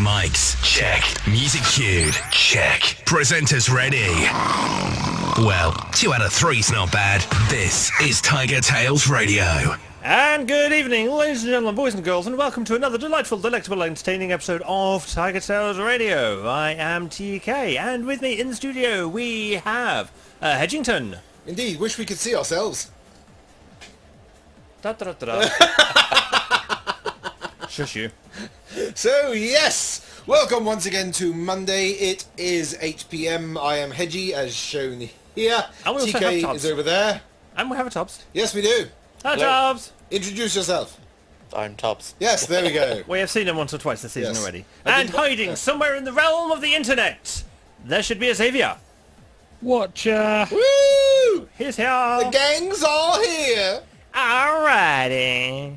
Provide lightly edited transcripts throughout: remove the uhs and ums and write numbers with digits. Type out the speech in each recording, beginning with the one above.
Mics, check. Music cued, check. Presenters ready. Well, 2 out of 3's not bad. This is TigerTails Radio. And good evening, ladies and gentlemen, boys and girls, and welcome to another delightful, delectable, entertaining episode of TigerTails Radio. I am TK, and with me in the studio we have Hedgington. Indeed, wish we could see ourselves. Da, da, da, da. Shush you. So, yes, welcome once again to Monday. It is 8 PM. I am Hedgie, as shown here. And we also have TK Tubbs. is over there. And we have a Tubbs. Yes, we do. Hi, Hello. Tubbs. Introduce yourself. I'm Tubbs. Yes, there we go. We have seen him once or twice this season Yes. already. I And did- hiding somewhere in the realm of the internet, there should be a Xavier. Watcher. Woo! He's here. The gangs are here. Alrighty.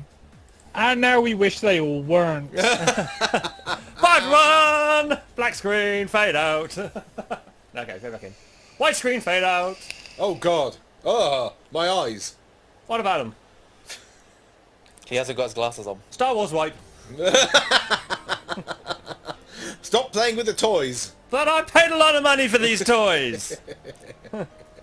And now we wish they all weren't. Part one! Black screen, fade out. Okay, go back in. White screen, fade out. Oh, God. Oh, my eyes. What about him? He hasn't got his glasses on. Star Wars wipe. Stop playing with the toys. But I paid a lot of money for these toys.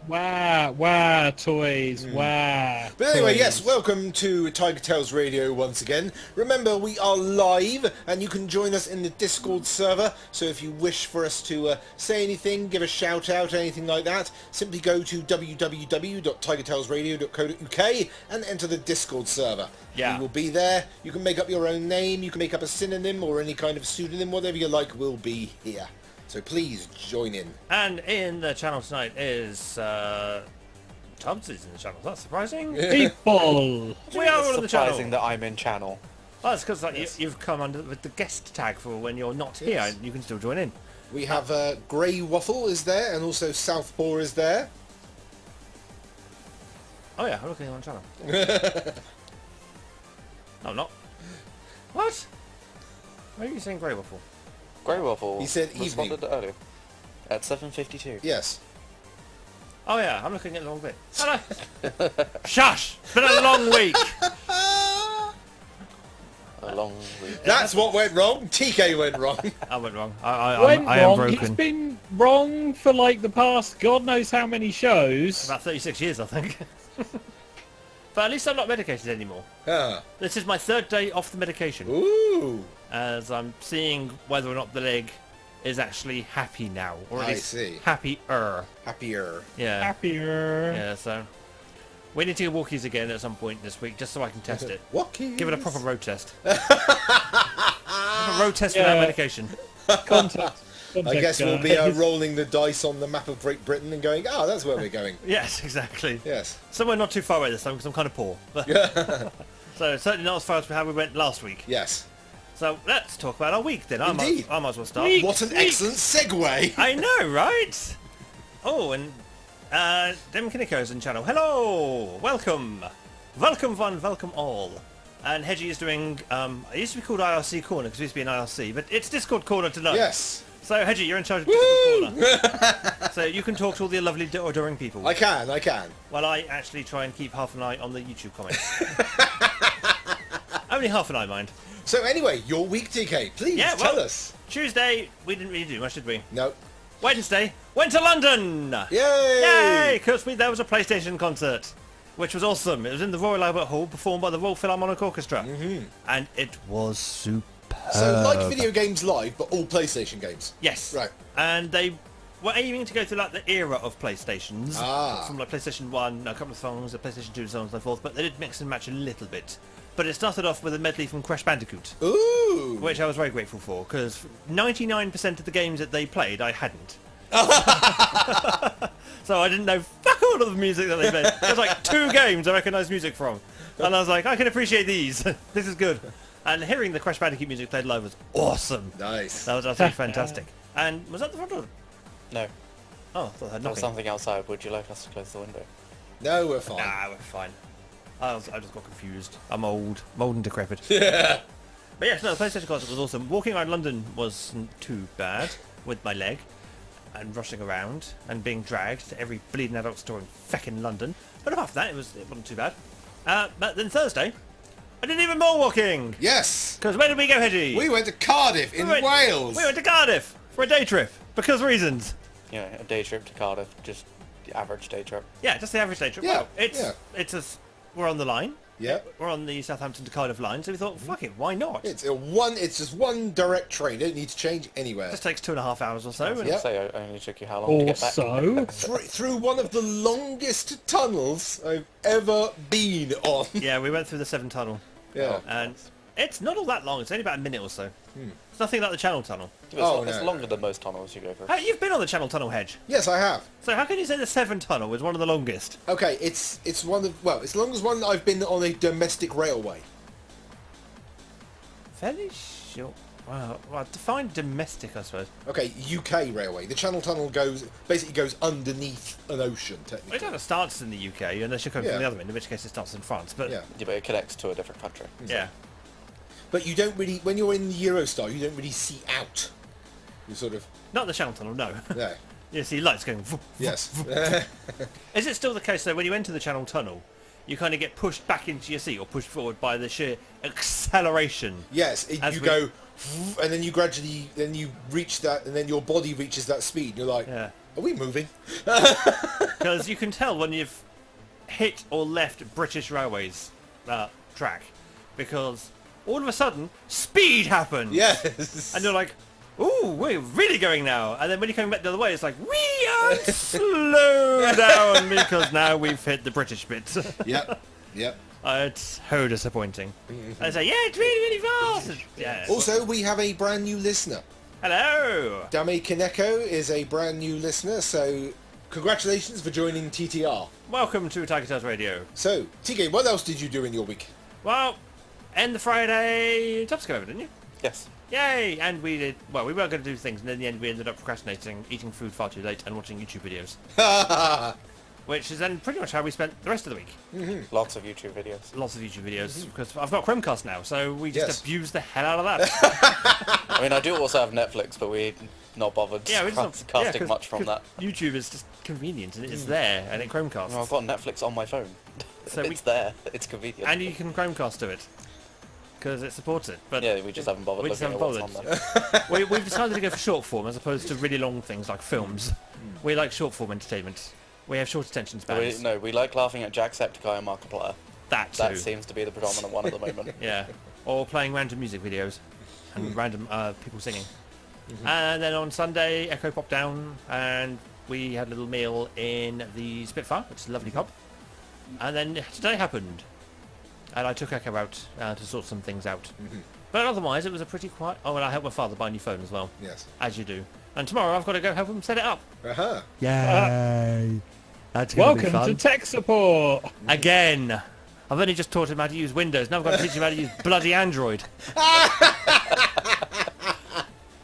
Wah, toys, wah. But anyway, toys. yes, welcome to TigerTails Radio once again. Remember, we are live, and you can join us in the Discord server. So if you wish for us to say anything, give a shout out, anything like that, simply go to www.tigertailsradio.co.uk and enter the Discord server. Yeah. We will be there. You can make up your own name, you can make up a synonym or any kind of pseudonym, whatever you like will be here. So please join in. And in the channel tonight is Tubbs is in the channel. That's surprising. People. We are all in the Surprising channel. that I'm in channel. Well, that's because you've come under with the guest tag for when you're not here. Yes. You can still join in. We have Grey Waffle is there, and also Southpaw is there. Oh yeah, I'm looking on the channel. No, I'm not. What? Why are you saying grey waffle? Grey Waffle He said responded earlier. At 7:52. Yes. Oh yeah, I'm looking at the wrong bit. Hello. Shush! It's been a long week. A long week. That's what went wrong. TK went wrong. I went wrong. Went I am wrong. broken. He's been wrong for like the past God knows how many shows. About 36 years, I think. But at least I'm not medicated anymore. Ah. This is my third day off the medication, Ooh. as I'm seeing whether or not the leg is actually happy now, or at I least see. happier. Happier. Yeah. Happier. Yeah. So we need to get walkies again at some point this week, just so I can test it. Walkies. Give it a proper road test. Have a road test without Yeah. medication. Contact. I guess we'll be guys. rolling the dice on the map of Great Britain and going, oh, that's where we're going. Yes, exactly. Yes. Somewhere not too far away this time because I'm kind of poor. So certainly not as far as how we went last week. Yes. So let's talk about our week then. Indeed. I might as well start. Week. What an excellent segue. I know, right? Oh, and Dem Kiniko's in channel. Hello! Welcome! Welcome one, welcome all. And Hedgie is doing, it used to be called IRC Corner because it used to be an IRC, but it's Discord Corner tonight. Yes. So Hedgie, you're in charge of Discord Corner. So you can talk to all the lovely adoring people. I can. While I actually try and keep half an eye on the YouTube comments. Only half an eye, mind. So anyway, your week, TK. Please Yeah, tell well- us. Tuesday, we didn't really do much, did we? No. Wednesday, went to London! Yay! Yay! Because there was a PlayStation concert, which was awesome. It was in the Royal Albert Hall, performed by the Royal Philharmonic Orchestra. Mm-hmm. And it was superb. So like video games live, but all PlayStation games. Yes. Right. And they were aiming to go through like the era of PlayStations. Ah. From like PlayStation 1, a couple of songs, a PlayStation 2 and so on and so forth, but they did mix and match a little bit. But it started off with a medley from Crash Bandicoot, Ooh. which I was very grateful for, because 99% of the games that they played, I hadn't. So I didn't know fuck all of the music that they played. There's like 2 games I recognised music from. And I was like, I can appreciate these. This is good. And hearing the Crash Bandicoot music played live was awesome. Nice. That was absolutely fantastic. And was that the front door? No. Oh, I thought I had There was knocking. something outside. Would you like us to close the window? No, we're fine. Nah, we're fine. I just got confused. I'm old and decrepit. Yeah. But yes, no, the PlayStation concert was awesome. Walking around London wasn't too bad with my leg and rushing around and being dragged to every bleeding adult store in feckin' London. But apart from that, it wasn't too bad. But then Thursday, I didn't even more walking. Yes. Because where did we go, Hedgie? We went to Cardiff in Wales. We went to Cardiff for a day trip because reasons. You know, a day trip to Cardiff, just the average day trip. Yeah, just the average day trip. Yeah, Well, we're on the line. Yeah. We're on the Southampton to Cardiff line, so we thought, fuck it, why not? It's just one direct train. Don't need to change anywhere. Just takes 2.5 hours or so. I was and- going to say, I only took you how long to get back? Also, Through one of the longest tunnels I've ever been on. Yeah, we went through the Severn Tunnel, Yeah. and it's not all that long. It's only about a minute or so. It's nothing like the Channel Tunnel. It's, Oh, it's no. longer than most tunnels you go through. Hey, you've been on the Channel Tunnel, Hedge. Yes, I have. So how can you say the Severn Tunnel is one of the longest? Okay, it's one of it's the longest one I've been on a domestic railway. Fairly short. Wow. Well, define domestic, I suppose. Okay, UK railway. The Channel Tunnel basically goes underneath an ocean, It technically. kind of starts in the UK, unless you're coming Yeah. from the other end, in which case it starts in France. But Yeah. Yeah, but it connects to a different country. yeah. But you don't really, when you're in the Eurostar, you don't really see out. You sort of, Not the Channel Tunnel, no. no. You see lights going. Yes. Is it still the case though when you enter the Channel Tunnel, you kind of get pushed back into your seat or pushed forward by the sheer acceleration? Yes, As you we- go, and then then you reach that, and then your body reaches that speed. And you're like, Yeah. are we moving? Because you can tell when you've hit or left British Railways track, because all of a sudden speed happens. Yes. And you're like, ooh, we're really going now. And then when you come back the other way, it's like, we are slow down because now we've hit the British bit. Yep. Yep. It's so disappointing. I say, yeah, it's really, really fast. Yeah. Also, we have a brand new listener. Hello. Dame Kaneko is a brand new listener, so congratulations for joining TTR. Welcome to TigerTails Radio. So, TK, what else did you do in your week? Well, end the Friday, Tops came over, didn't you? Yes. Yay! And we did, well, we weren't going to do things, and in the end we ended up procrastinating, eating food far too late, and watching YouTube videos. Which is then pretty much how we spent the rest of the week. Lots of YouTube videos. Lots of YouTube videos, because I've got Chromecast now, so we just Yes. abuse the hell out of that. I mean, I do also have Netflix, but we're not bothered Yeah, we're just not, casting 'cause- much from 'cause that. YouTube is just convenient, and it's there, and it Chromecasts. Well, I've got Netflix on my phone. So it's there. It's convenient. And you can Chromecast to it, because it supports it. But yeah, we just haven't bothered we just looking haven't at what's on bothered. there. We've decided to go for short form as opposed to really long things like films. We like short form entertainment. We have short attention spans. We like laughing at Jacksepticeye and Markiplier. That too. That seems to be the predominant one at the moment. Yeah. Or playing random music videos and random people singing. And then on Sunday, Echo popped down and we had a little meal in the Spitfire, which is a lovely pub. And then today happened. And I took Echo out to sort some things out. But otherwise, it was a pretty quiet... Oh, and I helped my father buy a new phone as well. Yes. As you do. And tomorrow I've got to go help him set it up. Uh-huh. Yay! That's gonna be welcome fun. to tech support. Again! I've only just taught him how to use Windows. Now I've got to teach him how to use bloody Android.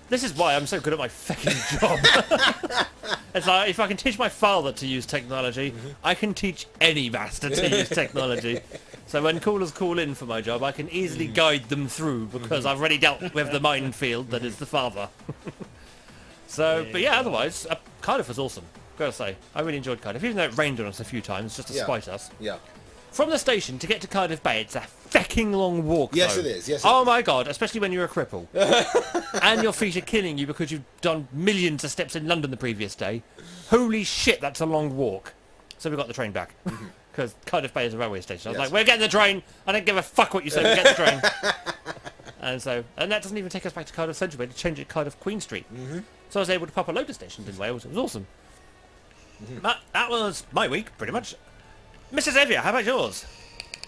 This is why I'm so good at my fucking job. It's like, if I can teach my father to use technology, I can teach any bastard to use technology. So when callers call in for my job, I can easily guide them through because I've already dealt with the minefield that is the father. So, but yeah, otherwise, Cardiff was awesome. Gotta say, I really enjoyed Cardiff, even though it rained on us a few times just to Yeah. spite us. Yeah. From the station to get to Cardiff Bay, it's a fecking long walk. Yes, though. it is. Yes, it Oh is. my god, especially when you're a cripple. And your feet are killing you because you've done millions of steps in London the previous day. Holy shit, that's a long walk. So we got the train back. Because Cardiff Bay is a railway station. I was Yes. like, we're getting the train. I don't give a fuck what you say, we get the train. And that doesn't even take us back to Cardiff Central. We had to change it to Cardiff Queen Street. So I was able to pop a load of stations in Wales. It was awesome. That was my week, pretty much. Mrs. Evia, how about yours?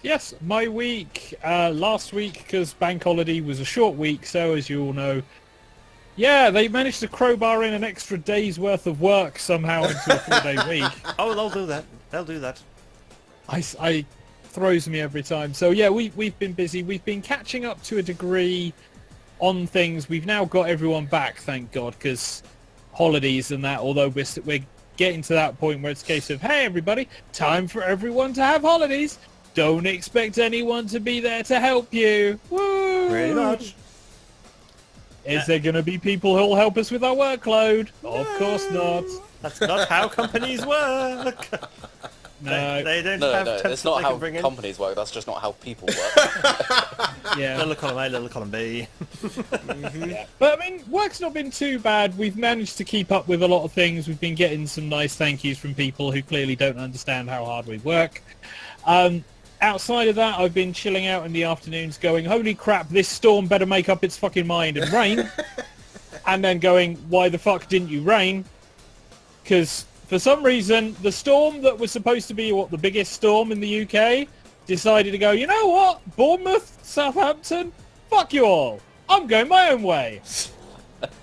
Yes, my week. Last week, because bank holiday was a short week, so as you all know, yeah, they managed to crowbar in an extra day's worth of work somehow into a 4-day week. Oh, they'll do that. They'll do that. I throws me every time. So yeah, we've been busy. We've been catching up to a degree on things. We've now got everyone back, thank God, because holidays and that. Although we're getting to that point where it's a case of, hey everybody, time for everyone to have holidays. Don't expect anyone to be there to help you. Woo! Pretty much. Is there going to be people who'll help us with our workload? Of course not. That's not how companies work. No, They don't No, have no, temps it's that not they how can bring in. companies work. That's just not how people work. yeah. Little column A, little column B. Yeah. But I mean, work's not been too bad. We've managed to keep up with a lot of things. We've been getting some nice thank yous from people who clearly don't understand how hard we work. Outside of that, I've been chilling out in the afternoons going, holy crap, this storm better make up its fucking mind and rain. And then going, why the fuck didn't you rain? Because for some reason, the storm that was supposed to be, the biggest storm in the UK, decided to go, you know what? Bournemouth, Southampton, fuck you all. I'm going my own way.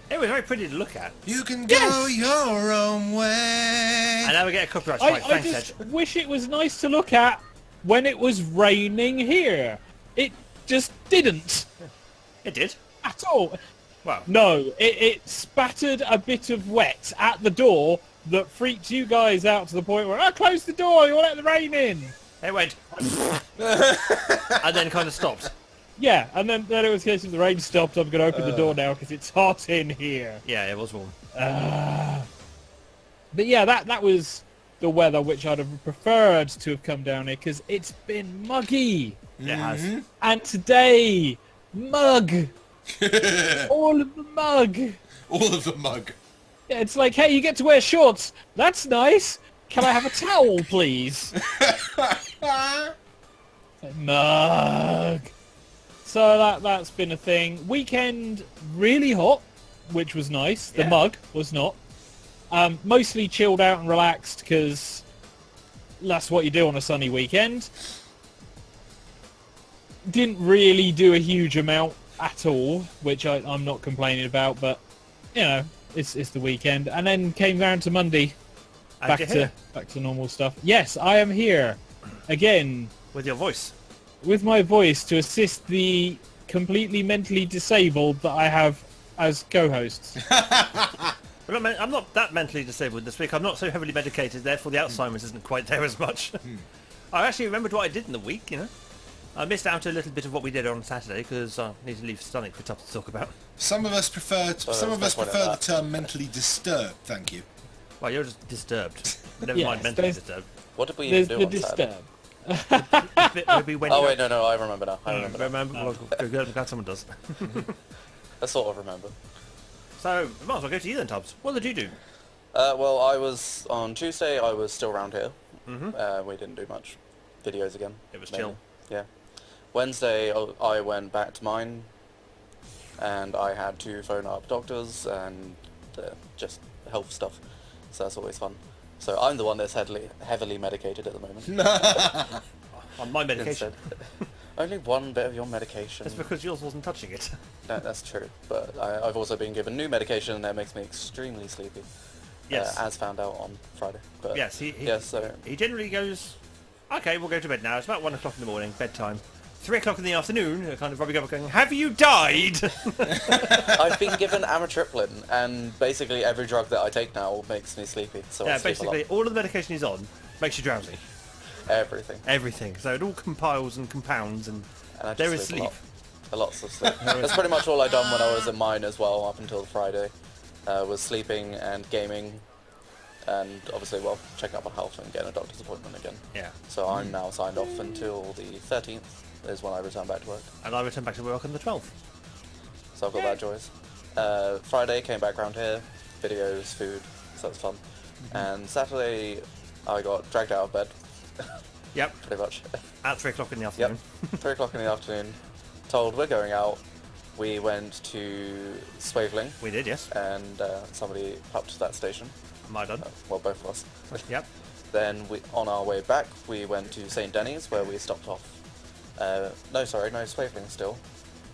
It was very pretty to look at. You can Yes. go your own way. And now we get a copyright strike. I Thanks, just Ed. wish it was nice to look at when it was raining here. It just didn't It did. at all. Wow. No, it spattered a bit of wet at the door that freaked you guys out to the point where, I closed the door, you'll let the rain in. It went. And then kind of stopped. Yeah, and then it was a case of the rain stopped, I'm going to open the door now because it's hot in here. Yeah, it was warm. But yeah, that was the weather which I'd have preferred to have come down here because it's been muggy. It has. And today, mug. All of the mug. All of the mug. Yeah, it's like, hey, you get to wear shorts. That's nice. Can I have a towel, please? Mug. So that's been a thing. Weekend, really hot, which was nice. The Yeah. mug was not. Mostly chilled out and relaxed because that's what you do on a sunny weekend. Didn't really do a huge amount at all, which I'm not complaining about, but you know, it's the weekend. And then came down to Monday, And back you're to here normal stuff. Yes, I am here again with your voice. with my voice to assist the completely mentally disabled that I have as co-hosts. But I'm not that mentally disabled this week. I'm not so heavily medicated, therefore the Alzheimer's isn't quite there as much. I actually remembered what I did in the week, you know. I missed out a little bit of what we did on Saturday because I need to leave Sonic for stuff to talk about. Some of us prefer there's no point in the that. term mentally disturbed. Thank you. Well, you're just disturbed. Never Yes, mind mentally there's- disturbed. What did we There's even the do on Saturday? disturb. Maybe when Oh you- wait, no, I remember now. I remember now. Remember? Well, good, I'm glad someone does. I sort of remember. So, might as well go to you then, Tubbs. What did you do? Well, I was on Tuesday. I was still around here. We didn't do much. Videos again. It was mainly. chill. Yeah. Wednesday, I went back to mine, and I had to phone up doctors and just health stuff. So that's always fun. So I'm the one that's heavily medicated at the moment. On my medication. Instead. Only one bit of your medication. It's because yours wasn't touching it. No, that's true. But I've also been given new medication, and that makes me extremely sleepy. Yes. As found out on Friday. But Yes, so he generally goes, okay, we'll go to bed now. It's about 1 o'clock in the morning, bedtime. 3 o'clock in the afternoon, kind of rubbing up going, have you died? I've been given amitriptyline, and basically every drug that I take now makes me sleepy. So Yeah, I sleep a lot. basically all of the medication he's on makes you drowsy. Everything. Everything. So it all compiles and compounds and And I just there is sleep sleep. a lot. Lots of sleep. That's pretty much all I done when I was in mine as well, up until Friday. Was sleeping and gaming, and obviously, well, checking up on health and getting a doctor's appointment again. Yeah. So I'm now signed off until the 13th is when I return back to work. And I return back to work on the 12th. So I've got that joys. Friday came back round here, videos, food, so that's fun. And Saturday I got dragged out of bed, Yep. pretty much. At 3 o'clock in the Yep, afternoon. 3 o'clock in the afternoon, told we're going out. We went to Swaveling, We did, yes. and somebody up to that station. Am I done? Well, both of us. Yep. Then on our way back, we went to St. Denny's where we stopped off. No, Swaveling still.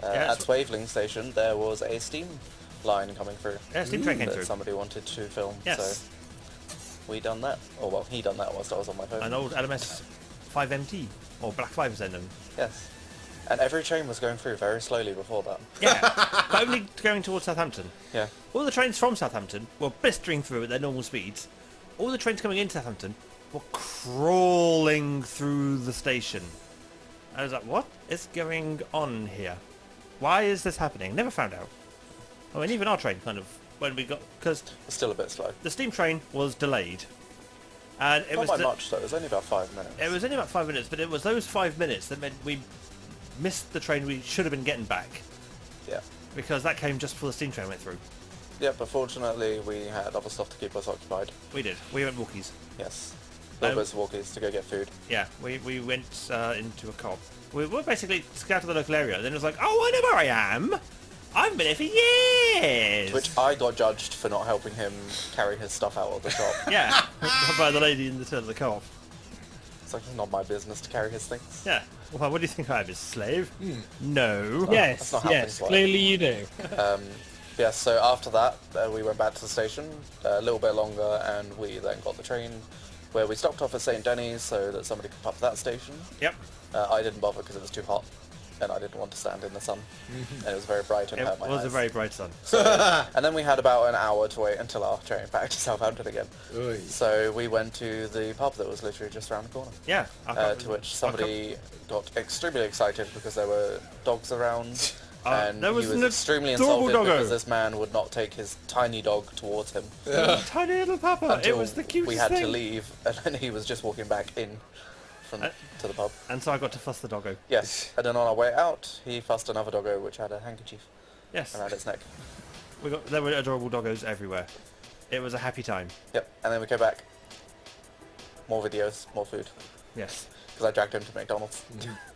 Yeah, At Swaveling station, there was a steam line coming through. Yeah, steam train came that through. somebody wanted to film. Yes. So we done that. Or well, he done that whilst I was on my phone. An old LMS 5MT, or Black 5 as they're known. Yes. And every train was going through very slowly before that. Yeah, but only going towards Southampton. Yeah. All the trains from Southampton were blistering through at their normal speeds. All the trains coming into Southampton were crawling through the station. I was like, what is going on here? Why is this happening? Never found out. I mean, even our train kind of, when we got, because It's still a bit slow. the steam train was delayed. And it Not was by much though. It was only about 5 minutes. it was only about 5 minutes, but it was those 5 minutes that meant we missed the train we should have been getting back, Yeah. because that came just before the steam train went through. Yeah, but fortunately we had other stuff to keep us occupied. We did. We went walkies. Yes. Little Um, bits of walkies to go get food. Yeah, we went into a co-op. We were basically scouted to the local area, then it was like, oh, I know where I am! I've been here for years! Which I got judged for not helping him carry his stuff out of the shop. Yeah, by the lady in the co-op. It's like, it's not my business to carry his things. Yeah. Well, what do you think I am, a slave? No. Yes, not how yes, things work. clearly you do. Yeah, so after that, we went back to the station a little bit longer, and we then got the train where we stopped off at St. Denny's so that somebody could pop that station. Yep. I didn't bother because it was too hot, and I didn't want to stand in the sun, and it was very bright and It hurt my was eyes. a very bright sun. And then we had about an hour to wait until our train back to Southampton again. Oy. So we went to the pub that was literally just around the corner. Yeah. To which somebody got extremely excited because there were dogs around, and there was he was an extremely adorable insulted doggo. because this man would not take his tiny dog towards him. Tiny little papa. It Until was the cutest we had thing. to leave, and then he was just walking back in from to the pub. And so I got to fuss the doggo. Yes, and then on our way out, he fussed another doggo which had a handkerchief Yes. around its neck. There were adorable doggos everywhere. It was a happy time. Yep, and then we came back. More videos, more food, Yes. because I dragged him to McDonald's.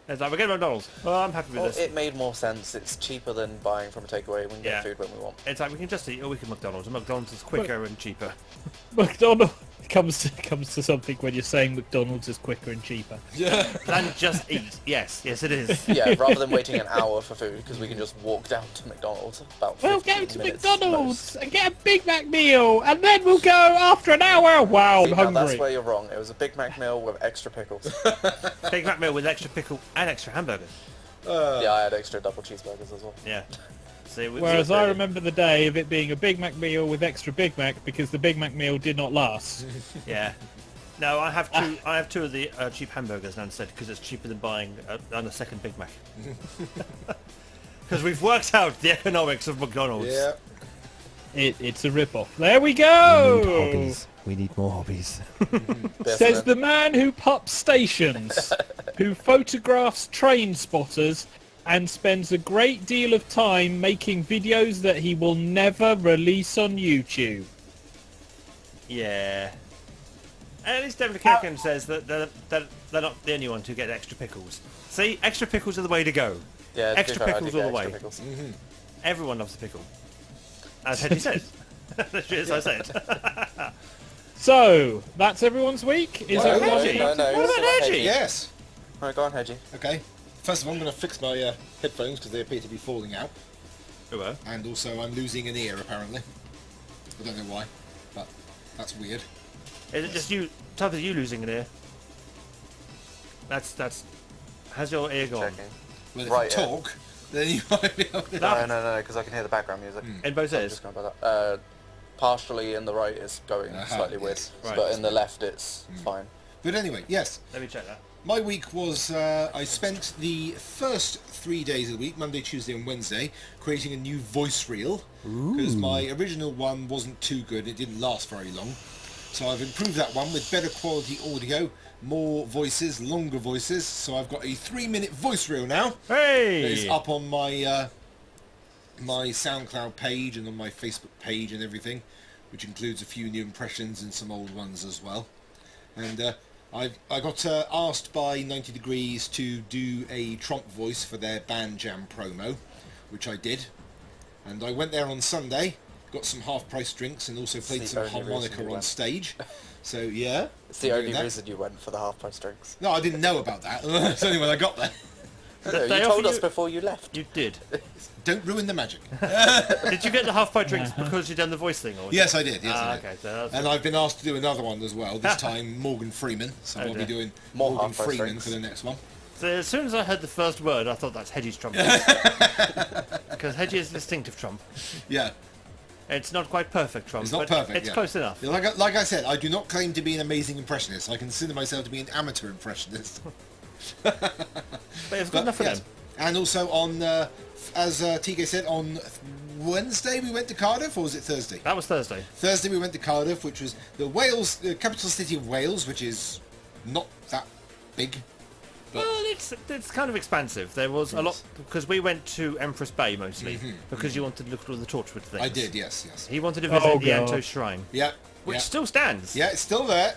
It's like, we're getting McDonald's. Well, I'm happy with Well, this. it made more sense. It's cheaper than buying from a takeaway. We can Yeah. get food when we want. It's like, we can just eat, or we can McDonald's. And McDonald's is quicker and cheaper. McDonald's comes to something when you're saying McDonald's is quicker and cheaper. Than just eat. Yes, yes it is. Yeah, rather than waiting an hour for food, because we can just walk down to McDonald's about 15 We'll go to minutes McDonald's and get a Big Mac meal, and then we'll go after an hour. Wow, most. I'm See, now that's hungry. where you're wrong. It was a Big Mac meal with extra pickles. Big Mac meal with extra pickle and extra hamburgers. Yeah, I had extra double cheeseburgers as well. Yeah. See, Whereas I remember the day of it being a Big Mac meal with extra Big Mac because the Big Mac meal did not last. Yeah. No, I have two. I have two of the cheap hamburgers now instead because it's cheaper than buying a second Big Mac. Because we've worked out the economics of McDonald's. Yeah. It's a rip-off. There we go! We need more hobbies. Says the man who pups stations, who photographs train spotters, and spends a great deal of time making videos that he will never release on YouTube. Yeah. And at least David Kirkham says that they're not the only ones who get extra pickles. See, extra pickles are the way to go. Yeah, to be extra fair, I pickles did all the get way. extra pickles. Everyone loves a pickle. As Hetty says. As I said. So, that's everyone's week? Is Well, everyone... Hedgie. No, What about still Hedgie? Yes. Alright, go on, Hedgie. Okay. First of all, I'm going to fix my headphones because they appear to be falling out. Oh, And also, I'm losing an ear, apparently. I don't know why, but that's weird. Is it just you? Type of you losing an ear? That's. Has your ear gone? Checking. Well, if Right, you yeah. talk, then you might be able to... No, because I can hear the background music. In both So I'm ears. just going by that. Partially in the right it's going slightly weird, yes. Right. but in the left it's fine. But anyway, yes. Let me check that. My week was, I spent the first 3 days of the week, Monday, Tuesday and Wednesday, creating a new voice reel. Because my original one wasn't too good, it didn't last very long. So I've improved that one with better quality audio, more voices, longer voices. So I've got a 3-minute voice reel now. Hey! It's up on my my SoundCloud page and on my Facebook page and everything, which includes a few new impressions and some old ones as well. And I got asked by 90 Degrees to do a Trump voice for their Band Jam promo, which I did. And I went there on Sunday, got some half-price drinks and also played It's some the only reason harmonica you on went. stage. So yeah. It's the I'm only doing that. reason you went for the half-price drinks. No, I didn't know about that. It's only when I got there. No, they you offer told us you- before you left. You did. Don't ruin the magic. Did you get the half-pint drinks because you'd done the voice thing? Or was Yes, it- I did. Yes, I did. Okay. So that's And I've been asked to do another one as well, this time Morgan Freeman. So I'll Okay. be doing More Morgan half-price Freeman drinks. for the next one. So as soon as I heard the first word, I thought that's Hedgie's Trump. Because Hedgie is distinctive Trump. Yeah, It's not quite perfect Trump, it's not but perfect. it's yeah. close enough. Yeah, like I said, I do not claim to be an amazing impressionist. I consider myself to be an amateur impressionist. But it's good enough for yes. them. And also on, as TK said, on Wednesday we went to Cardiff, or was it Thursday? That was Thursday. Thursday we went to Cardiff, which was the capital city of Wales, which is not that big. But Well, it's kind of expansive. There was a lot because we went to Empress Bay mostly because you wanted to look at all the Torchwood things. I did, yes. He wanted to visit Oh, the God. Anto Shrine, Yeah. which yeah. still stands. Yeah, it's still there.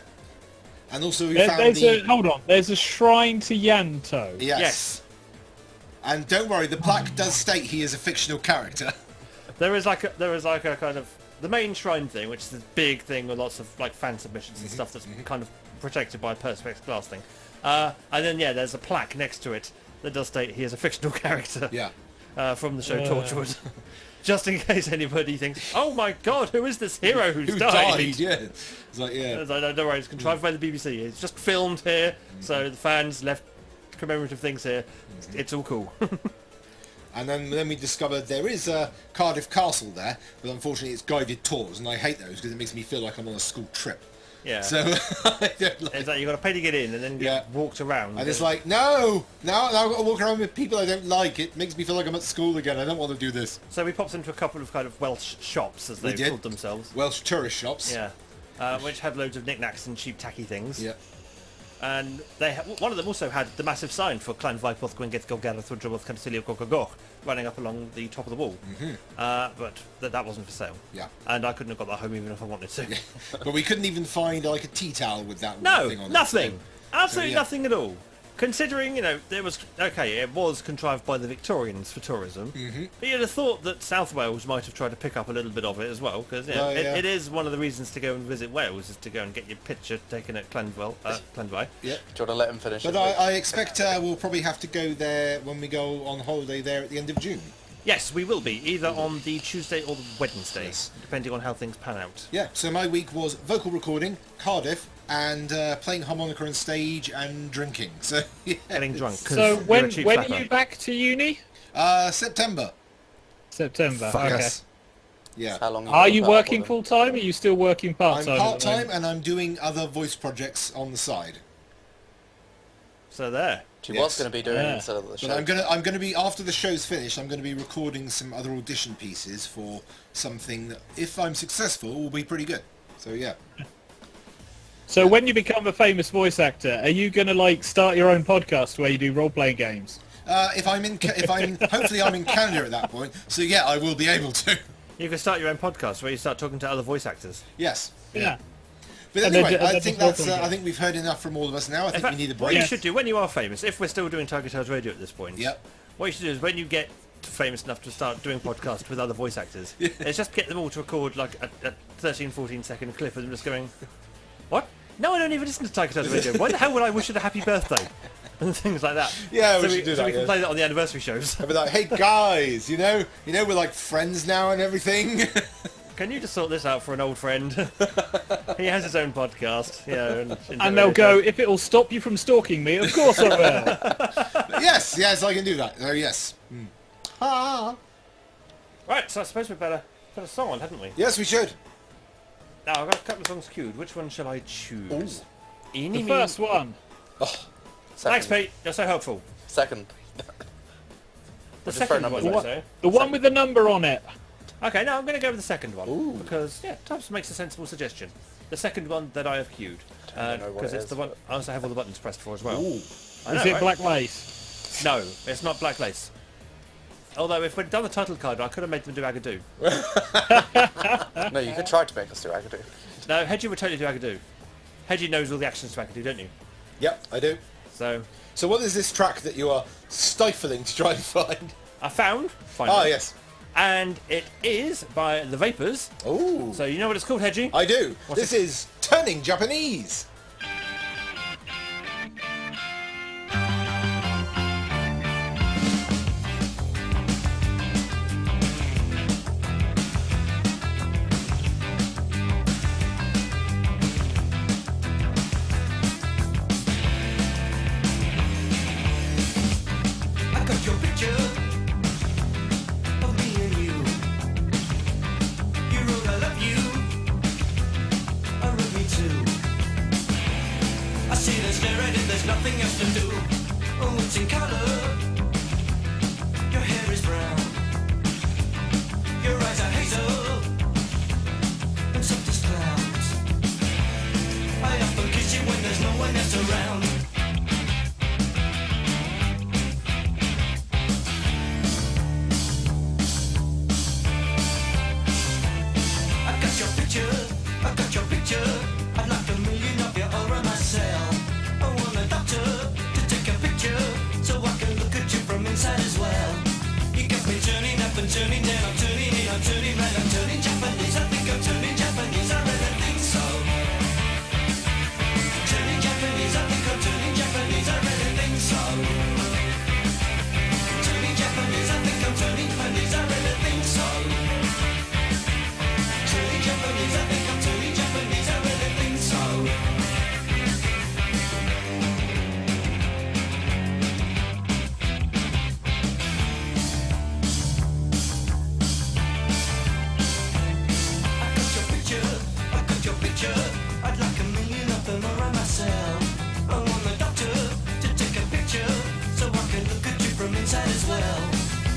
And also we There- found there's the... hold on. There's a shrine to Yanto. Yes. Yes. And don't worry, the plaque does state he is a fictional character. There is like a kind of the main shrine thing, which is this big thing with lots of like fan submissions and stuff that's kind of protected by a perspex glass thing. And then there's a plaque next to it that does state he is a fictional character. Yeah. From the show Torchwood. Just in case anybody thinks, oh my god, who is this hero who's Who died? died? Yeah. It's like, yeah. It's like, no, don't worry, it's contrived by the BBC. It's just filmed here, so the fans left commemorative things here. It's all cool. And then we discovered there is a Cardiff Castle there, but unfortunately it's guided tours, and I hate those because it makes me feel like I'm on a school trip. Yeah. So I don't like. It's like you've got to pay to get in and then get walked around. And it's like, no, now I've got to walk around with people I don't like. It makes me feel like I'm at school again. I don't want to do this. So we popped into a couple of kind of Welsh shops, as they did. called themselves. Welsh tourist shops. Yeah. Which had loads of knickknacks and cheap tacky things. Yeah. And they one of them also had the massive sign for Clan Vipoth Gwyngaeth Golgareth Wydroboth Cantilio Gogogoch running up along the top of the wall. But that wasn't for sale. Yeah. And I couldn't have got that home even if I wanted to. But we couldn't even find like a tea towel with that No, thing on it. nothing. So, Absolutely yeah. nothing at all. Considering, there was... Okay, it was contrived by the Victorians for tourism, but you'd have thought that South Wales might have tried to pick up a little bit of it as well, because it is one of the reasons to go and visit Wales, is to go and get your picture taken at Clanville. Yeah. Do you want to let him finish? But his I expect we'll probably have to go there when we go on holiday there at the end of June. Yes, we will be, either on the Tuesday or the Wednesday, Yes. depending on how things pan out. Yeah, so my week was vocal recording, Cardiff, and playing harmonica on stage and drinking. So yeah, Getting drunk. 'cause So you're a when cheap are flapper. you back to uni? September. September. Fuck Okay. Yes. Yeah. How long Are got you that working for full time? Or are you still working part I'm time? part-time and I'm doing other voice projects on the side. So there. She Yes. was going to be doing Yeah. instead of the show. But I'm gonna be, after the show's finished, I'm gonna be recording some other audition pieces for something that, if I'm successful, will be pretty good. So yeah. So when you become a famous voice actor, are you gonna like start your own podcast where you do role playing games? Hopefully I'm in Canada at that point. So yeah, I will be able to. You can start your own podcast where you start talking to other voice actors. Yes. Yeah. But And then anyway, and I then think just that's. welcome I think we've heard enough from all of us now. I think we need a What break. you should do when you are famous, if we're still doing TigerTails Radio at this point, Yep. what you should do is when you get famous enough to start doing podcasts with other voice actors, is just get them all to record like a 13, 14 second clip of them just going, what? No, I don't even listen to TigerTails Radio. Why the hell would I wish it a happy birthday? And things like that. Yeah, so we should do so that, we can yeah. play that on the anniversary shows. I'll be like, hey guys, we're like friends now and everything. Can you just sort this out for an old friend? He has his own podcast. And they'll go, if it'll stop you from stalking me, of course I will. yes, I can do that. Oh yes. Ah. Right, so I suppose we better put a song on, hadn't we? Yes, we should. Now, I've got a couple of songs queued. Which one shall I choose? The first one. Thanks, Pete. You're so helpful. Second. The just throw second one, numbers I say. The one with the number on it. Okay, now I'm going to go with the second one. Because, Tubbs makes a sensible suggestion. The second one that I have queued. don't know what Because it it's is, the one but- I also have all the buttons pressed for as well. Ooh. I know, Is it right? Black Lace? No, it's not Black Lace. Although, if we'd done the title card, I could have made them do Agadoo. No, you could try to make us do Agadoo. No, Hedgie would totally do Agadoo. Hedgie knows all the actions to Agadoo, don't you? Yep, I do. So, So what is this track that you are stifling to try and find? I finally. Ah, yes. And it is by The Vapors. Ooh. So, you know what it's called, Hedgie? I do. What's This it? is Turning Japanese. I got your picture of me and you. You wrote I love you. I wrote me too. and turning, then I'm turning in, I'm turning right, I'm turning Japanese. I think I'm turning Japanese, I really think so. Turning Japanese, I think I'm turning Japanese, I really think so. Turning Japanese, I think I'm turning Japanese, I really think so. Turning Japanese, I think I'm turning Japanese, I really think so. I got your picture, I'd like a million of them around myself. I want the doctor to take a picture, so I can look at you from inside as well.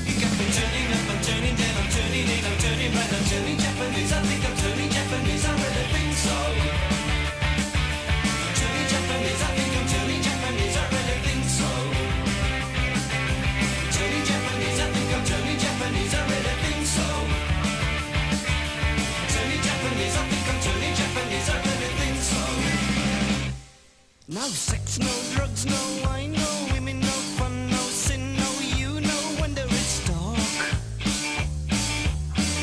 You got me turning up, I'm turning down, I'm turning in, I'm turning right, I'm turning Japanese, I think I'm turning Japanese, I really think so. Turning Japanese, I think I'm turning Japanese, I really think so. Turning Japanese, I think I'm turning Japanese, I really think so. Turning Japanese, I think I'm turning Japanese, I really think so. No sex, no drugs, no wine, no women, no fun, no sin, no you, no wonder it's dark.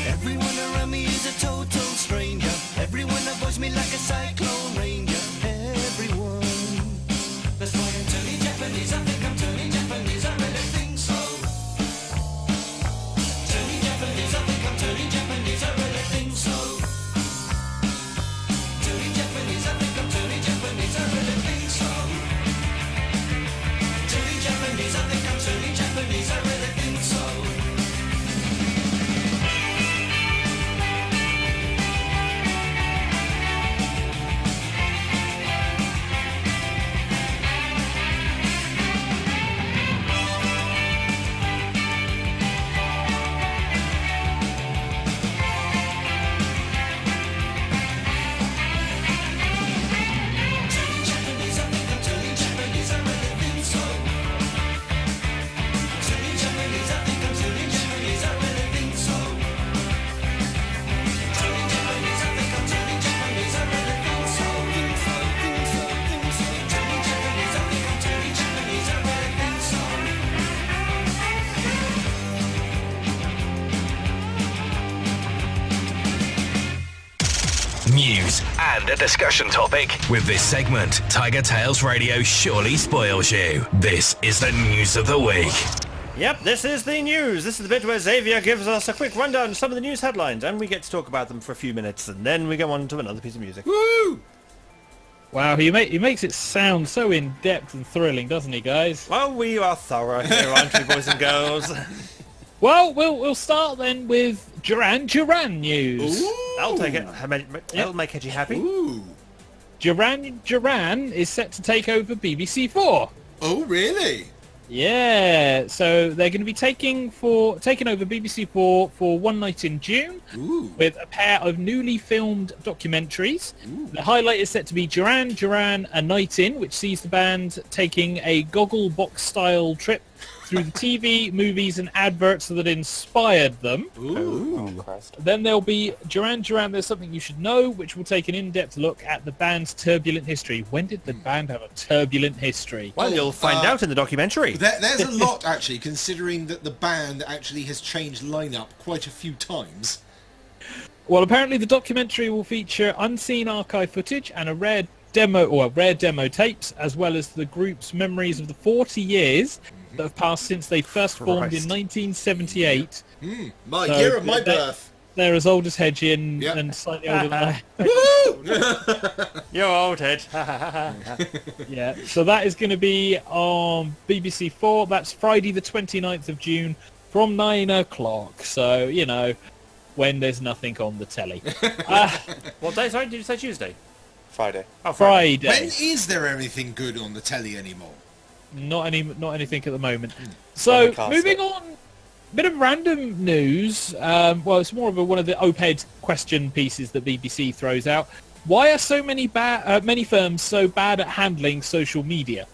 Everyone around me is a total stranger. Everyone avoids me like a cyclone ranger. Everyone. That's why I'm turning Japanese, I think I'm turning Japanese, I really think so. Turning Japanese, I think I'm turning Japanese, I really think so. Turning Japanese, I think I'm turning Japanese, I really think so. Turning Japanese, I think I'm turning Japanese, I really think so. Turning Japanese, I think I'm turning Japanese, I really think so. Turning Japanese, I think I'm turning Japanese, I really think so. Turning Japanese, I think I'm turning Japanese, I really think so. Think so, think so, think so. Turning Japanese, I think I'm turning Japanese, I really think so. News and a discussion topic. With this segment, Tiger Tales Radio surely spoils you. This is the news of the week. Yep, this is the news. This is the bit where Xavier gives us a quick rundown of some of the news headlines, and we get to talk about them for a few minutes, and then we go on to another piece of music. Woo! Wow, he makes it sound so in-depth and thrilling, doesn't he, guys? Well, we are thorough here, aren't we, boys and girls? Well, we'll start then with Duran Duran news. I'll take it. It'll make Edgy happy. Ooh. Duran Duran is set to take over BBC 4. Oh, really? Yeah, so they're going to be taking over BBC 4 for one night in June. Ooh. With a pair of newly filmed documentaries. The highlight is set to be Duran Duran A Night In, which sees the band taking a goggle box style trip through the TV, movies and adverts that inspired them. Ooh. Oh, Christ. Then there'll be Duran Duran There's Something You Should Know, which will take an in-depth look at the band's turbulent history. When did the band have a turbulent history? Well, you'll find out in the documentary. There's a lot, actually, considering that the band actually has changed lineup quite a few times. Well, apparently the documentary will feature unseen archive footage and a rare demo tapes, as well as the group's memories of the 40 years that have passed since they first formed in Christ. 1978. My So, year of my they- birth. They're as old as Hedgie and, Yep. and slightly older than I. Woo! You're old, Ed. Yeah, so that is going to be on BBC 4. That's Friday the 29th of June from 9 o'clock. So, you know, when there's nothing on the telly. What day, sorry? Did you say Tuesday? Friday. Oh, Friday. When Friday. is there anything good on the telly anymore? Not anything at the moment. On So, the cast moving it. on, bit of random news. Well, it's more of one of the OPED question pieces that BBC throws out. Why are so many many firms so bad at handling social media?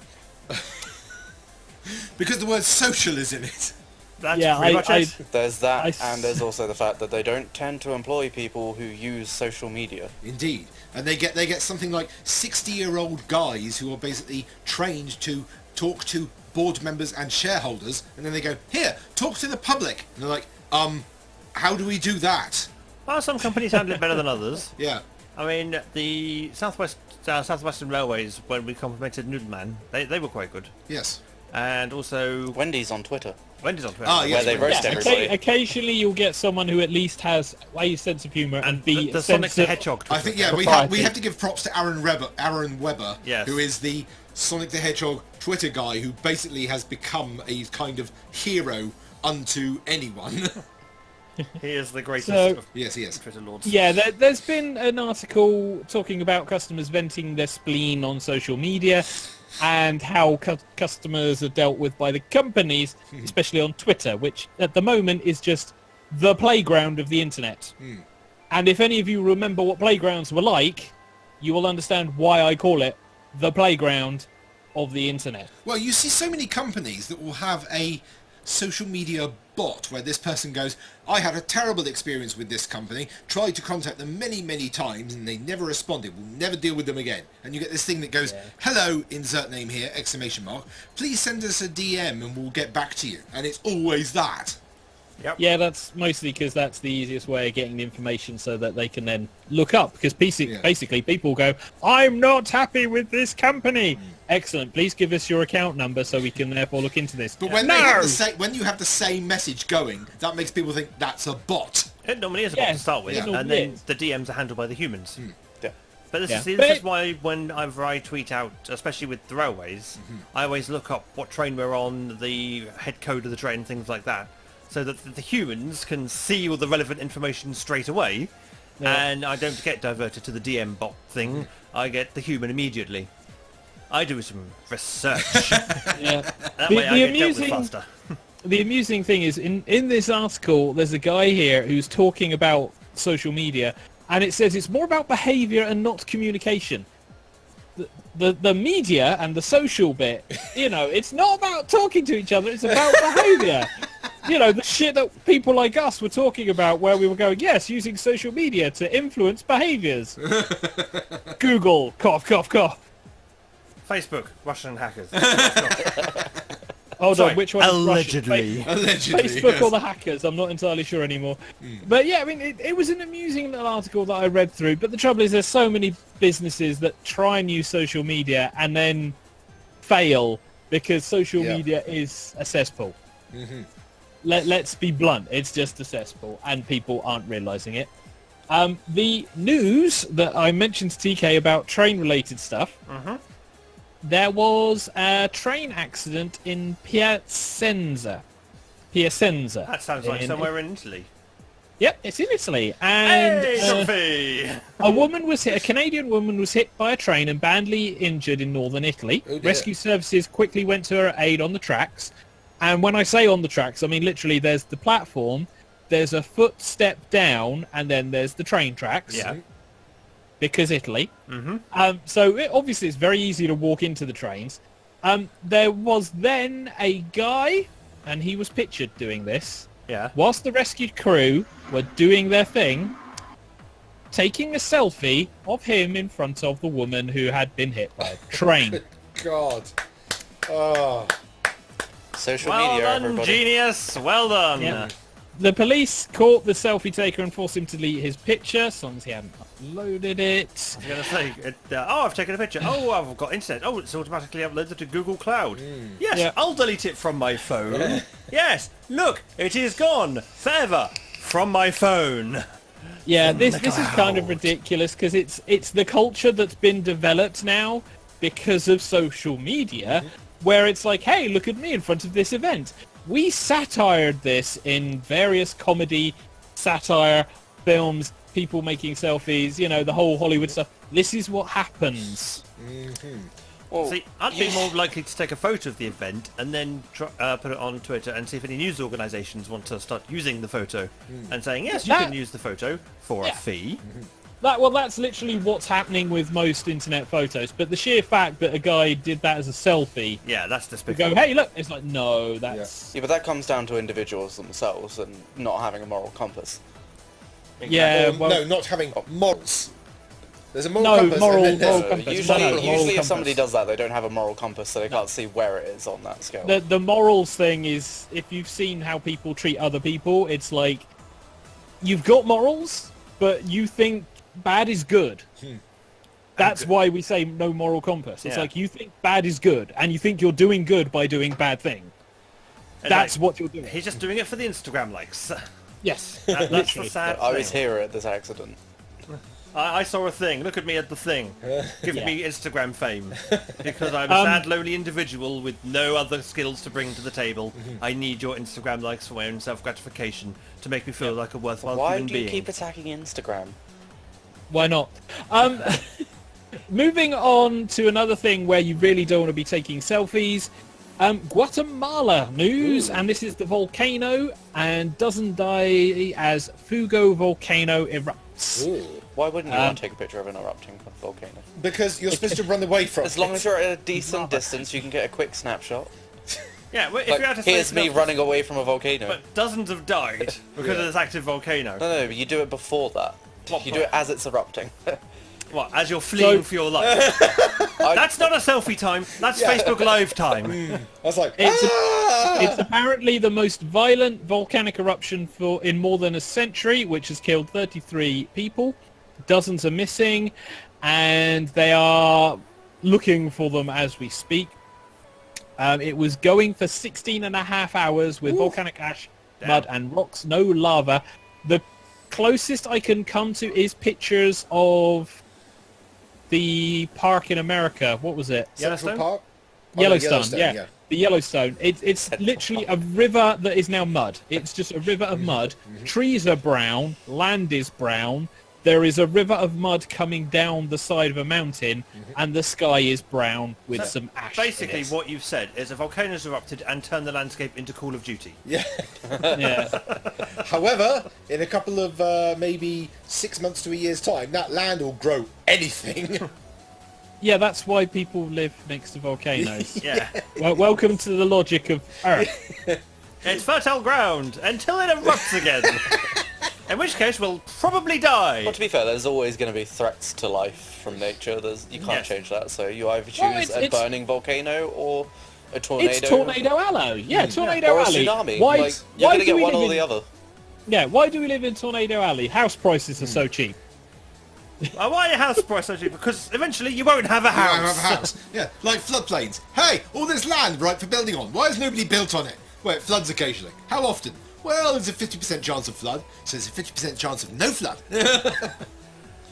Because the word social is in it. That's Yeah, pretty much it. There's that, I s- and there's also the fact that they don't tend to employ people who use social media. Indeed. And they get something like 60-year-old guys who are basically trained to talk to board members and shareholders, and then they go, here, talk to the public. And they're like, How do we do that? Well, some companies handle it better than others. Yeah. I mean, the Southwestern Railways, when we complimented Noodleman, they were quite good. Yes. And also Wendy's on Twitter, Wendy's on Twitter. Ah, yes. where they roast Yeah, everybody. occasionally you'll get someone who at least has A, sense of humour, and And B, the sense Sonic the of- Hedgehog. I think, yeah, Propriety. we have to give props to Aaron Webber, Yes. who is the Sonic the Hedgehog Twitter guy who basically has become a kind of hero unto anyone. He is the greatest So- of Yes, he is. Twitter lords. Yeah, there's been an article talking about customers venting their spleen on social media and how customers are dealt with by the companies, especially on Twitter, which at the moment is just the playground of the internet. And if any of you remember what playgrounds were like, you will understand why I call it the playground of the internet. Well, you see so many companies that will have a social media bot where this person goes, I had a terrible experience with this company, tried to contact them many, many times and they never responded, we'll never deal with them again. And you get this thing that goes, hello, insert name here, exclamation mark, please send us a DM and we'll get back to you. And it's always that. Yeah, that's mostly because that's the easiest way of getting the information so that they can then look up. Because basically people go, I'm not happy with this company. Excellent. Please give us your account number so we can therefore look into this. But when they have when you have the same message going, that makes people think that's a bot. It normally is a bot Yeah, to start with, it normally and then is. the DMs are handled by the humans. Yeah. But this, Yeah. this is why whenever I tweet out, especially with the railways, I always look up what train we're on, the head code of the train, things like that, so that the humans can see all the relevant information straight away, and I don't get diverted to the DM bot thing. I get the human immediately. I do some research. Yeah. That way I get dealt with faster. The amusing thing is, in this article, there's a guy here who's talking about social media, and it says it's more about behaviour and not communication. The media and the social bit, it's not about talking to each other, it's about behaviour. The shit that people like us were talking about where we were going, yes, using social media to influence behaviours. Google, cough, cough, cough. Facebook, Russian hackers. Hold Sorry, on, which one? is Russian? allegedly. Allegedly, Facebook yes. or the hackers? I'm not entirely sure anymore. But yeah, I mean, it was an amusing little article that I read through. But the trouble is, there's so many businesses that try and use social media and then fail because social media is a cesspool. Let's be blunt, it's just a cesspool, and people aren't realising it. The news that I mentioned to TK about train-related stuff. There was a train accident in Piacenza. That sounds like In- somewhere in Italy. Yep, it's in Italy. And Hey, Sophie! a Canadian woman was hit by a train and badly injured in northern Italy. Oh dear. Rescue services quickly went to her aid on the tracks. And when I say on the tracks, I mean literally there's the platform, there's a footstep down, and then there's the train tracks. Yeah. Because Italy. Obviously it's very easy to walk into the trains. There was then a guy, and he was pictured doing this, Yeah. whilst the rescued crew were doing their thing, taking a selfie of him in front of the woman who had been hit by a train. God. Oh. Social Well media, done, everybody. genius. Well done. Yeah. The police caught the selfie taker and forced him to delete his picture as long as he hadn't uploaded it. I was going to say, I've taken a picture. Oh, I've got internet. Oh, it's automatically uploaded to Google Cloud. Yes, Yeah. I'll delete it from my phone. Yes, look, it is gone forever from my phone. Yeah, this is kind of ridiculous because it's the culture that's been developed now because of social media, where it's like, hey, look at me in front of this event. We satired this in various comedy, satire, films, people making selfies, the whole Hollywood stuff. This is what happens. Well, See, I'd be more likely to take a photo of the event and then put it on Twitter and see if any news organisations want to start using the photo and saying, yes, you can use the photo for a fee. That's literally what's happening with most internet photos. But the sheer fact that a guy did that as a selfie, Yeah, that's to despicable. go, hey, look, it's like, no, that's... yeah, but that comes down to individuals themselves and not having a moral compass. Yeah, Or, well, no, not having morals. There's a moral No, compass. moral- and then there's- moral compass. Usually, No, moral usually if compass. somebody does that, they don't have a moral compass, so they can't see where it is on that scale. The morals thing is, if you've seen how people treat other people, it's like you've got morals, but you think bad is good. That's why we say no moral compass. It's Yeah. like you think bad is good, and you think you're doing good by doing bad thing. And That's like, what you're doing. He's just doing it for the Instagram likes. Yes, That's the literally. sad I was thing. here at this accident. I saw a thing. Look at me at the thing. Give Yeah. me Instagram fame. Because I'm a sad, lonely individual with no other skills to bring to the table. I need your Instagram likes for my own self-gratification to make me feel like a worthwhile Why human do you being. keep attacking Instagram? Why not? Moving on to another thing where you really don't want to be taking selfies. Guatemala news, and this is the volcano, and doesn't die as Fugo volcano erupts. Ooh. Why wouldn't you want to take a picture of an erupting volcano? Because you're supposed to run away from As long it. as you're at a decent distance, you can get a quick snapshot. Yeah, well, if Like, you're out of here's me enough, running away from a volcano. But dozens have died because of this active volcano. No, but you do it before that. What You do it as it's erupting. What, as you're fleeing for your life? That's not a selfie time. That's Facebook Live time. I was like, It's apparently the most violent volcanic eruption in more than a century, which has killed 33 people. Dozens are missing, and they are looking for them as we speak. It was going for 16 and a half hours with volcanic ash, mud, and rocks, no lava. The closest I can come to is pictures of the park in America. What was it? Central Yellowstone? Park? Oh, no, Yellowstone, yeah. The Yellowstone. It's literally a river that is now mud. It's just a river of mud. Trees are brown. Land is brown. There is a river of mud coming down the side of a mountain, and the sky is brown with some ash. Basically, in it. what you've said is a volcano has erupted and turned the landscape into Call of Duty. Yeah. Yeah. However, in a couple of maybe 6 months to a year's time, that land will grow anything. Yeah, that's why people live next to volcanoes. Yeah. Well, welcome to the logic of Earth. It's fertile ground until it erupts again. In which case, we'll probably die. Well, to be fair, there's always going to be threats to life from nature. You can't Yes. change that. So you either choose Well, a it's- burning volcano or a tornado. It's Tornado Alley. Yeah, Tornado or a Alley. tsunami. Why, Like, you're why going to do get we one live or in, the other. Yeah, why do we live in Tornado Alley? House prices are so cheap. Why are your house price so cheap? Because eventually you won't have a I have house. a house. Yeah, like floodplains. Hey, all this land right for building on. Why has nobody built on it? Well, it floods occasionally. How often? Well, there's a 50% chance of flood, so there's a 50% chance of no flood.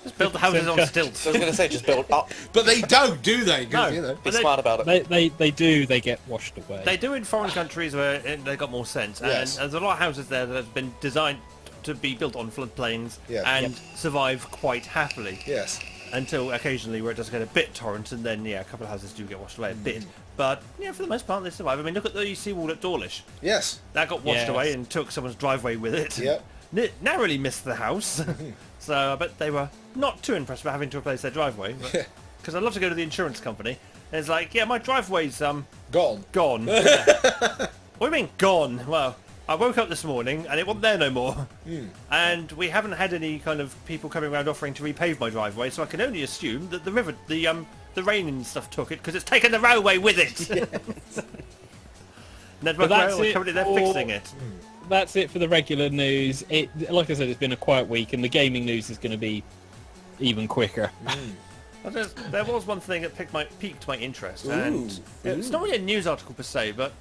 Just build the houses on stilts. So I was going to say, just build up. But they don't, do they? 'Cause, No. you know. Be But they- smart about it. They do. They get washed away. They do in foreign countries where they got more sense, Yes. and there's a lot of houses there that have been designed to be built on floodplains Yeah. and survive quite happily. Yes. Until occasionally where it does get a bit torrent, and then a couple of houses do get washed away a bit. But for the most part they survive. I mean, look at the seawall at Dawlish. Yes. That got washed Yes. away and took someone's driveway with it. Yep. Narrowly missed the house. So I bet they were not too impressed about having to replace their driveway. Because I'd love to go to the insurance company. And it's like, my driveway's Gone. gone. What do you mean gone? Well, I woke up this morning and it wasn't there no more. And we haven't had any kind of people coming around offering to repave my driveway, so I can only assume that the river, the rain and stuff took it because it's taken the railway with it. Network that's Rail are it currently there for- fixing it. That's it for the regular news. Like I said, it's been a quiet week, and the gaming news is going to be even quicker. There was one thing that piqued my interest, and Ooh. it's not really a news article per se, but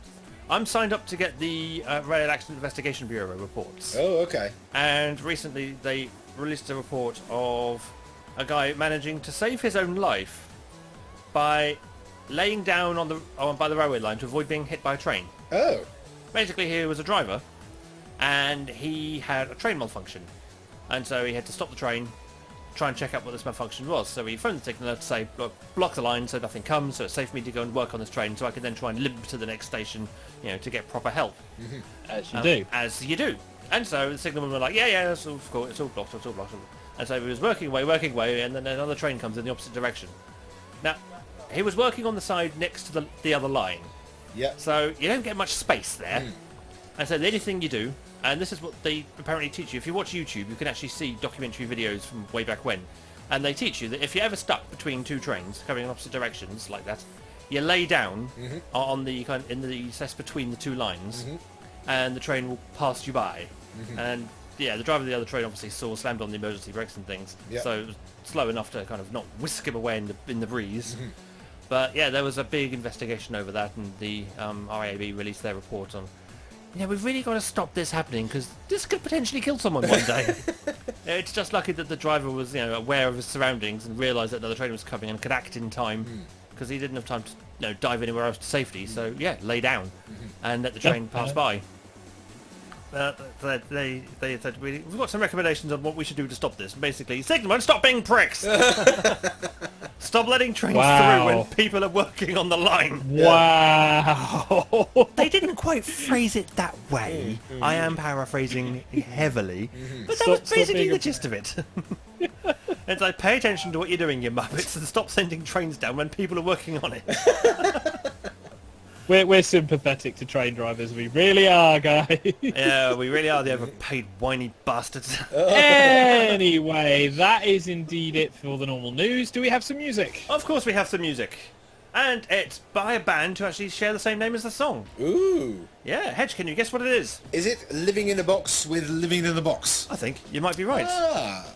I'm signed up to get the Rail Accident Investigation Bureau reports. Oh, okay. And recently they released a report of a guy managing to save his own life by laying down by the railway line to avoid being hit by a train. Oh. Basically, he was a driver, and he had a train malfunction, and so he had to stop the train, try and check out what this malfunction was. So he phoned the signaller to say, look, block the line so nothing comes, so it's safe for me to go and work on this train, so I can then try and limp to the next station, to get proper help. As you do. As you do. And so the signalmen were like, yeah, it's all cool, it's all blocked. And so he was working away, and then another train comes in the opposite direction. Now, he was working on the side next to the other line, Yeah. so you don't get much space there. And so the only thing you do, and this is what they apparently teach you, if you watch YouTube, you can actually see documentary videos from way back when, and they teach you that if you're ever stuck between two trains coming in opposite directions like that, you lay down on the in the cess between the two lines, and the train will pass you by. And yeah, the driver of the other train obviously slammed on the emergency brakes and things, so it was slow enough to kind of not whisk him away in the breeze. But yeah, there was a big investigation over that, and the RAB released their report on. Yeah, we've really got to stop this happening because this could potentially kill someone one day. It's just lucky that the driver was, aware of his surroundings and realised that another train was coming and could act in time, because he didn't have time to, dive anywhere else to safety. So yeah, lay down and let the train pass by. They said we've got some recommendations on what we should do to stop this. Basically, signalman, stop being pricks. Stop letting trains through when people are working on the line. Wow. They didn't quite phrase it that way. I am paraphrasing heavily, but that was basically the gist of it. It's like, pay attention to what you're doing, you muppets, and stop sending trains down when people are working on it. We're sympathetic to train drivers. We really are, guys. Yeah, we really are the overpaid whiny bastards. Anyway, that is indeed it for the normal news. Do we have some music? Of course we have some music. And it's by a band who actually share the same name as the song. Ooh. Yeah, Hedge, can you guess what it is? Is it Living in a Box with Living in a Box? I think you might be right. Ah.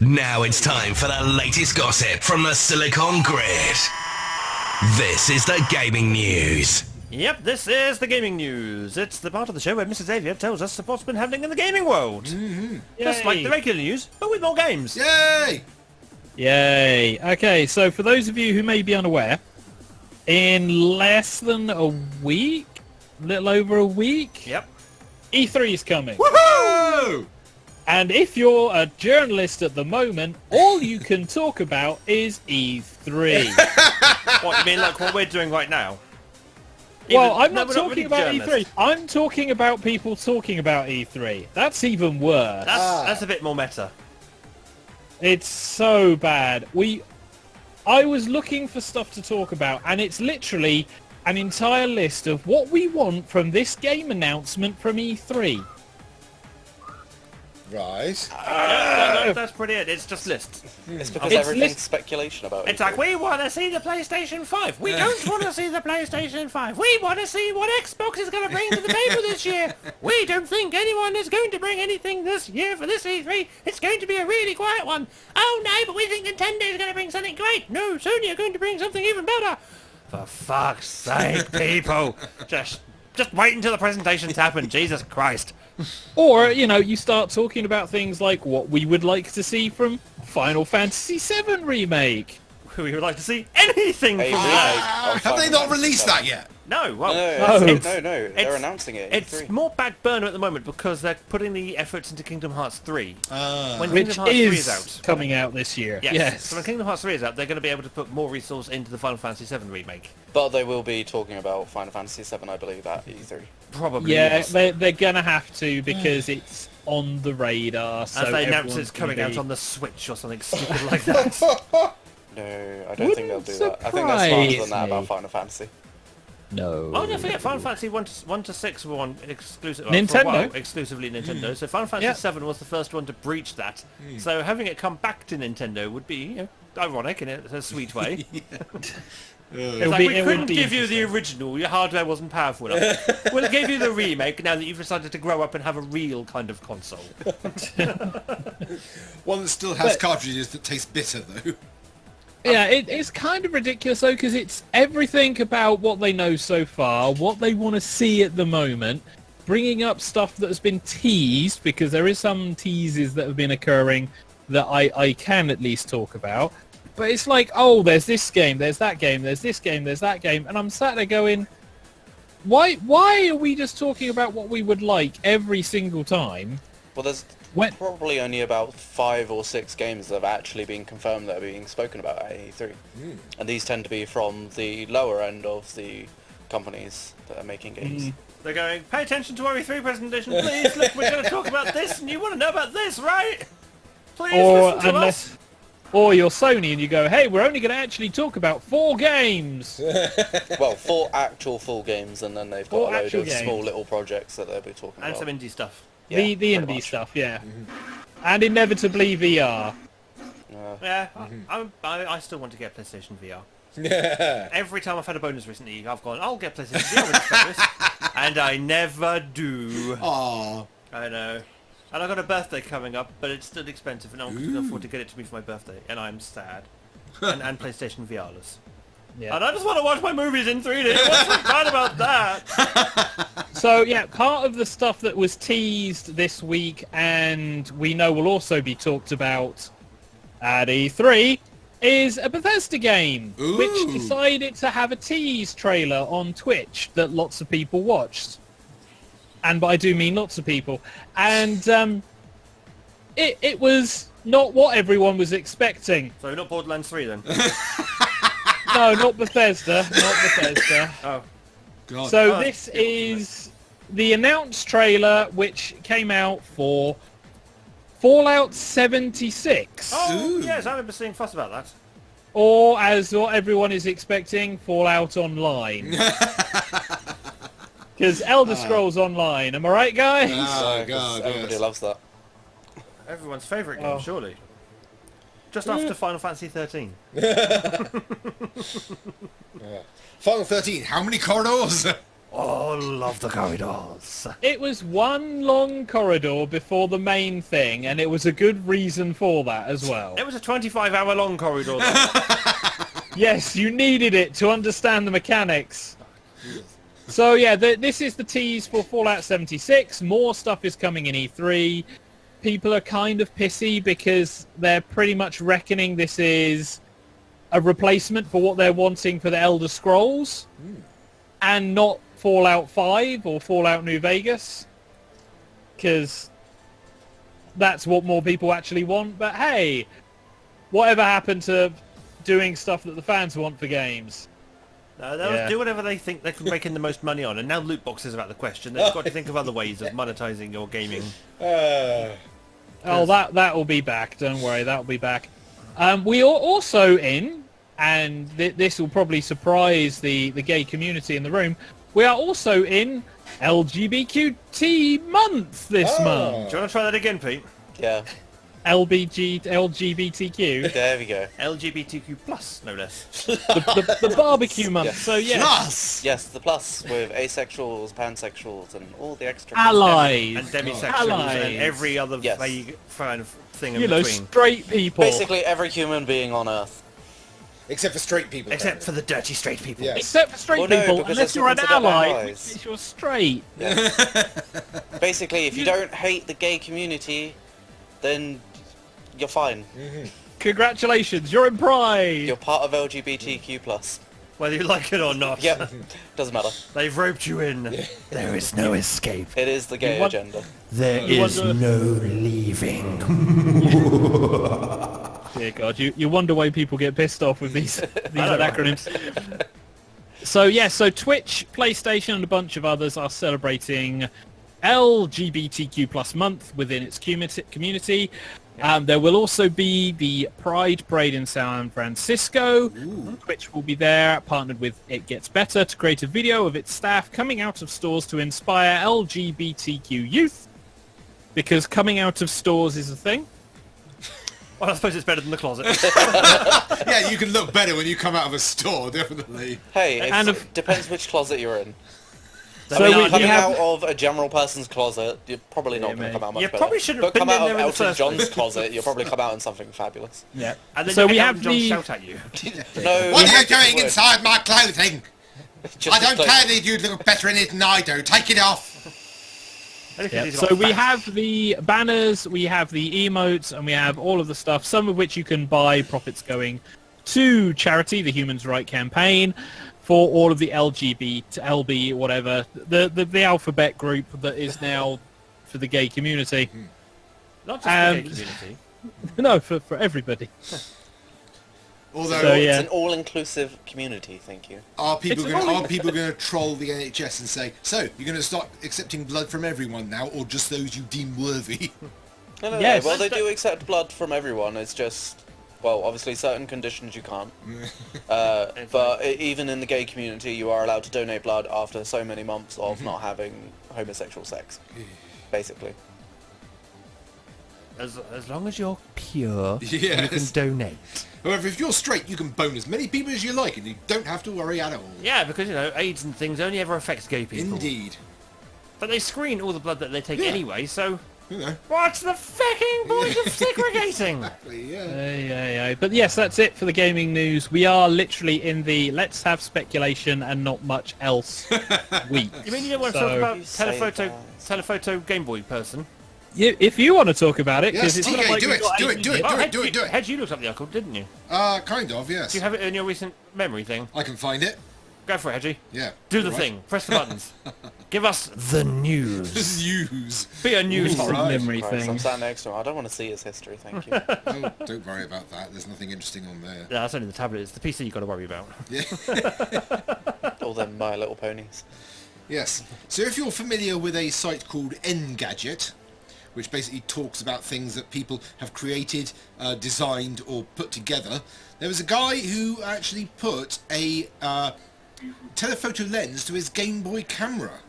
Now it's time for the latest gossip from the Silicon Grid. This is the gaming news. Yep, this is the gaming news. It's the part of the show where Mrs. Xavier tells us what's been happening in the gaming world. Just like the regular news, but with more games. Yay! Yay. Okay, so for those of you who may be unaware, in less than a week, little over a week, Yep. E3 is coming. Woohoo! And if you're a journalist at the moment, all you can talk about is E3. What, you mean like what we're doing right now? Well, I'm No, not we're talking really about E3. journalists. I'm talking about people talking about E3. That's even worse. That's a bit more meta. It's so bad. I was looking for stuff to talk about, and it's literally an entire list of what we want from this game announcement from E3. Right. That's pretty it. It's just lists. It's because It's everything's lit- speculation about it. It's like, we want to see the PlayStation 5. We don't want to see the PlayStation 5. We want to see what Xbox is going to bring to the table this year. We don't think anyone is going to bring anything this year for this E3. It's going to be a really quiet one. Oh no, but we think Nintendo is going to bring something great. No, Sony are going to bring something even better. For fuck's sake, people. Just wait until the presentations happen. Jesus Christ. Or, you start talking about things like what we would like to see from Final Fantasy VII Remake. We would like to see anything A from remake that. of Have they Final not Fantasy released VII. that yet? No, well, No, they're It's- announcing it. it's E3. more back burner at the moment because they're putting the efforts into Kingdom Hearts 3. When Which Kingdom Hearts 3 is is out. coming out this year. Yes. So when Kingdom Hearts 3 is out, they're going to be able to put more resource into the Final Fantasy 7 remake. But they will be talking about Final Fantasy VII, I believe, at E3. Probably. Yeah, yes. they're going to have to because it's on the radar. So As they announce everyone's it's coming gonna out be- on the Switch or something stupid like that. No, I don't think they'll Wouldn't do that. I think they're smarter than that surprise about me. Final Fantasy. No. Oh, don't forget, Final Fantasy 1 to 6 were on exclusive, for Nintendo. a while, exclusively Nintendo. So Final Fantasy Yeah. 7 was the first one to breach that. So having it come back to Nintendo would be ironic in a sweet way. It'll Like, be- we it would couldn't be give you the interesting. original, your hardware wasn't powerful enough. We'll give you the remake now that you've decided to grow up and have a real kind of console. One that still has But- cartridges that taste bitter, though. Yeah, it's kind of ridiculous though because it's everything about what they know so far, what they want to see at the moment, bringing up stuff that has been teased because there is some teases that have been occurring that I can at least talk about. But it's like, oh, there's this game, there's that game, there's this game, there's that game, and I'm sat there going, why are we just talking about what we would like every single time? Well, there's When probably only about 5 or 6 games that have actually been confirmed that are being spoken about at E3. And these tend to be from the lower end of the companies that are making games. They're going, pay attention to our E3 presentation, please. Look, we're going to talk about this, and you want to know about this, right? Please or listen to us. unless or you're Sony and you go, hey, we're only going to actually talk about 4 games. Well, 4 actual full games, and then they've got 4 a load actual of small games. little projects that they'll be talking And about. some indie stuff. Yeah, the pretty indie much. stuff, yeah. And inevitably VR. Yeah, I still want to get PlayStation VR. Every time I've had a bonus recently, I've gone, I'll get PlayStation VR with this bonus. And I never do. Aww. I know. And I've got a birthday coming up, but it's still expensive and no one can afford to get it to me for my birthday. And I'm sad. and PlayStation VRless. Yeah. And I just want to watch my movies in 3D. What's so bad about that? So yeah, part of the stuff that was teased this week and we know will also be talked about at E3 is a Bethesda game, which Ooh. decided to have a tease trailer on Twitch that lots of people watched. And I do mean lots of people. And it was not what everyone was expecting. So not Borderlands 3 then? No, not Bethesda. Not Bethesda. Oh. God. So Oh, this is the announced trailer which came out for Fallout 76. Oh, Ooh. yes, I remember seeing fuss about that. Or as what everyone is expecting, Fallout Online. Because Elder Scrolls Online, am I right guys? Oh, So, 'cause God, everybody yes. loves that. Everyone's favourite game, Oh. surely. Just after Final Fantasy 13. Final 13, how many corridors? All of the corridors. It was one long corridor before the main thing, and it was a good reason for that as well. It was a 25-hour long corridor. Though. Yes, you needed it to understand the mechanics. So yeah, this is the tease for Fallout 76. More stuff is coming in E3. People are kind of pissy because they're pretty much reckoning this is a replacement for what they're wanting for the Elder Scrolls and not Fallout 5 or Fallout New Vegas. Because that's what more people actually want. But hey, whatever happened to doing stuff that the fans want for games? No, they'll do whatever they think they can make in the most money on, and now loot boxes are out of the question. They've got to think of other ways of monetizing your gaming. Oh, that will be back. Don't worry, that will be back. We are also in, and this will probably surprise the gay community in the room. We are also in LGBTQ month this month. Do you want to try that again, Pete? Yeah, LGBTQ, there we go. LGBTQ plus, no less. the barbecue month. Yes. So yes, Plus! Yes, the plus with asexuals, pansexuals, and all the extra. allies, And demisexuals allies. and every other Yes. vague kind of thing in You know, between. straight people. Basically every human being on Earth. Except for straight people. Except for the dirty straight people. Yes. Except for straight Well, no, people, because unless they're you're an considered ally, allies. which means you're straight. Basically, if you don't hate the gay community, then you're fine. Congratulations, you're in Pride. You're part of LGBTQ+. Whether you like it or not. Yep, doesn't matter. They've roped you in. There is no escape. It is the gay want- agenda. There You is wonder- no leaving. Dear God, you wonder why people get pissed off with these acronyms. So yeah, so Twitch, PlayStation, and a bunch of others are celebrating LGBTQ plus month within its community. There will also be the Pride Parade in San Francisco. Twitch will be there, partnered with It Gets Better, to create a video of its staff coming out of stores to inspire LGBTQ youth. Because coming out of stores is a thing. Well, I suppose it's better than the closet. Yeah, you can look better when you come out of a store, definitely. Hey, And it depends which closet you're in. So I mean, we coming have... out of a general person's closet, you're probably not going mate. to come out much You better. probably shouldn't But have been come out in there of in the Elton first John's closet, you'll probably come out in something fabulous. Yeah. And then So you we get have Elton John the... shout at you. No, What are you just doing wood. inside my clothing? Just I don't like- care that you look better in it than I do. Take it off. Yeah. So we have the banners, we have the emotes, and we have all of the stuff, some of which you can buy, profits going to charity, the Humans' Right Campaign, for all of the LB, whatever, the alphabet group that is now for the gay community. Not just the gay community. No, for everybody. Although, So, yeah. It's an all-inclusive community, thank you. are people It's going only- are people going to troll the NHS and say, so you're going to start accepting blood from everyone now, or just those you deem worthy? No, Yes. well, they do accept blood from everyone, it's just... Well, obviously certain conditions you can't. But even in the gay community, you are allowed to donate blood after so many months of not having homosexual sex, basically. As long as you're pure, you can Yes. donate. However, if you're straight, you can bone as many people as you like, and you don't have to worry at all. Yeah, because, you know, AIDS and things only ever affects gay people. Indeed. But they screen all the blood that they take Yeah. anyway, so You know. what's the fucking point of segregating? Yeah. Yeah. But yes, that's it for the gaming news. We are literally in the let's have speculation and not much else week. You mean you don't want to So- talk about You say telephoto Game Boy person? If you want to talk about it, because Yes, it's not TK, like do we've it, got do it, anything do it, to- do it. Hedge, Hedge, you looked up the article, didn't you? Kind of, yes. Do you have it in your recent memory thing? I can find it. Go for it, Hedgie. Yeah. Do the Right. thing. Press the buttons. Give us the news. News. Be a news. It's a Right. memory Christ, I'm thing. sat next to him. I don't want to see his history, thank you. Oh, don't worry about that. There's nothing interesting on there. No, that's only the tablet. It's the PC you've got to worry about. All them My Little Ponies. Yes. So if you're familiar with a site called Engadget, which basically talks about things that people have created, designed, or put together, there was a guy who actually put a telephoto lens to his Game Boy camera.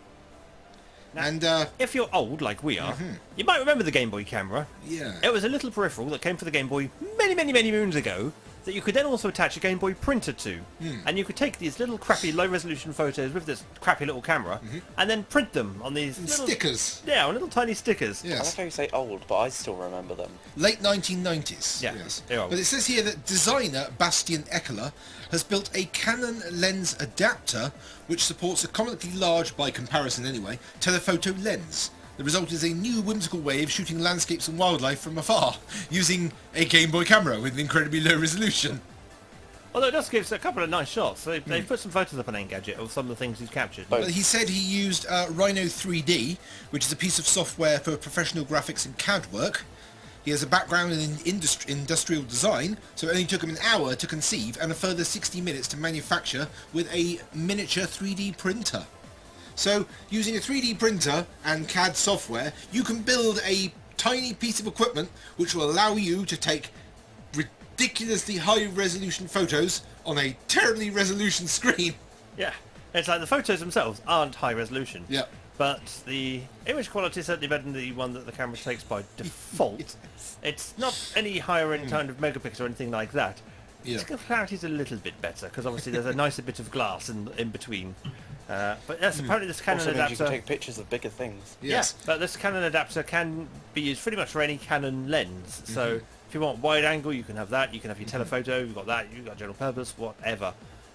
And, If you're old, like we are, you might remember the Game Boy camera. yeah. It was a little peripheral that came for the Game Boy many moons ago that you could then also attach a Game Boy printer to. And you could take these little crappy low-resolution photos with this crappy little camera and then print them on these little... Stickers. Yeah, on little tiny stickers. I like Yes. how you say old, but I still remember them. Late 1990s. Yeah, Yes. they're old. But it says here that designer Bastian Eckler has built a Canon lens adapter which supports a comically large, by comparison anyway, telephoto lens. The result is a new whimsical way of shooting landscapes and wildlife from afar, using a Game Boy camera with incredibly low resolution. Although it does give us a couple of nice shots. They've put some photos up on Engadget of some of the things he's captured. But- But he said he used Rhino 3D, which is a piece of software for professional graphics and CAD work, He has a background in industrial design, so it only took him an hour to conceive and a further 60 minutes to manufacture with a miniature 3D printer. So, using a 3D printer and CAD software, you can build a tiny piece of equipment which will allow you to take ridiculously high-resolution photos on a terribly resolution screen. Yeah, it's like the photos themselves aren't high resolution. Yeah. But the image quality is certainly better than the one that the camera takes by default. It's not any higher in kind of megapixel or anything like that. Yeah. Its clarity is a little bit better because obviously there's a nicer bit of glass in between. But yes, apparently this Canon Also means you adapter. can take pictures of bigger things. Yes. Yeah, but this Canon adapter can be used pretty much for any Canon lens. So if you want wide angle, you can have that. You can have your telephoto. You've got that. You've got general purpose, whatever.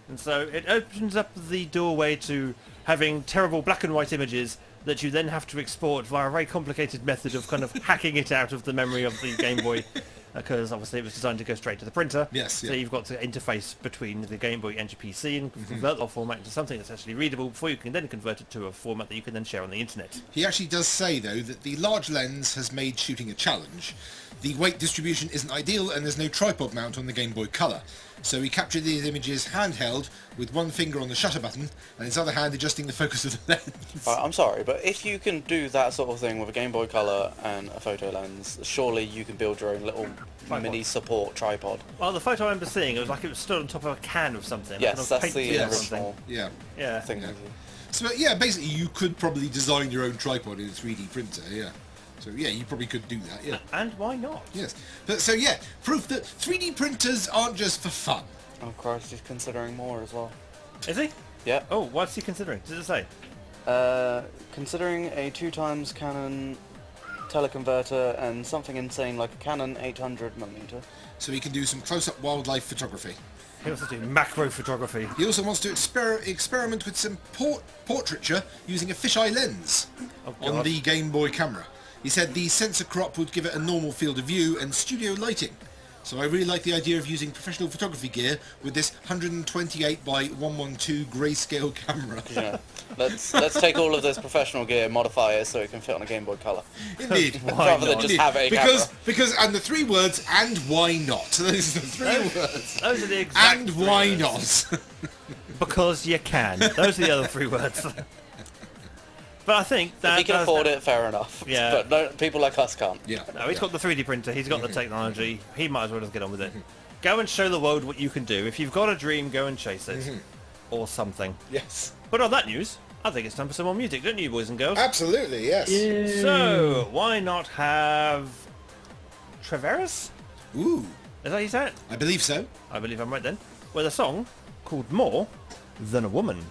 And so it opens up the doorway to having terrible black and white images that you then have to export via a very complicated method of kind of hacking it out of the memory of the Game Boy, because obviously it was designed to go straight to the printer. Yes, So yeah. you've got to interface between the Game Boy and your PC and convert that format into something that's actually readable before you can then convert it to a format that you can then share on the internet. He actually does say, though, that the large lens has made shooting a challenge. The weight distribution isn't ideal and there's no tripod mount on the Game Boy Color. So he captured these images handheld with one finger on the shutter button and his other hand adjusting the focus of the lens. I'm sorry, but if you can do that sort of thing with a Game Boy Color and a photo lens, surely you can build your own little mini support tripod. Well, the photo I remember seeing, it was like it was stood on top of a can of something. Yes, like a that's paint the tin or original something. Yeah. Yeah. thing. Yeah. So yeah, basically you could probably design your own tripod in a 3D printer, yeah. So yeah, you probably could do that, yeah. And why not? Yes. But, so yeah, proof that 3D printers aren't just for fun. Oh Christ, he's considering more as well. Is he? Yeah. Oh, what's he considering? Does it say? Considering a 2x Canon teleconverter and something insane like a Canon 800mm. So he can do some close-up wildlife photography. He wants to do macro photography. He also wants to experiment with some portraiture using a fisheye lens Oh, on God. the Game Boy camera. He said the sensor crop would give it a normal field of view and studio lighting. So I really like the idea of using professional photography gear with this 128 by 112 grayscale camera. Yeah. Let's take all of this professional gear, modify it so it can fit on a Game Boy Color. Indeed. Rather than just have a camera. Because and the three words, and why not? Those are the three words. Those are the exact And three why words. not? Because you can. Those are the other three words. But I think that If he can afford it, fair enough. Yeah. But no, people like us can't. Yeah. No, he's got the 3D printer, he's got the technology, he might as well just get on with it. Go and show the world what you can do. If you've got a dream, go and chase it. Or something. Yes. But on that news, I think it's time for some more music, don't you, boys and girls? Absolutely, yes. So, why not have... Treveris? Ooh, Is that how you say it? I believe so. I believe I'm right then. With a song called More Than a Woman.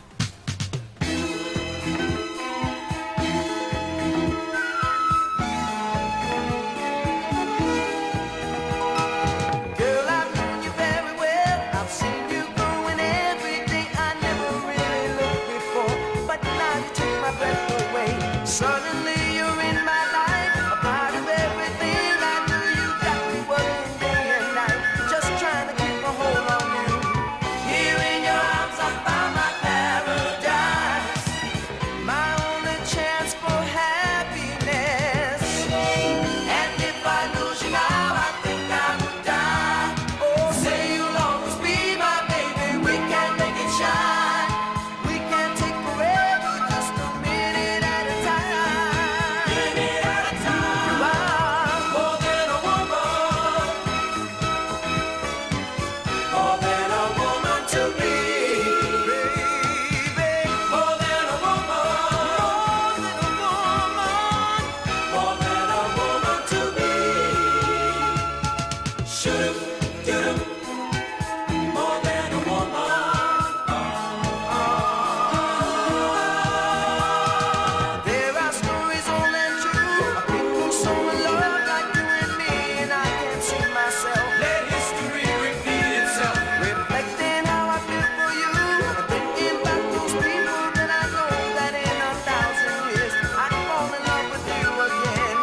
Girl, I've known you very well. I've seen you growing every day. I never really looked before, but now you take my breath away. Suddenly you're in my life, a part of everything I do. You got me working day and night, just trying to keep a hold on you. Here in your arms, I found my paradise, my only chance for happiness. And if I lose you now, I think I would die. Oh, say you'll always be my baby. We can make it shine. We can take forever, just a minute at a time. Minute at a time. You are more than a woman. More than a woman to me, baby. More than a woman. More than a woman to me. Shoot, more than a woman. There are stories old and true of people so in love like you and me, and I can't see myself. Let history repeat itself, reflecting how I feel for you, and thinking about those people that I know that in 1,000 years I'd fall in love with you again.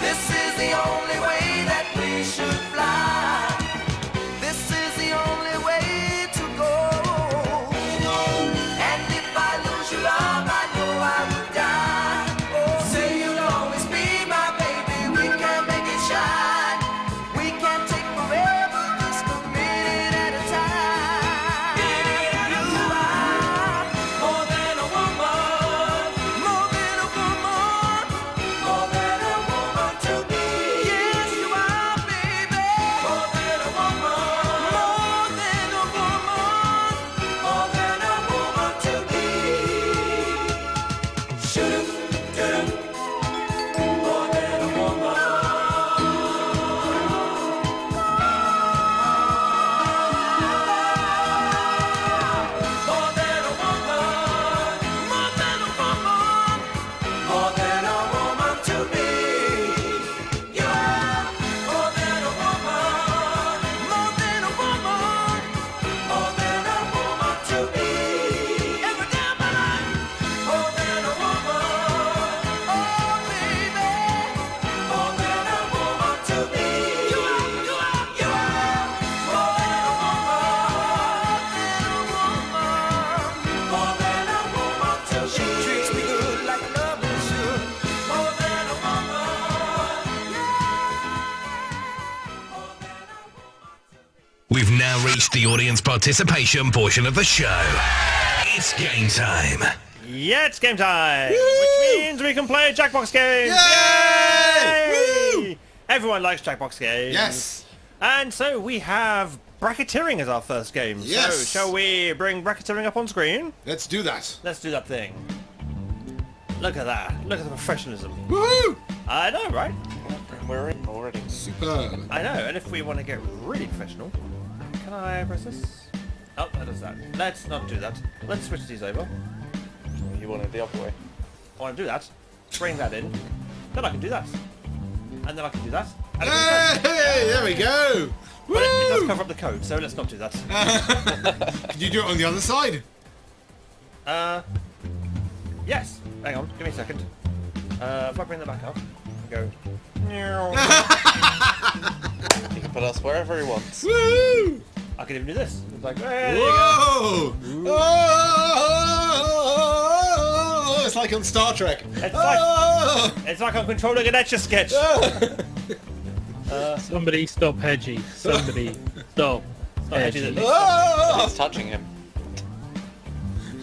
This is the only way that we should fly. now reached the audience participation portion of the show. It's game time. Yeah, it's game time! Which means we can play Jackbox games! Yay! Yay! Everyone likes Jackbox games. Yes. And so we have bracketeering as our first game. Yes. So shall we bring bracketeering up on screen? Let's do that. Let's do that thing. Look at that. Look at the professionalism. Woohoo! I know, right? We're in already. Superb. I know, and if we want to get really professional, can I press this? Oh, that does that. Let's not do that. Let's switch these over. You want it the other way. I want to do that. Bring that in. Then I can do that. And then I can do that. And I can do that. Hey, there we go. But it does Woo! cover up the code, so let's not do that. Can you do it on the other side? Yes. Hang on, give me a second. If I bring that back up, go. He can put us wherever he wants. Woo! I can even do this. It's like, hey, there you go. Whoa! Oh, it's like on Star Trek. It's like I'm controlling an Etch-a-Sketch. Somebody stop Hedgie. Somebody stop Hedgie. Hedgie. He's touching him.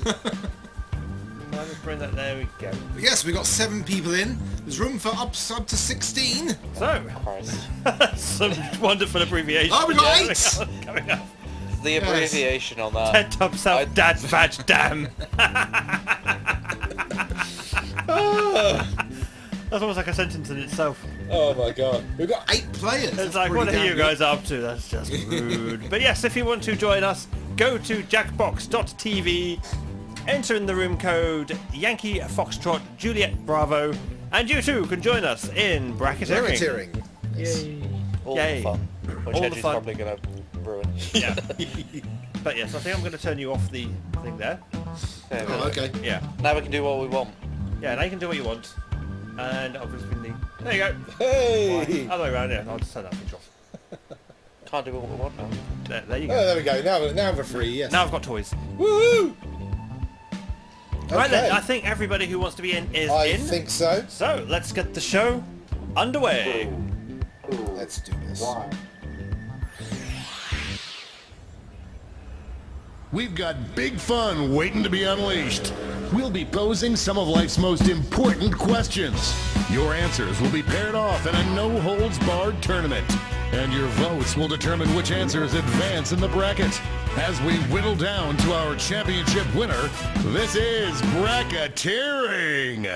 I'll just bring that. There we go. Yes, we got 7 people in. There's room for up to 16. So, Christ. some wonderful abbreviation. Oh, we got Yeah, 8. coming up. The abbreviation on that. Head top south, dad's badge, damn. That's almost like a sentence in itself. Oh my god. We've got 8 players. It's like, what are you guys up to? That's just rude. But yes, if you want to join us, go to jackbox.tv, enter in the room code Yankee Foxtrot Juliet Bravo, and you too can join us in bracketeering. Yay. All Yay. the fun. Which All the Hedgie's fun. probably going to ruin. Yeah. But yes, I think I'm going to turn you off the thing there. There we Oh, go. okay. Yeah. Now we can do what we want. Yeah, now you can do what you want. And I'll just bring the... There you go. Hey! Other way around, yeah. I'll just turn that switch off. Can't do what we want now. There you Oh, go. there we go. Now we're free, yes. Now I've got toys. Woohoo! Right then, Okay. I think everybody who wants to be in is I in. think so. So, let's get the show underway. Let's do this. We've got big fun waiting to be unleashed. We'll be posing some of life's most important questions. Your answers will be paired off in a no-holds-barred tournament. And your votes will determine which answers advance in the bracket. As we whittle down to our championship winner, this is bracketeering.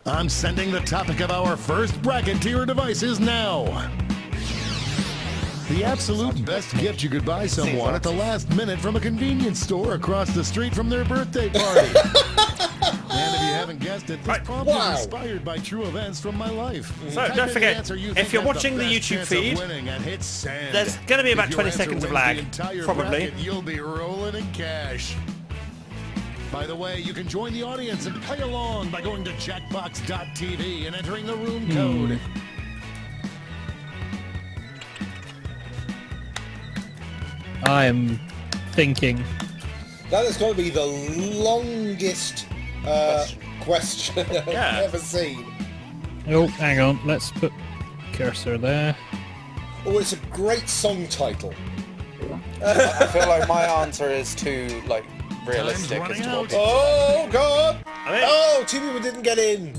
I'm sending the topic of our first bracket to your devices now. The absolute best gift you could buy someone at the last minute from a convenience store across the street from their birthday party. And if you haven't guessed it, this prompt is inspired by true events from my life. So, Type don't in the forget, answer you if think you're has watching the best YouTube chance of feed, winning and hit send. there's gonna be about If your 20 answer seconds of wins the lag, entire probably. bracket, you'll be rolling in cash. By the way, you can join the audience and play along by going to jackbox.tv and entering the room code. I am thinking. That is going to be the longest question I've Yeah. ever seen. Oh, hang on. Let's put cursor there. Oh, it's a great song title. I feel like my answer is too, like, realistic as running to out. what people Oh, God! I mean, Oh, 2 people didn't get in.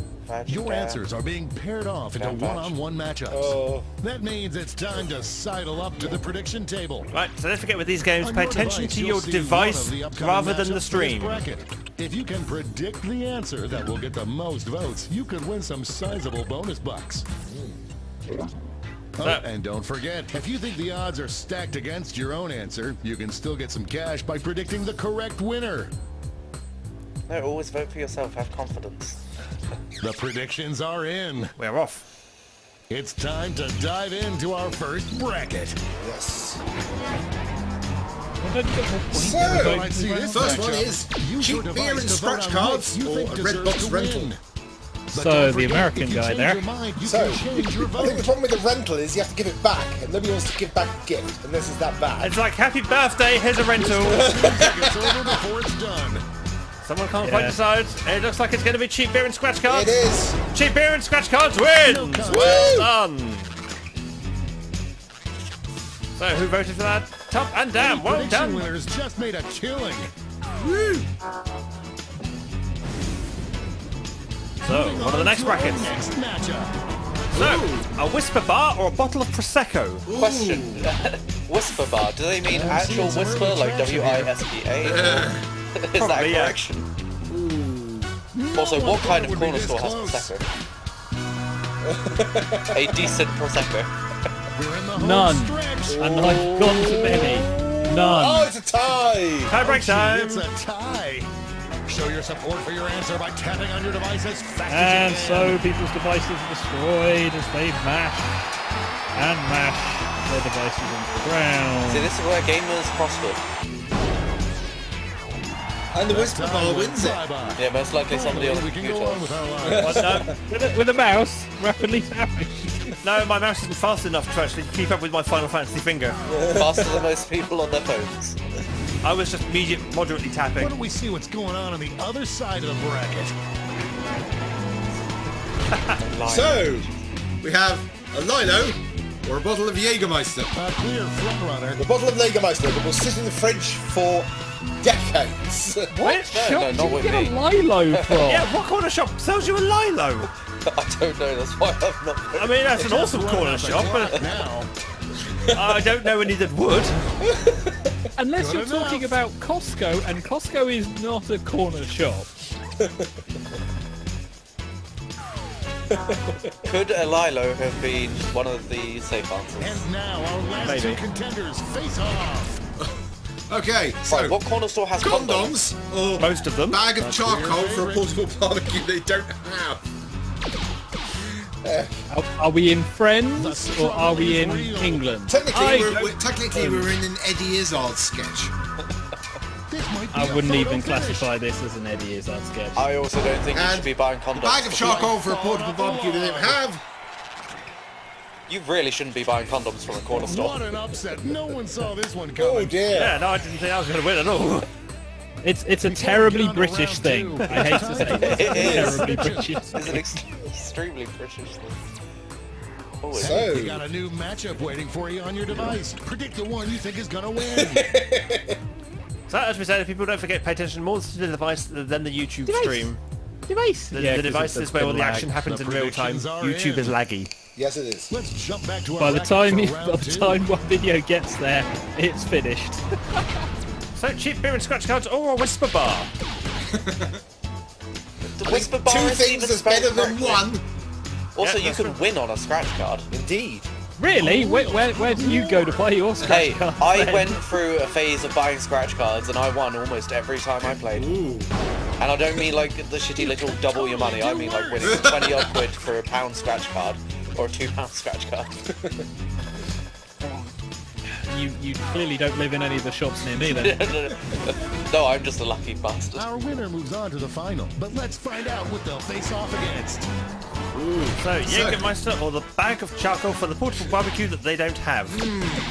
Your answers are being paired off into Damn patch. one-on-one matchups. Oh. That means it's time to sidle up to the prediction table. right, so don't forget with these games, On pay your attention device, to you'll your see device one of the upcoming rather than the matchups for this stream. bracket. If you can predict the answer that will get the most votes, you could win some sizable bonus bucks. Oh, and don't forget, if you think the odds are stacked against your own answer, you can still get some cash by predicting the correct winner. No, always vote for yourself. Have confidence. The predictions are in. We're off. It's time to dive into our first bracket. Yes. Well, don't you get more points So, for voting Let's see as this well? First one matchup. is Use your cheap device beer and to scratch vote on cards which you or think a red deserves box to rental. win. But So, don't the forget, American if you guy change there. your mind, you So, can change your I think the vote. problem with the rental is you have to give it back, and nobody wants to give back a gift, and this is that bad. It's like, happy birthday, here's a rental. It's over before it's done. Someone can't Yeah. quite decide. It looks like it's going to be cheap beer and scratch cards. It is. Cheap beer and scratch cards wins! No Well done! So, who voted for that? Top and down. Well Prediction done. winners just made a killing. So, what are the next brackets? Next matchup. So, a whisper bar or a bottle of Prosecco? Question. Whisper bar, do they mean actual whisper, like W-I-S-P-A? Is that Probably, yeah. correction? Also, what kind of corner store has Prosecco? A decent Prosecco. We're in the home None. stretch. And I've gone to many. None. Oh, it's a tie! Tie break time. It's a tie. Show your support for your answer by tapping on your device as fast And as you can. so people's devices are destroyed as they mash and mash their devices into the ground. See, this is where gamers prosper. And the whisper bar wins it. Bye-bye. Yeah, most likely somebody on the We can go computer. on with our lives. What, no, With a mouse, rapidly tapping. no, my mouse isn't fast enough to actually keep up with my Final Fantasy finger. Faster than most people on their phones. I was just moderately Why tapping. don't we see what's going on the other side of the bracket? So, we have a Lilo or a bottle of Jägermeister. A clear front runner. The bottle of Jägermeister that will sit in the fridge for decades. What? Shop no, did not you with get me. a Lilo from? Yeah, what corner shop sells you a Lilo? I don't know, that's why I'm not... I mean, that's an awesome corner shop, but Now, I don't know any that would. Unless Good you're talking enough. about Costco, and Costco is not a corner shop. Could a Lilo have been one of the safe answers? and now our last two Maybe. contenders face off. Okay, so Right, what corner store has condoms? condoms or Most of them. bag of charcoal for a favorite. portable barbecue they don't have. Are we in Friends or are we in England? Technically, we're in an Eddie Izzard sketch. This might be I a wouldn't photo even finish. classify this as an Eddie Izzard sketch. I also don't think you And should be buying condoms. Bag of charcoal for a portable barbecue they don't have. You really shouldn't be buying condoms from a corner store. What an upset. No one saw this one Oh coming. dear. Yeah, no, I didn't think I was going to win at all. It's a Before we terribly get on to British round thing. two, I hate to say it. It is. Terribly British. It's an extremely British thing. Oh, So- You got a new matchup waiting for you on your device. Predict the one you think is gonna win. So, as we said, people don't forget, pay attention more to the device than the YouTube stream. Device. The device is where all the action happens The in real time. predictions are YouTube in. is laggy. Yes, it is. Let's jump back to our By the bracket for time round two. one video gets there, it's finished. So, cheap beer and scratch cards or a whisper bar? The whisper bar Two isn't things even is better spelled than correctly. one. Also, Yeah, you that's can win on a scratch card. Indeed. Really? Where do you go to play your scratch Hey, cards? I then? went through a phase of buying scratch cards and I won almost every time I played. And I don't mean like the shitty little double your money, I mean like winning 20 odd quid for a £1 scratch card or a £2 scratch card. You clearly don't live in any of the shops near me then. No, I'm just a lucky bastard. Our winner moves on to the final, but let's find out what they'll face off against. So, Jägermeister or the bag of charcoal for the portable barbecue that they don't have?